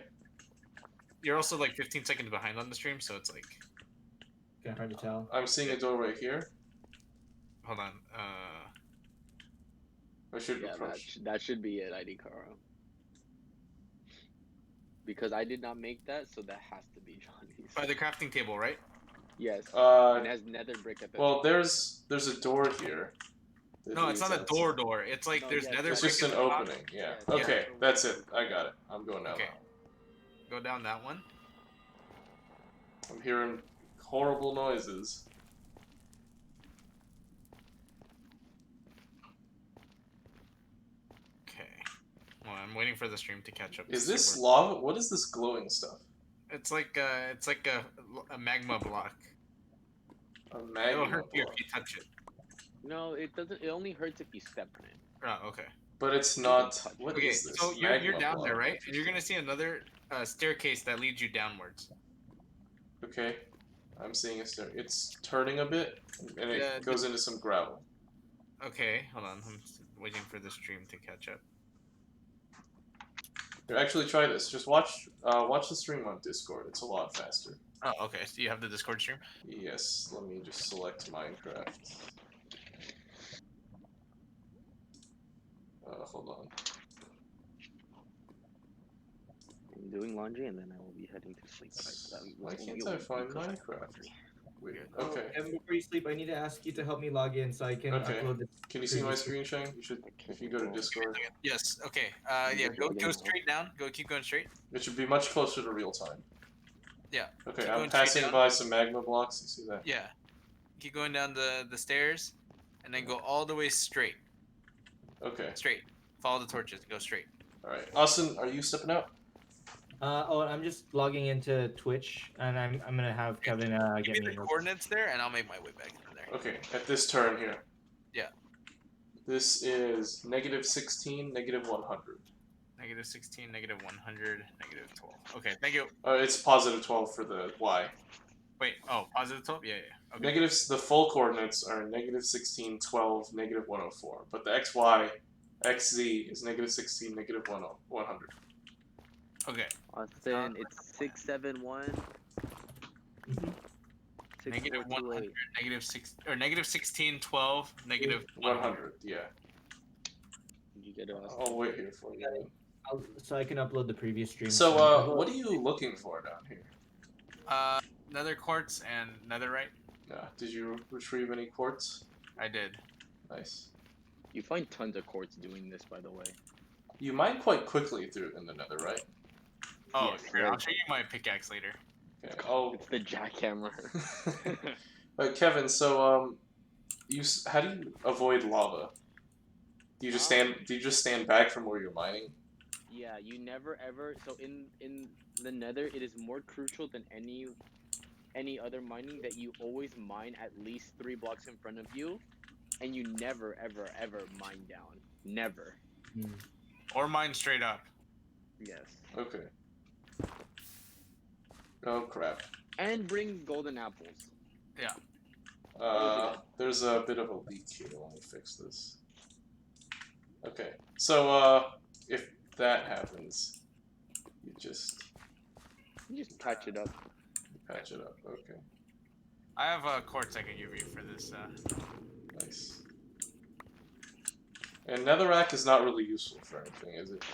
You're also like 15 seconds behind on the stream, so it's like kind of hard to tell. I'm seeing a doorway here. Hold on. I should approach. That should be it, ID Caro. Because I did not make that, so that has to be Johnny's. By the crafting table, right? Yes. It has nether brick at the well, top. there's a door here. No, it's not a door. It's like there's nether brick. It's just an opening. Yeah. Okay, that's it. I got it. I'm going down. Okay. Go down that one. I'm hearing horrible noises. Okay. Well, I'm waiting for the stream to catch up. Is to this where- lava? What is this glowing stuff? It's like a magma block. A It'll magma hurt you block. if you touch it. No, it doesn't. It only hurts if you step on it. Oh, okay. But it's can not. touch it. What Okay, is this? so you're Magma down block. there, right? And you're gonna see another staircase that leads you downwards. Okay. I'm seeing a stair. It's turning a bit, and it Yeah, goes into some gravel. Okay, hold on. I'm waiting for the stream to catch up. Here, actually, try this. Just watch the stream on Discord. It's a lot faster. Oh, okay. So you have the Discord stream? Yes. Let me just select Minecraft. Hold on. I'm doing laundry and then I will be heading to sleep. Why can't I find Minecraft? Weird. Okay. And before you sleep, I need to ask you to help me log in so I can Okay. upload this. Can you see my screen, Shane? You should, if you go to Discord. Yes. Okay. Yeah. Go straight down. Keep going straight. It should be much closer to real time. Yeah. Okay, Keep I'm going straight passing down. by some magma blocks. You see that? Yeah. Keep going down the stairs, and then go all the way straight. Okay. Straight. Follow the torches. Go straight. All right. Austin, are you stepping out? I'm just logging into Twitch, and I'm gonna have Kevin Give get me me the a coordinates there, and I'll make my way back from there. Okay, at this turn here. Yeah. This is -16, -100. -16, -100, -12. Okay. Thank you. It's +12 for the Y. Wait. Oh, +12. Yeah. Okay. Negatives. The full coordinates are -16, 12, -104. But the XY, XZ is -16, -100. Okay. Austin, it's 671. -100, -6, or -16, 12, -100. 100. Yeah. Did you get it, Austin? I'll wait here for you. so I can upload the previous stream. So, So what are you looking for down here? Nether quartz and netherite. Did you retrieve any quartz? I did. Nice. You find tons of quartz doing this, by the way. You mine quite quickly through in the nether, right? Oh, Yes, here, very I'll show you my pickaxe later. Okay. Oh. It's the jackhammer. Kevin, so how do you avoid lava? Do you just stand back from where you're mining? Yeah, you never ever. So in the Nether, it is more crucial than any other mining that you always mine at least 3 blocks in front of you, and you never ever mine down. Never. Or mine straight up. Yes. Okay. Oh crap. And bring golden apples. There's a bit of a leak here. Let me fix this. Okay. So if that happens, you just patch it up. patch it up. Okay. I have quartz I can give you for this. Nice. And netherrack is not really useful for anything, is it?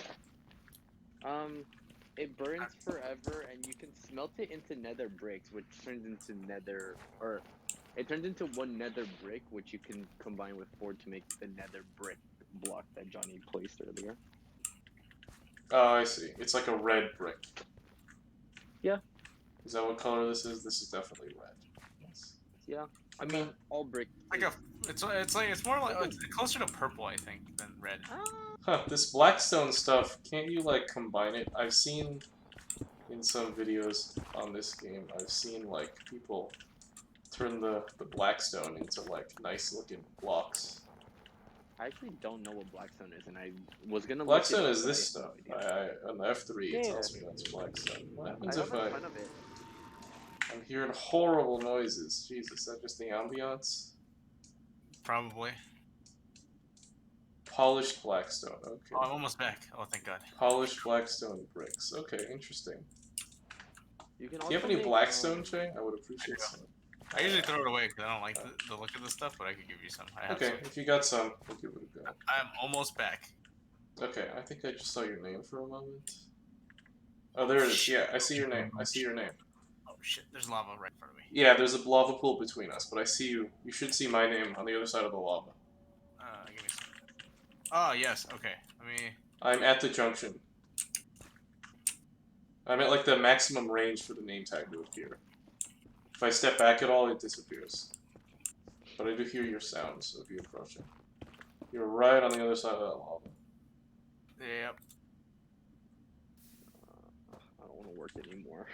It burns forever, and you can smelt it into nether bricks, which turns into nether, or it turns into 1 nether brick, which you can combine with 4 to make the nether brick block that Johnny placed earlier. Oh, I see. It's like a red brick. Yeah. Is that what color this is? This is definitely red. Yes. Yeah. I mean, all brick. It's more like it's closer to purple, I think, than red. Huh, this blackstone stuff, can't you like combine it? I've seen in some videos on this game, I've seen like people turn the blackstone into like nice looking blocks. I actually don't know what blackstone is, and I was gonna. Blackstone look it is up, this but I stuff. have no idea. On the F3 it Yeah. tells me that's blackstone. What happens I if have a ton of it. I'm hearing horrible noises? Jesus, is that just the ambiance? Probably. Polished blackstone, okay. Oh, I'm almost back. Oh, thank God. Polished blackstone bricks. Okay, interesting. You can Do also you have any make, blackstone, Shay? I would appreciate I some. I usually throw it away because I don't like the look of the stuff, but I could give you some. I have Okay, some. if you got some, we'll give it a go. I'm almost back. Okay, I think I just saw your name for a moment. Oh, there it is. Yeah, I see your name. I see your name. Oh shit, there's lava right in front of me. Yeah, there's a lava pool between us, but I see you. You should see my name on the other side of the lava. Give me some. Oh yes, okay. Let me. I'm at the junction. I meant like the maximum range for the name tag to appear. If I step back at all, it disappears. But I do hear your sounds of you approaching. You're right on the other side of that lava. Yep. I don't want to work anymore.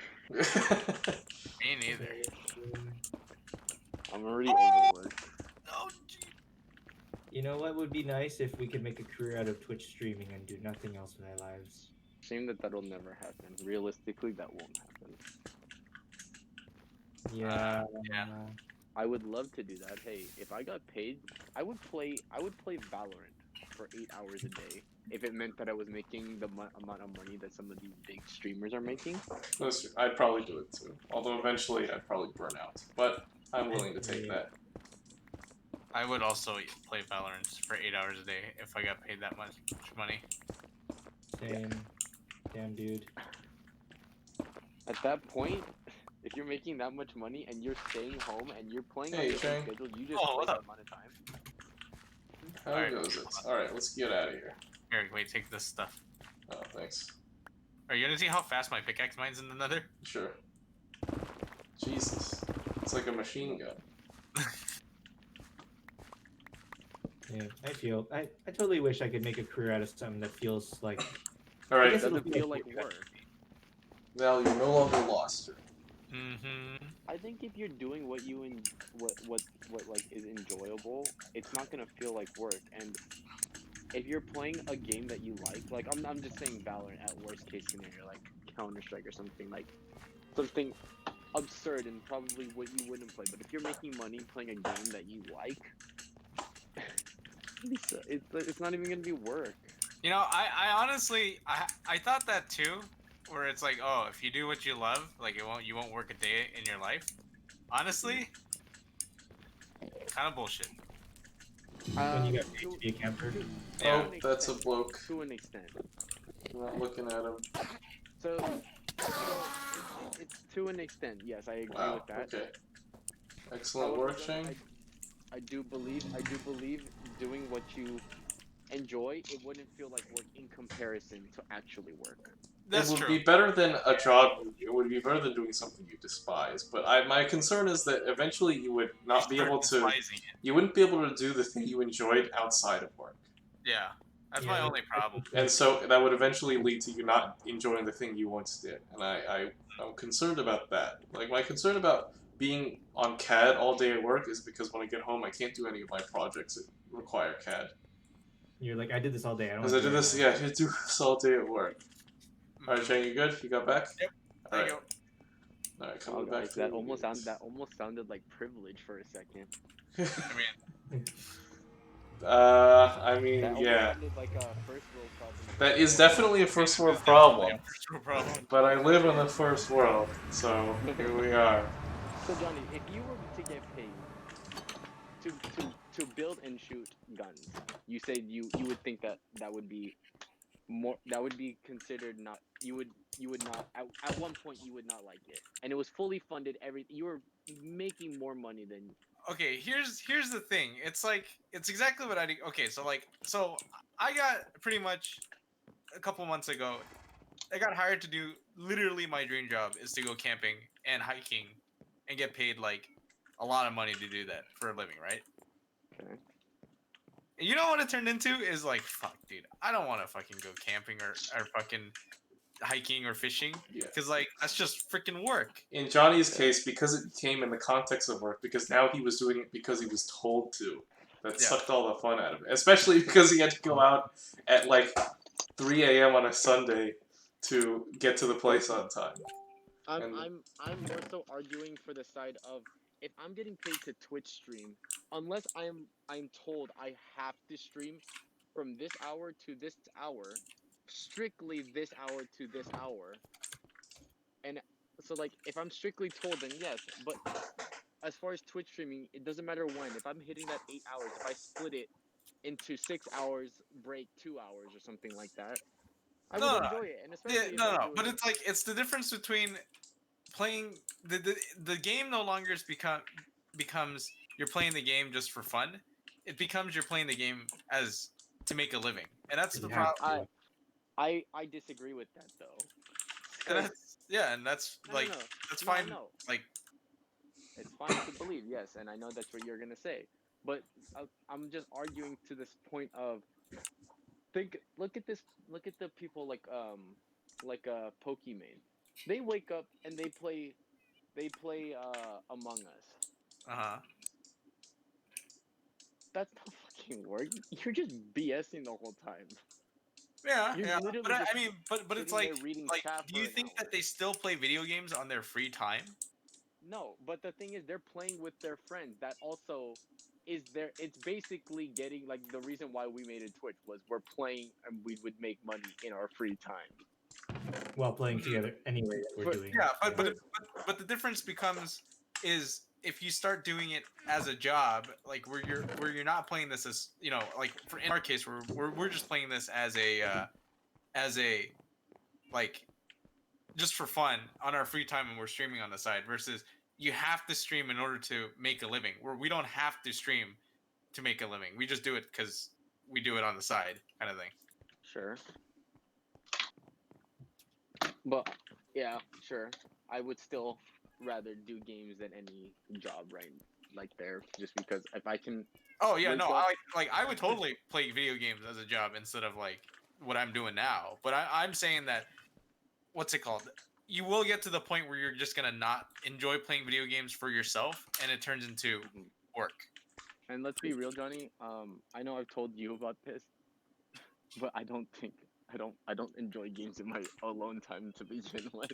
Me neither. I'm already overworked. Oh, gee. You know what would be nice if we could make a career out of Twitch streaming and do nothing else with our lives. Shame that that'll never happen. Realistically, that won't happen. Yeah. Yeah. I would love to do that. Hey, if I got paid, I would play Valorant for 8 hours a day if it meant that I was making the amount of money that some of these big streamers are making. Listen, I'd probably do it too. Although eventually I'd probably burn out. But I'm willing to take that. I would also play Valorant for 8 hours a day if I got paid that much money. Same. Damn, dude. At that point, if you're making that much money and you're staying home and you're playing on Hey, your own Shane. schedule, you just Oh, play what that up? amount of time. How Alright. goes it? Alright, let's get out of here. Here, wait, take this stuff. Oh, thanks. Are you gonna see how fast my pickaxe mines in the nether? Sure. Jesus. It's like a machine gun. Yeah, I totally wish I could make a career out of something that feels like. Alright, guess It it'll doesn't feel feel like like work. work. Val, you're no longer lost. Mm-hmm. I think if you're doing what you what like is enjoyable, it's not gonna feel like work. And if you're playing a game that you like I'm just saying Valorant at worst case scenario, like Counter-Strike or something something absurd and probably what you wouldn't play. But if you're making money playing a game that you like, it's not even gonna be work. You know, I honestly, I thought that too, where it's like, oh, if you do what you love, like you won't work a day in your life. Honestly, kind of bullshit. When you get paid To- to be a camper. Yeah. Oh, that's a bloke. To an extent. I'm not looking at him. So it's to an extent. Yes, I agree Wow, with that. okay. Excellent However, work, John, Shane. I do believe doing what you enjoy, it wouldn't feel like work in comparison to actually work. That's It would true. be better than a job. It would be better than doing something you despise. But my concern is that eventually you would not be able to. Despising it. You wouldn't be able to do the thing you enjoyed outside of work. Yeah, that's Yeah, my only problem. And so that would eventually lead to you not enjoying the thing you once did. And I'm concerned about that. Like, my concern about being on CAD all day at work is because when I get home, I can't do any of my projects that require CAD. You're like, I did this all day. I don't. Because I did this, yeah, I did do this all day at work. Alright, Shane, you good? You got back? Yep. There you Alright, go. alright, Oh, coming back guys, to that the almost games. sounded like privilege for a second. I mean, I mean, That almost yeah. sounded like a first world problem. That is definitely a first world it's definitely problem. a first world problem. But I live in the first world, so here we are. So Johnny, if you were to get paid to build and shoot guns, you said you would think that would be more, that would be considered not, you would not at one point you would not like it, and it was fully funded, you were making more money than. Okay, here's the thing. It's like it's exactly what I do. Okay, so I got pretty much a couple months ago. I got hired to do literally my dream job is to go camping and hiking and get paid like a lot of money to do that for a living, right? Okay. And you know what it turned into is like, fuck, dude, I don't want to fucking go camping or fucking hiking or fishing Yeah. because like that's just freaking work. In Johnny's case, because it came in the context of work, because now he was doing it because he was told to, that Yeah. sucked all the fun out of it. Especially because he had to go out at like 3 a.m. on a Sunday to get to the place on time. I'm more so arguing for the side of, if I'm getting paid to Twitch stream, unless I'm told I have to stream from this hour to this hour, strictly this hour to this hour, and so like if I'm strictly told, then yes. But as far as Twitch streaming, it doesn't matter when. If I'm hitting that 8 hours, if I split it into 6 hours, break 2 hours or something like that, I would enjoy it. And especially if I'm doing But it- it's like it's the difference between playing the game no longer becomes you're playing the game just for fun. It becomes you're playing the game as to make a living, and that's the You have problem. to. I disagree with that though. and that's No, no, like no. that's No, I fine. know. Like, It's fine to believe, yes, and I know that's what you're gonna say. But I'm just arguing to this point of look at this, look at the people like Pokimane. They wake up and they play Among Us. uh-huh. That's not fucking work. You're just BSing the whole time. Yeah, You're yeah. literally But just I mean, but it's sitting there reading like, chat do for you an think hour. that they still play video games on their free time? No, but the thing is, they're playing with their friends. That also is there. It's basically getting like the reason why we made it Twitch was we're playing and we would make money in our free time. While playing together anyway that we're For doing. Yeah, for but the difference becomes is if you start doing it as a job, like where you're not playing this as, you know, like for in our case we're just playing this as a like just for fun on our free time and we're streaming on the side versus you have to stream in order to make a living. Where we don't have to stream to make a living. We just do it because we do it on the side, kind of thing. sure, but yeah, sure. I would still rather do games than any job right like there, just because if I can Oh yeah, wake no, up. I would totally play video games as a job instead of like what I'm doing now. But I'm saying that what's it called? You will get to the point where you're just gonna not enjoy playing video games for yourself, and it turns into Mhm. work. And let's be real, Johnny. I know I've told you about this, but I don't enjoy games in my alone time to begin with.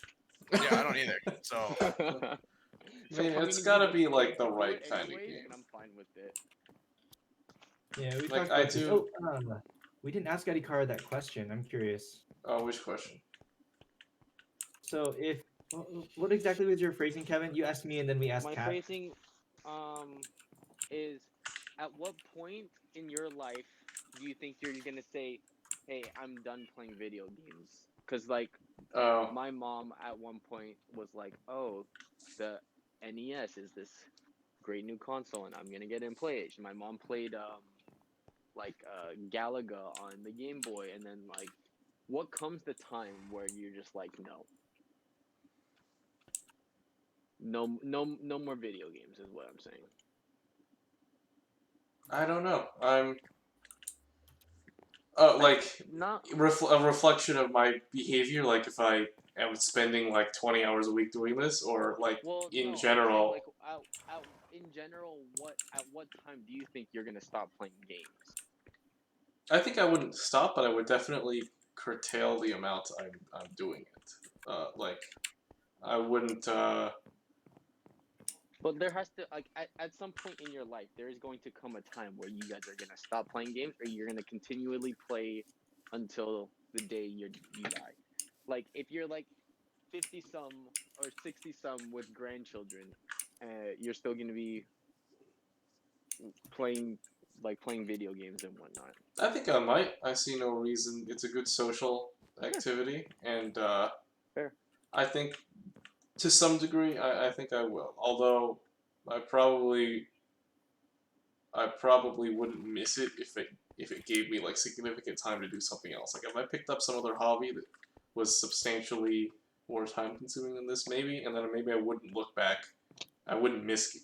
Yeah, I don't either. So I mean, coming it's and gotta being be paid like the to do right it kind of anyways, game. and I'm fine with it. Yeah, we Like talked I about this. do. We didn't ask Adikara that question. I'm curious. Oh, which question? So if what exactly was your phrasing, Kevin? You asked me and then we asked My Kat. phrasing is, at what point in your life do you think you're gonna say, "Hey, I'm done playing video games"? Because like Oh, my mom at one point was like, "Oh, the NES is this great new console, and I'm gonna get it and play it." My mom played Galaga on the Game Boy, and then like, what comes the time where you're just like, no, no, no, no more video games is what I'm saying. I don't know. I'm Like like not a reflection of my behavior. Like if I am spending like 20 hours a week doing this, or like well, in no, I'm saying general. like in general, at what time do you think you're gonna stop playing games? I think I wouldn't stop, but I would definitely curtail the amount I'm doing it. Like I wouldn't. But there has to like at some point in your life, there is going to come a time where you guys are gonna stop playing games, or you're gonna continually play until the day you die. Like if you're like 50 some or 60 some with grandchildren, you're still gonna be playing playing video games and whatnot. I think I might. I see no reason. It's a good social Yeah, activity, and fair. I think to some degree, I think I will. Although I probably wouldn't miss it if it gave me like significant time to do something else. Like if I picked up some other hobby that was substantially more time consuming than this, maybe, and then maybe I wouldn't look back. I wouldn't miss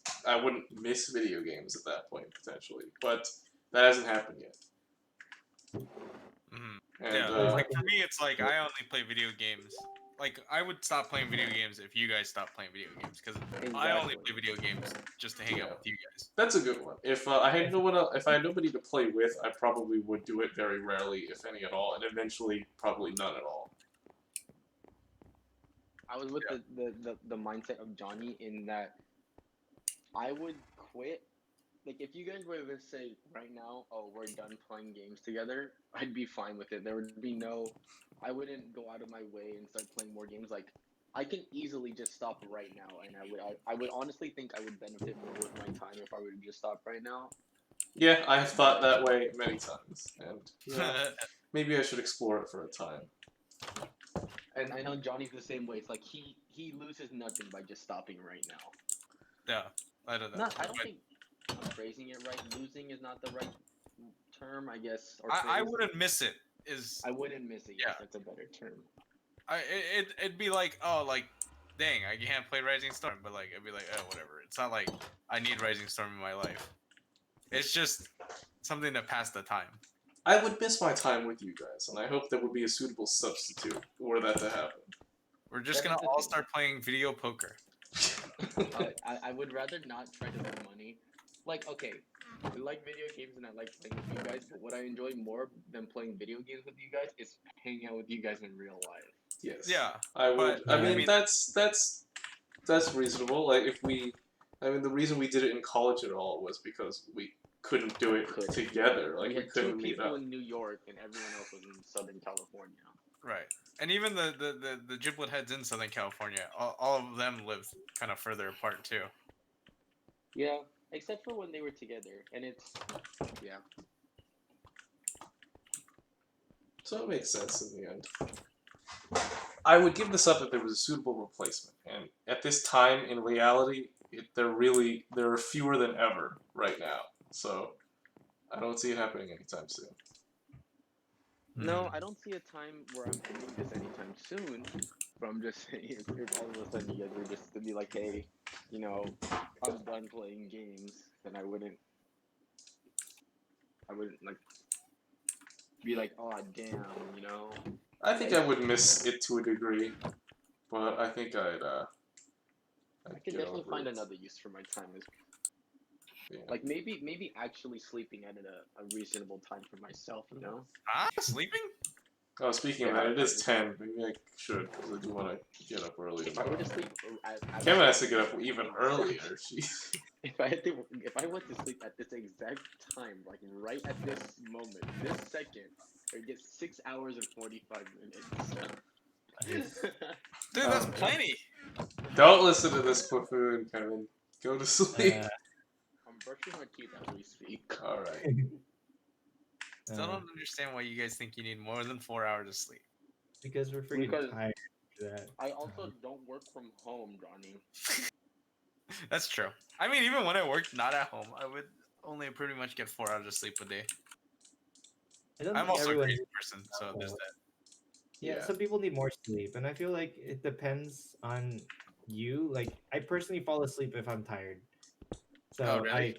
video games at that point potentially, but that hasn't happened yet. mhm. And Yeah, like for me, it's like I only play video games. Like I would stop playing video games if you guys stopped playing video games because I only play video games just to hang out Yeah. with you guys. that's a good one. If I had if I had nobody to play with, I probably would do it very rarely, if any at all, and eventually probably none at all. I was with Yeah. the mindset of Johnny in that I would quit. Like if you guys were to say right now, "Oh, we're done playing games together," I'd be fine with it. There would be no, I wouldn't go out of my way and start playing more games. Like I can easily just stop right now, and I would honestly think I would benefit more with my time if I were to just stop right now. Yeah, I have thought But that way many times, and yeah, maybe I should explore it for a time. and I know Johnny's the same way. It's like he loses nothing by just stopping right now. Yeah, I don't know. Not, I don't But think I'm phrasing it right. Losing is not the right term, I guess. Or I phrase. wouldn't miss it. Is I wouldn't miss it. Yes, Yeah. that's a better term. It'd be like, oh, like, dang, I can't play Rising Storm, but like, it'd be like, oh, whatever. It's not like I need Rising Storm in my life. It's just something to pass the time. I would miss my time with you guys, and I hope there would be a suitable substitute were that to happen. We're just That's gonna the all thing. start playing video poker. I would rather not try to make money. Like, okay, I like video games and I like playing with you guys, but what I enjoy more than playing video games with you guys is hanging out with you guys in real life. Yes. Yeah, I would. but, I yeah. mean, that's reasonable. Like if we, I mean, the reason we did it in college at all was because we couldn't do it Couldn't. together. Like We we had two couldn't meet people up. in New York and everyone else was in Southern California. right. And even the giblet heads in Southern California, all of them live kind of further apart too. Yeah, except for when they were together, and it's yeah. So it makes sense in the end. I would give this up if there was a suitable replacement, and at this time, in reality, there are fewer than ever right now. So I don't see it happening anytime soon. No, I don't see a time where I'm ending this anytime soon. But I'm just saying, if all of a sudden you guys were just to be like, hey, you know, I'm done playing games, then I wouldn't like be like, oh damn, you know. I think I would miss it to a degree, but I think I'd I could get definitely over find it. another use for my time. Yeah. Like maybe actually sleeping at a reasonable time for myself, you know. Sleeping? Oh, speaking of that, it is 10. Maybe I should, because I do want to get up early If I were tomorrow. to sleep, Kevin has to get up even earlier. Jeez. if I went to sleep at this exact time, like right at this moment, this second, I'd get 6 hours and 45 minutes. Dude, that's plenty. Don't listen to this buffoon, Kevin. Go to sleep. I'm brushing my teeth as we speak. Alright. Still don't understand why you guys think you need more than 4 hours of sleep. Because we're freaking Because tired of that. I also don't work from home, Johnny. That's true. I mean, even when I worked not at home, I would only pretty much get 4 hours of sleep a day. I don't I'm think also a everyone crazy person, so there's that. Yeah, Yeah. some people need more sleep, and I feel like it depends on you. Like, I personally fall asleep if I'm tired. So Oh, really?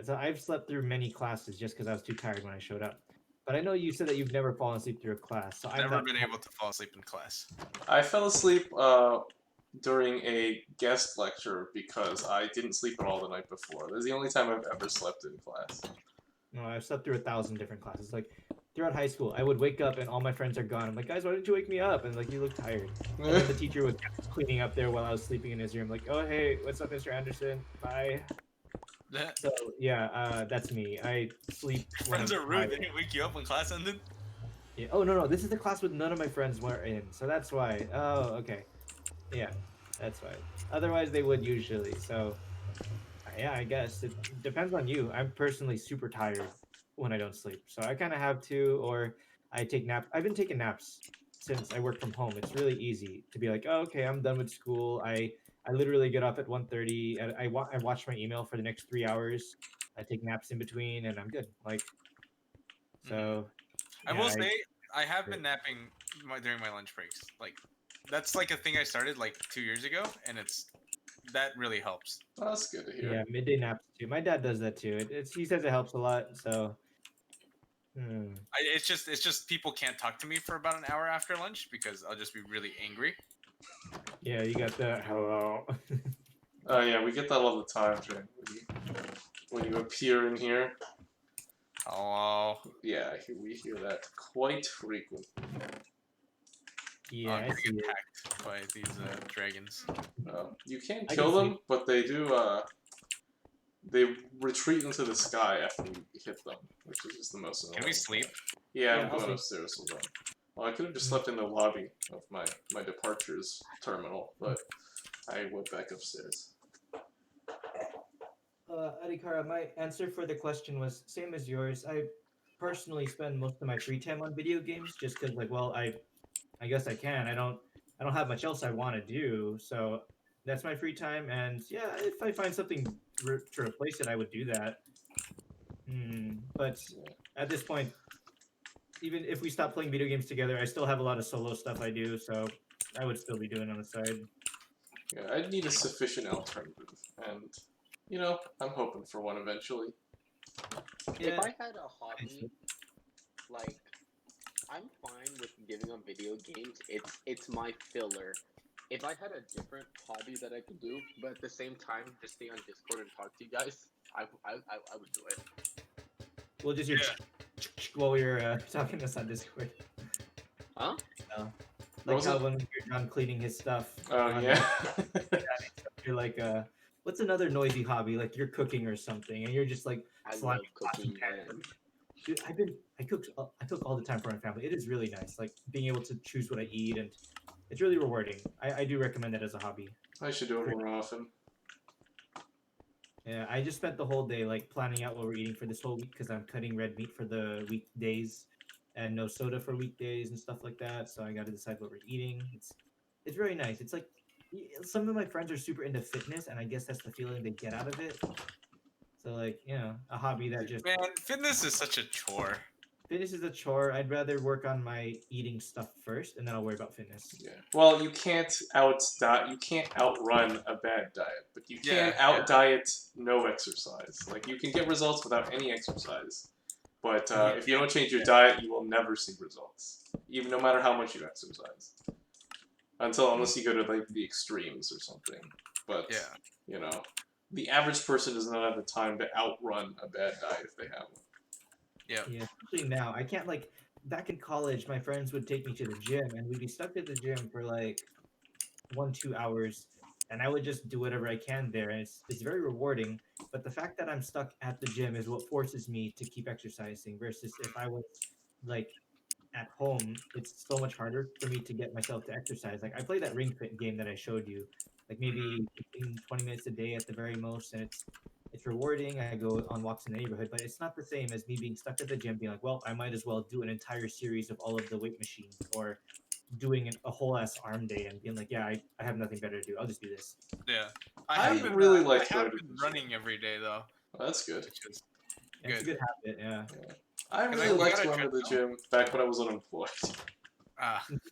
so I've slept through many classes just because I was too tired when I showed up. But I know you said that you've never fallen asleep through a class, so I'm Never not been able to fall asleep in class. I fell asleep during a guest lecture because I didn't sleep at all the night before. This is the only time I've ever slept in class. No, I've slept through 1,000 different classes. Like throughout high school, I would wake up and all my friends are gone. I'm like, guys, why didn't you wake me up? And like, you look tired. And then the teacher was cleaning up there while I was sleeping in his room. Like, oh hey, what's up, Mr. Anderson? Bye. So yeah, that's me. I sleep. when Friends I'm are rude. tired. They didn't wake you up when class ended. Yeah. Oh no, this is the class with none of my friends were in, so that's why. Oh, okay. Yeah, that's why. Otherwise, they would usually. So yeah, I guess it depends on you. I'm personally super tired when I don't sleep, so I kind of have to, or I take nap. I've been taking naps since I work from home. It's really easy to be like, oh, okay, I'm done with school. I literally get off at 1:30, and I watch my email for the next 3 hours. I take naps in between, and I'm good. Like, so. I yeah, will say, I have been napping during my lunch breaks. Like, that's like a thing I started like 2 years ago, and that really helps. Well, that's good to hear. Yeah, midday naps too. My dad does that too. He says it helps a lot. So, It's just people can't talk to me for about an hour after lunch because I'll just be really angry. yeah, you got the hello. Oh yeah, we get that all the time, Jay. When you appear in here. Hello. Yeah, we hear that quite frequently. Yeah, I'm I gonna see get it. packed by these dragons. You can I kill can them, but they do. They retreat into the sky after you hit them, which is just the most annoying. Can we sleep? Yeah, Yeah, I'm I'll going sleep. upstairs. Hold on. Well, I could have just slept in the lobby of my departures terminal, but I went back upstairs. Adikara, my answer for the question was same as yours. I personally spend most of my free time on video games just because, like, well, I guess I can. I don't have much else I want to do, so that's my free time. And yeah, if I find something to replace it, I would do that. But at this point, even if we stop playing video games together, I still have a lot of solo stuff I do, so I would still be doing on the side. Yeah, I'd need a sufficient alternative, and I'm hoping for one eventually. Yeah. If I had a hobby, like, I'm fine with giving up video games. It's my filler. If I had a different hobby that I could do, but at the same time just stay on Discord and talk to you guys, I would do it. We'll just hear while we're talking to us on Discord. Huh? Like how when you're done cleaning his stuff. Oh yeah. You're like, what's another noisy hobby? Like you're cooking or something, and you're just like I sliding love cooking, pots and man. pans. Dude, I cook all the time for my family. It is really nice, like being able to choose what I eat, and it's really rewarding. I do recommend it as a hobby. I should do it more often. Yeah, I just spent the whole day like planning out what we're eating for this whole week because I'm cutting red meat for the weekdays, and no soda for weekdays and stuff like that. So I got to decide what we're eating. It's very nice. It's like some of my friends are super into fitness, and I guess that's the feeling they get out of it. So like, a hobby that just Man, fitness is such a chore. fitness is a chore. I'd rather work on my eating stuff first, and then I'll worry about fitness. Yeah. Well, you can't outrun a bad diet, but you can out diet no exercise. Like you can get results without any exercise, but if you don't change your diet, you will never see results, even no matter how much you exercise. Unless you go to like the extremes or something. But the average person does not have the time to outrun a bad diet if they have one. Yeah, especially now. I can't like back in college, my friends would take me to the gym and we'd be stuck at the gym for like 1-2 hours and I would just do whatever I can there and it's very rewarding. But the fact that I'm stuck at the gym is what forces me to keep exercising versus if I was like at home, it's so much harder for me to get myself to exercise. Like I play that Ring Fit game that I showed you, like maybe 15, 20 minutes a day at the very most, and it's rewarding. I go on walks in the neighborhood, but it's not the same as me being stuck at the gym, being like, well, I might as well do an entire series of all of the weight machines, or doing a whole ass arm day and being like, yeah, I have nothing better to do. I'll just do this. Yeah, I have been running every day though. Well, that's good. It's a good habit, yeah. I really liked going to the gym back when I was unemployed.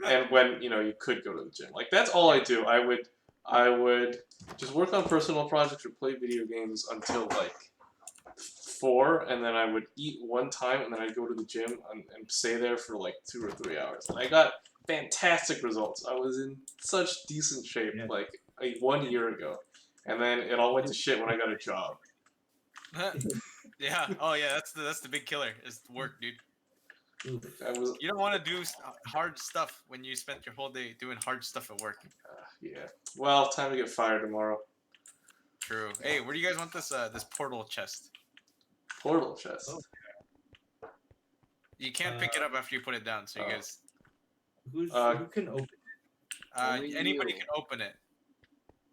And when, you could go to the gym. Like, that's all I do. I would just work on personal projects or play video games until, like, 4, and then I would eat one time, and then I'd go to the gym and stay there for, like, 2 or 3 hours. And I got fantastic results. I was in such decent shape, like, 1 year ago. And then it all went to shit when I got a job. Yeah. Oh yeah. That's the big killer. Is work, dude. You don't want to do hard stuff when you spent your whole day doing hard stuff at work. Yeah. Well, time to get fired tomorrow. True. Hey, where do you guys want this this portal chest? Portal chest. Oh. You can't pick it up after you put it down. So you guys. Who can open it? Anybody can open it.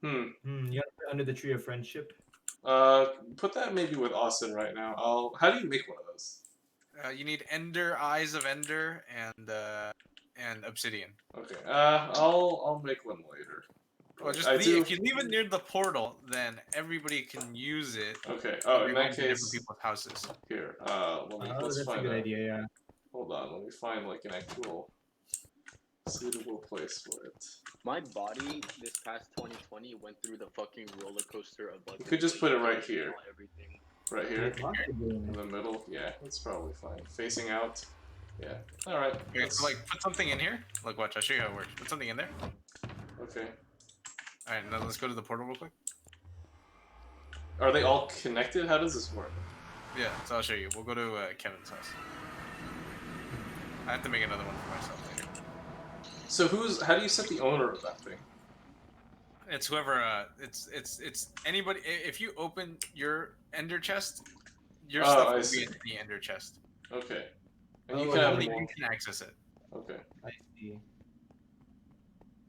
You have to put it under the tree of friendship. Put that maybe with Austin right now. How do you make one of those? You need Ender, Eyes of Ender, and Obsidian. Okay. I'll make one later. Well, if you leave it near the portal, then everybody can use it. Okay. Oh, in that case, different people's houses. Here. Let's find a good idea. Yeah. Hold on. Let me find like an actual suitable place for it. My body this past 2020 went through the fucking roller coaster of like. You could just put it right here. Everything. Right here. In the middle. Yeah, that's probably fine. Facing out. Yeah. All right. Okay, so like put something in here. Look, watch. I'll show you how it works. Put something in there. Okay. All right. Now let's go to the portal real quick. Are they all connected? How does this work? Yeah. So I'll show you. We'll go to Kevin's house. I have to make another one for myself later. So how do you set the owner of that thing? It's whoever. It's anybody. If you open your Ender chest, your stuff will be in the Ender chest. Okay. And you can access it. Okay. I see.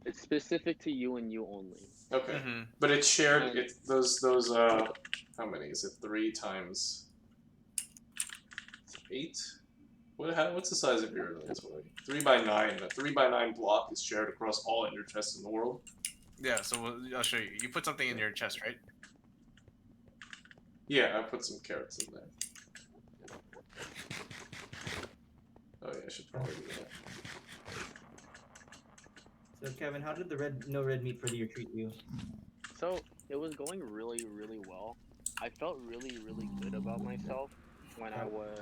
It's specific to you and you only. Okay. But it's shared. It's those. How many is it? 3 times 8. What's the size of your inventory? 3 by 9. A 3 by 9 block is shared across all Ender chests in the world. Yeah, so I'll show you. You put something in your chest, right? Yeah, I put some carrots in there. Oh yeah, should probably do that. So Kevin, how did the no red meat for the year treat you? So it was going really, really well. I felt really, really good about myself when I was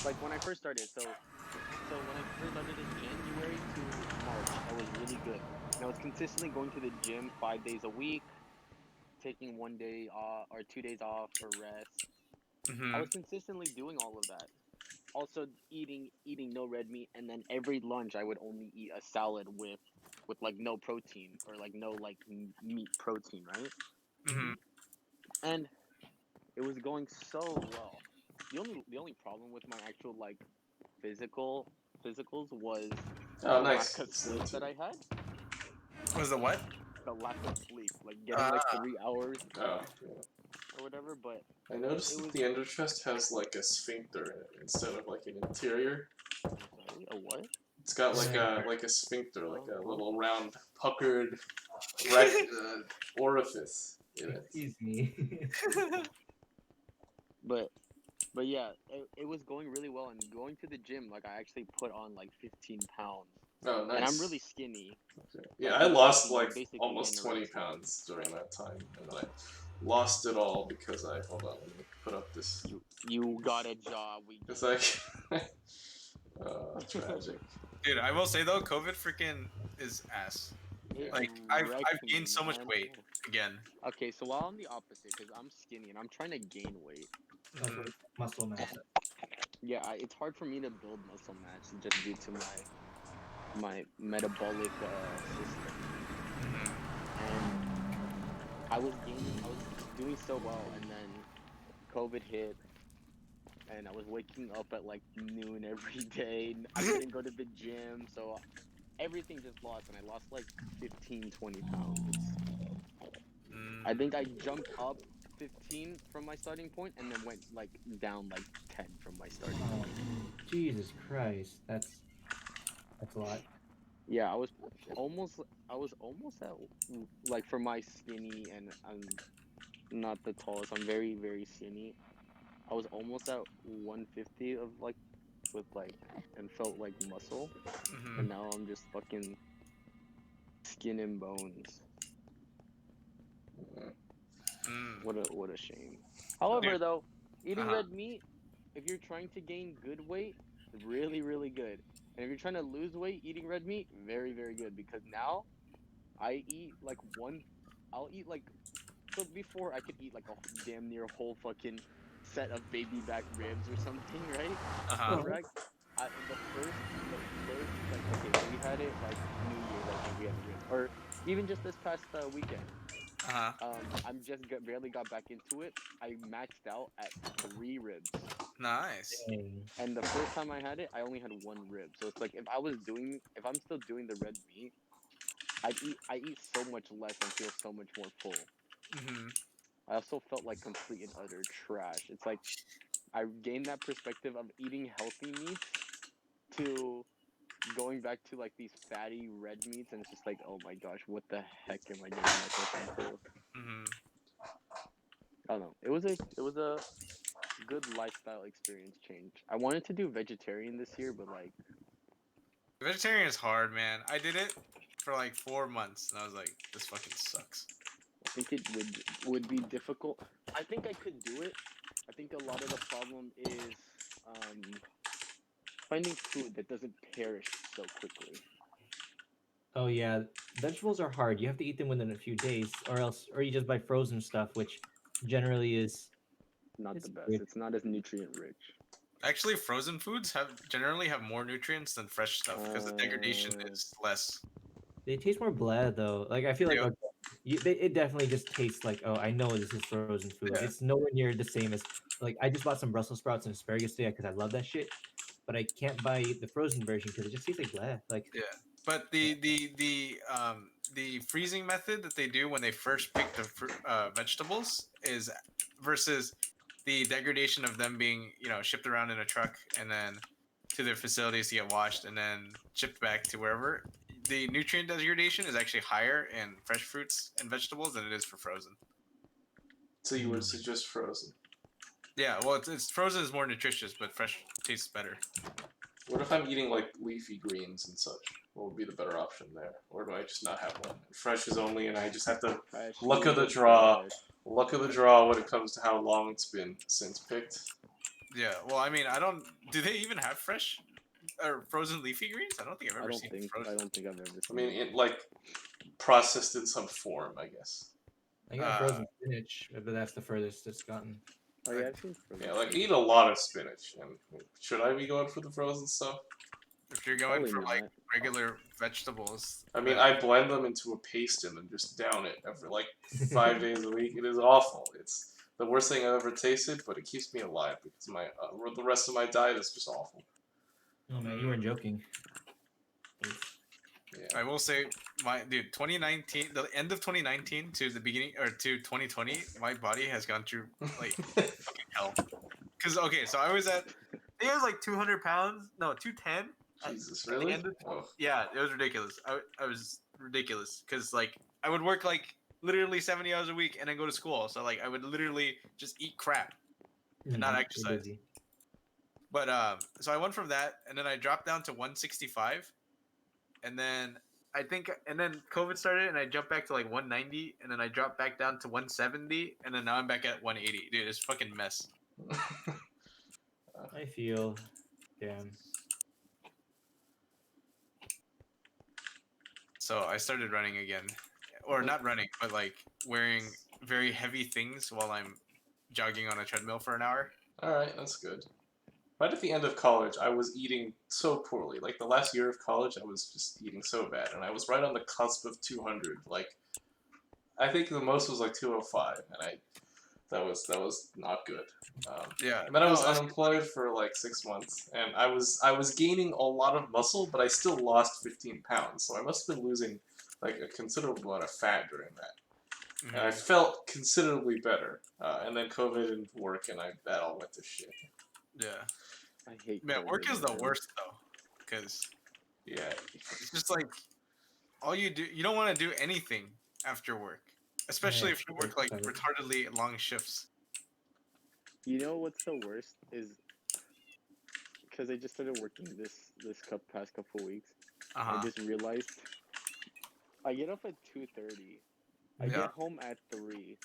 like when I first started. So when I first started in January to March, I was really good. And I was consistently going to the gym 5 days a week, taking 1 day off or 2 days off for rest. I was consistently doing all of that. Also eating no red meat, and then every lunch I would only eat a salad with like no protein or like no like meat protein, right? And it was going so well. The only problem with my actual like physical physicals was Oh, the lack nice. of So sleep too. that I had. Was the what? The lack of sleep, like getting like 3 hours Oh, yeah. or whatever. But I noticed it that was the ender chest has like a sphincter in it instead of like an interior. sorry, a what? It's got Yeah. like a sphincter, like a Uh-huh. little round puckered orifice in it. Excuse me. But but yeah, it was going really well, and going to the gym, like I actually put on like 15 pounds, Oh, and I'm really nice. skinny. Okay. Yeah, Like I lost I'm like basically almost 20 anorexic. pounds during that time, and then I lost it all because I hold on, let me put up this. You got a job. We It's get like, tragic. Dude, I will say though, COVID freaking is ass. it Like wrecked I've me, gained so much man. weight again. Okay, so while I'm the opposite, because I'm skinny and I'm trying to gain weight. That's what muscle mass. Yeah, it's hard for me to build muscle mass just due to my metabolic system. And I was doing so well, and then COVID hit, and I was waking up at like noon every day. I couldn't go to the gym, so everything just lost, and I lost like 15, 20 pounds. I think I jumped up 15 from my starting point, and then went like down like 10 from my starting point. Jesus Christ, that's a lot. Yeah, almost I was almost at like for my skinny, and I'm not the tallest. I'm very, very skinny. I was almost at 150 of like with like and felt like muscle, and now I'm just fucking skin and bones. What a shame. Dude, However, though, eating uh-huh. red meat, if you're trying to gain good weight, really, really good. And if you're trying to lose weight, eating red meat, very, very good. Because now I eat like one, I'll eat like, so before I could eat like a damn near whole fucking set of baby back ribs or something, right? Uh-huh. Correct. The first, like, okay, so we had it like New Year's, I think we had ribs, or even just this past weekend. Uh-huh. Barely got back into it. I maxed out at 3 ribs, Nice. Dang. and the first time I had it, I only had 1 rib. So it's like if I'm still doing the red meat, I eat so much less and feel so much more full. I also felt like complete and utter trash. It's like I gained that perspective of eating healthy meats to going back to like these fatty red meats, and it's just like, oh my gosh, what the heck am I getting myself into? I don't know. It was a good lifestyle experience change. I wanted to do vegetarian this year, but like Vegetarian is hard, man. I did it for like 4 months, and I was like, this fucking sucks. I think it would be difficult. I think I could do it. I think a lot of the problem is finding food that doesn't perish so quickly. Oh yeah, vegetables are hard. You have to eat them within a few days, or you just buy frozen stuff, which generally is Not the it's best. weird. It's not as nutrient rich. Actually, frozen foods generally have more nutrients than fresh stuff because the degradation is less. They taste more bland though. Like I feel like Yeah. okay, it definitely just tastes like, oh, I know this is frozen food. Yeah. It's nowhere near the same as like I just bought some Brussels sprouts and asparagus today because I love that shit. But I can't buy the frozen version because it just tastes like bland. Like Yeah. But the freezing method that they do when they first pick the vegetables is versus the degradation of them being shipped around in a truck and then to their facilities to get washed and then shipped back to wherever. The nutrient degradation is actually higher in fresh fruits and vegetables than it is for frozen. So you would suggest frozen? Yeah, well, it's frozen is more nutritious, but fresh tastes better. What if I'm eating like leafy greens and such? What would be the better option there? Or do I just not have one? Fresh is only, and I just have to look at the draw. Look at the draw when it comes to how long it's been since picked. Yeah. Well, I mean, I don't. Do they even have fresh or frozen leafy greens? I don't think I've ever seen frozen. I don't think I've ever seen. I mean, it like processed in some form, I guess. I got frozen spinach, but that's the furthest it's gotten. Oh yeah, I've seen frozen. Yeah, like I eat a lot of spinach. And should I be going for the frozen stuff? If you're going Probably for not. like regular vegetables, I mean, I blend them into a paste and then just down it every like 5 days a week. It is awful. It's the worst thing I've ever tasted, but it keeps me alive because my the rest of my diet is just awful. Oh man, you weren't joking. Yeah. I will say, my dude, 2019, the end of 2019 to the beginning or to 2020, my body has gone through like fucking hell. Cause okay, so I was at, I think I was like 200 pounds, no, 210. Jesus, At the really? end of, Oh. yeah, it was ridiculous. I was ridiculous because like I would work like literally 70 hours a week and then go to school. So like I would literally just eat crap and not exercise. But so I went from that and then I dropped down to 165, and then I think and then COVID started and I jumped back to like 190, and then I dropped back down to 170, and then now I'm back at 180. Dude, it's fucking mess. I feel, damn. So I started running again, or not running, but like wearing very heavy things while I'm jogging on a treadmill for an hour. Alright, that's good. Right at the end of college, I was eating so poorly. Like, the last year of college, I was just eating so bad. And I was right on the cusp of 200. Like, I think the most was like 205. And that was not good. Yeah. And then I was unemployed for like 6 months. And I was gaining a lot of muscle, but I still lost 15 pounds. So I must have been losing like a considerable amount of fat during that. Mhm. And I felt considerably better. And then COVID and work, and that all went to shit. Yeah. I hate. Man, work is the man. worst though, because Yeah. it's just like all you do. You don't want to do anything after work, especially Yeah, if you work like retardedly long shifts. You know what's the worst is because I just started working this past couple weeks. I just realized I get up at 2:30. I Yeah. get home at 3.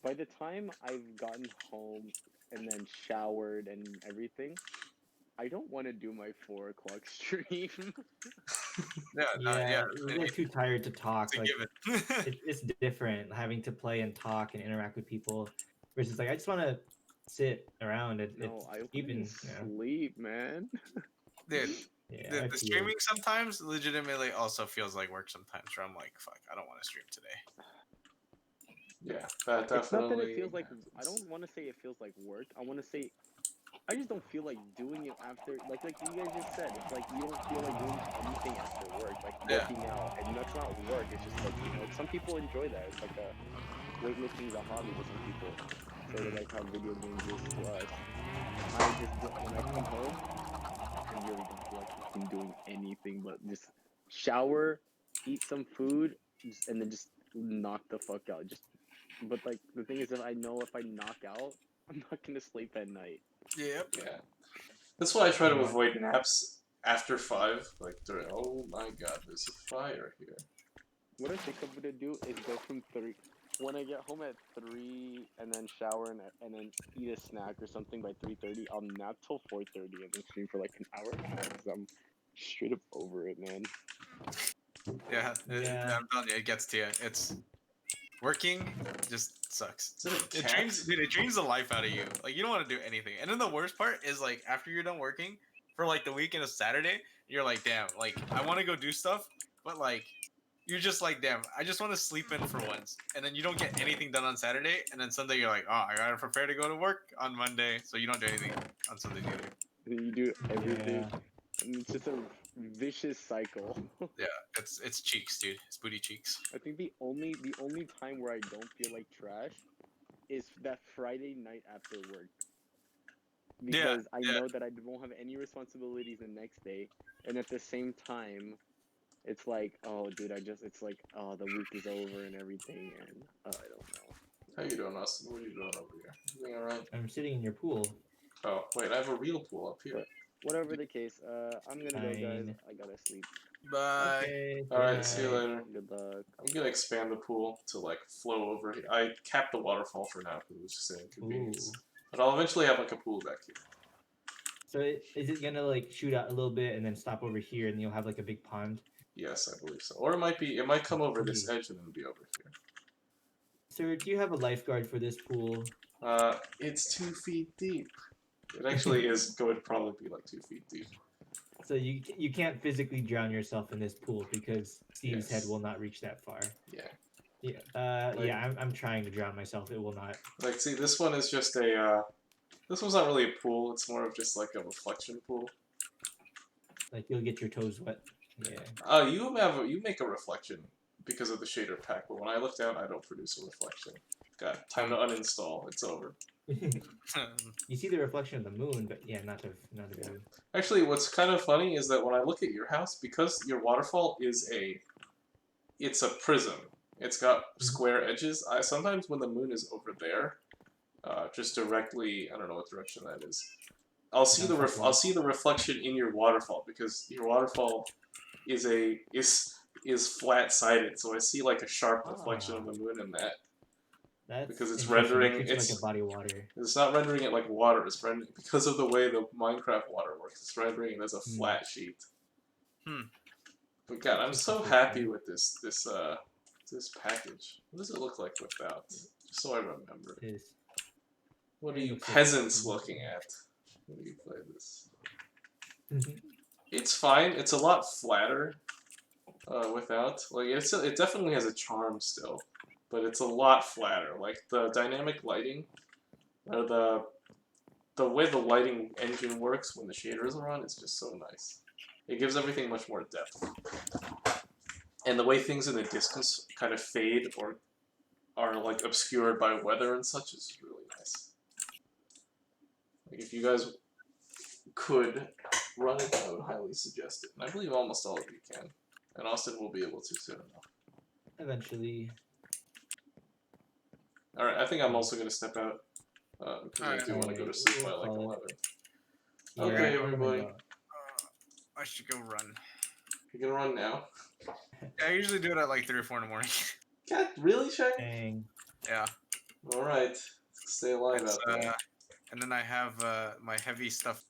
By the time I've gotten home and then showered and everything, I don't want to do my 4 o'clock stream. Yeah. We get too tired to talk. It's a Like, given. it's different having to play and talk and interact with people versus like I just want to sit around. No, I even sleep, man. Dude, yeah, the streaming sometimes legitimately also feels like work sometimes. Where I'm like, fuck, I don't want to stream today. Yeah, that definitely. It's not that it feels like. I don't want to say it feels like work. I want to say I just don't feel like doing it after, like you guys just said. It's like you don't feel like doing anything after work, like working out, and that's not work. It's just like, you know, some people enjoy that. It's like weightlifting is a hobby to some people, sort of like how video games is to us. I just when I come home, I really don't feel like fucking doing anything but just shower, eat some food, and then just knock the fuck out. But like the thing is, if I knock out, I'm not gonna sleep at night. Yep. Yeah. That's why I try to avoid naps after 5. Like, oh my god, there's a fire here. What I think I'm gonna do is go from 3. When I get home at 3 and then shower and then eat a snack or something by 3:30, I'll nap till 4:30 and then stream for like an hour and a half because I'm straight up over it, man. Yeah. I'm telling you, it gets to you. It's working just sucks. It drains the life out of you. Like, you don't want to do anything. And then the worst part is like after you're done working for like the weekend of Saturday, you're like, damn, like I want to go do stuff, but like you're just like, damn, I just want to sleep in for once. And then you don't get anything done on Saturday, and then Sunday you're like, oh, I gotta prepare to go to work on Monday, so you don't do anything on Sunday either. And then you do everything. And it's just a vicious cycle. Yeah, it's cheeks, dude. It's booty cheeks. I think the only time where I don't feel like trash is that Friday night after work. Because I know that I won't have any responsibilities the next day, and at the same time, it's like, oh, dude, it's like, oh, the week is over and everything, and I don't know. How you doing, Austin? What are you doing over here? Everything alright? I'm sitting in your pool. Oh, wait, I have a real pool up here. whatever the case, I'm gonna go, guys. Fine. I gotta sleep. Bye. Okay. Alright, see you later. Good luck. I'm gonna expand the pool to like flow over here. I capped the waterfall for now because it was just an inconvenience. Ooh. But I'll eventually have like a pool back here. So is it gonna like shoot out a little bit and then stop over here, and you'll have like a big pond? Yes, I believe so. Or it might come over this edge and then be over here. Sir, do you have a lifeguard for this pool? It's 2 feet deep. It actually is going to probably be like 2 feet deep. So you can't physically drown yourself in this pool because Steve's head Yes. will not reach that far. Yeah. Yeah. Like- Yeah. I'm trying to drown myself. It will not. Like, see, this one is just a, this one's not really a pool, it's more of just like a reflection pool. Like you'll get your toes wet. Yeah. You make a reflection because of the shader pack, but when I look down, I don't produce a reflection. God, time to uninstall. It's over. You see the reflection of the moon, but yeah, not of you. Actually, what's kind of funny is that when I look at your house, because your waterfall is it's a prism. It's got square edges. Sometimes when the moon is over there, just directly, I don't know what direction that is. I'll see the reflection in your waterfall because your waterfall is flat sided, so I see like a sharp reflection of the moon in that. That's because it's interesting. It rendering treats it like a body of water. It's not rendering it like water. It's rendering because of the way the Minecraft water works. It's rendering it as a flat sheet. But God, I'm so happy with this package. What does it look like without? Just so I remember. What are you peasants looking at? When you play this? It's fine. It's a lot flatter without. Like it definitely has a charm still, but it's a lot flatter. Like the dynamic lighting, or the way the lighting engine works when the shaders are on is just so nice. It gives everything much more depth. And the way things in the distance kind of fade or are like obscured by weather and such is really nice. Like if you guys could run it, I would highly suggest it. And I believe almost all of you can. And Austin will be able to soon enough. Eventually. Alright, I think I'm also going to step out. Because I do want to go to sleep by like 11. Yeah, Okay, everybody. I should go run. You can run now. Yeah, I usually do it at like 3 or 4 in the morning. God, really, Shaq? Dang. Yeah. Alright. Stay alive out there. And then I have my heavy stuff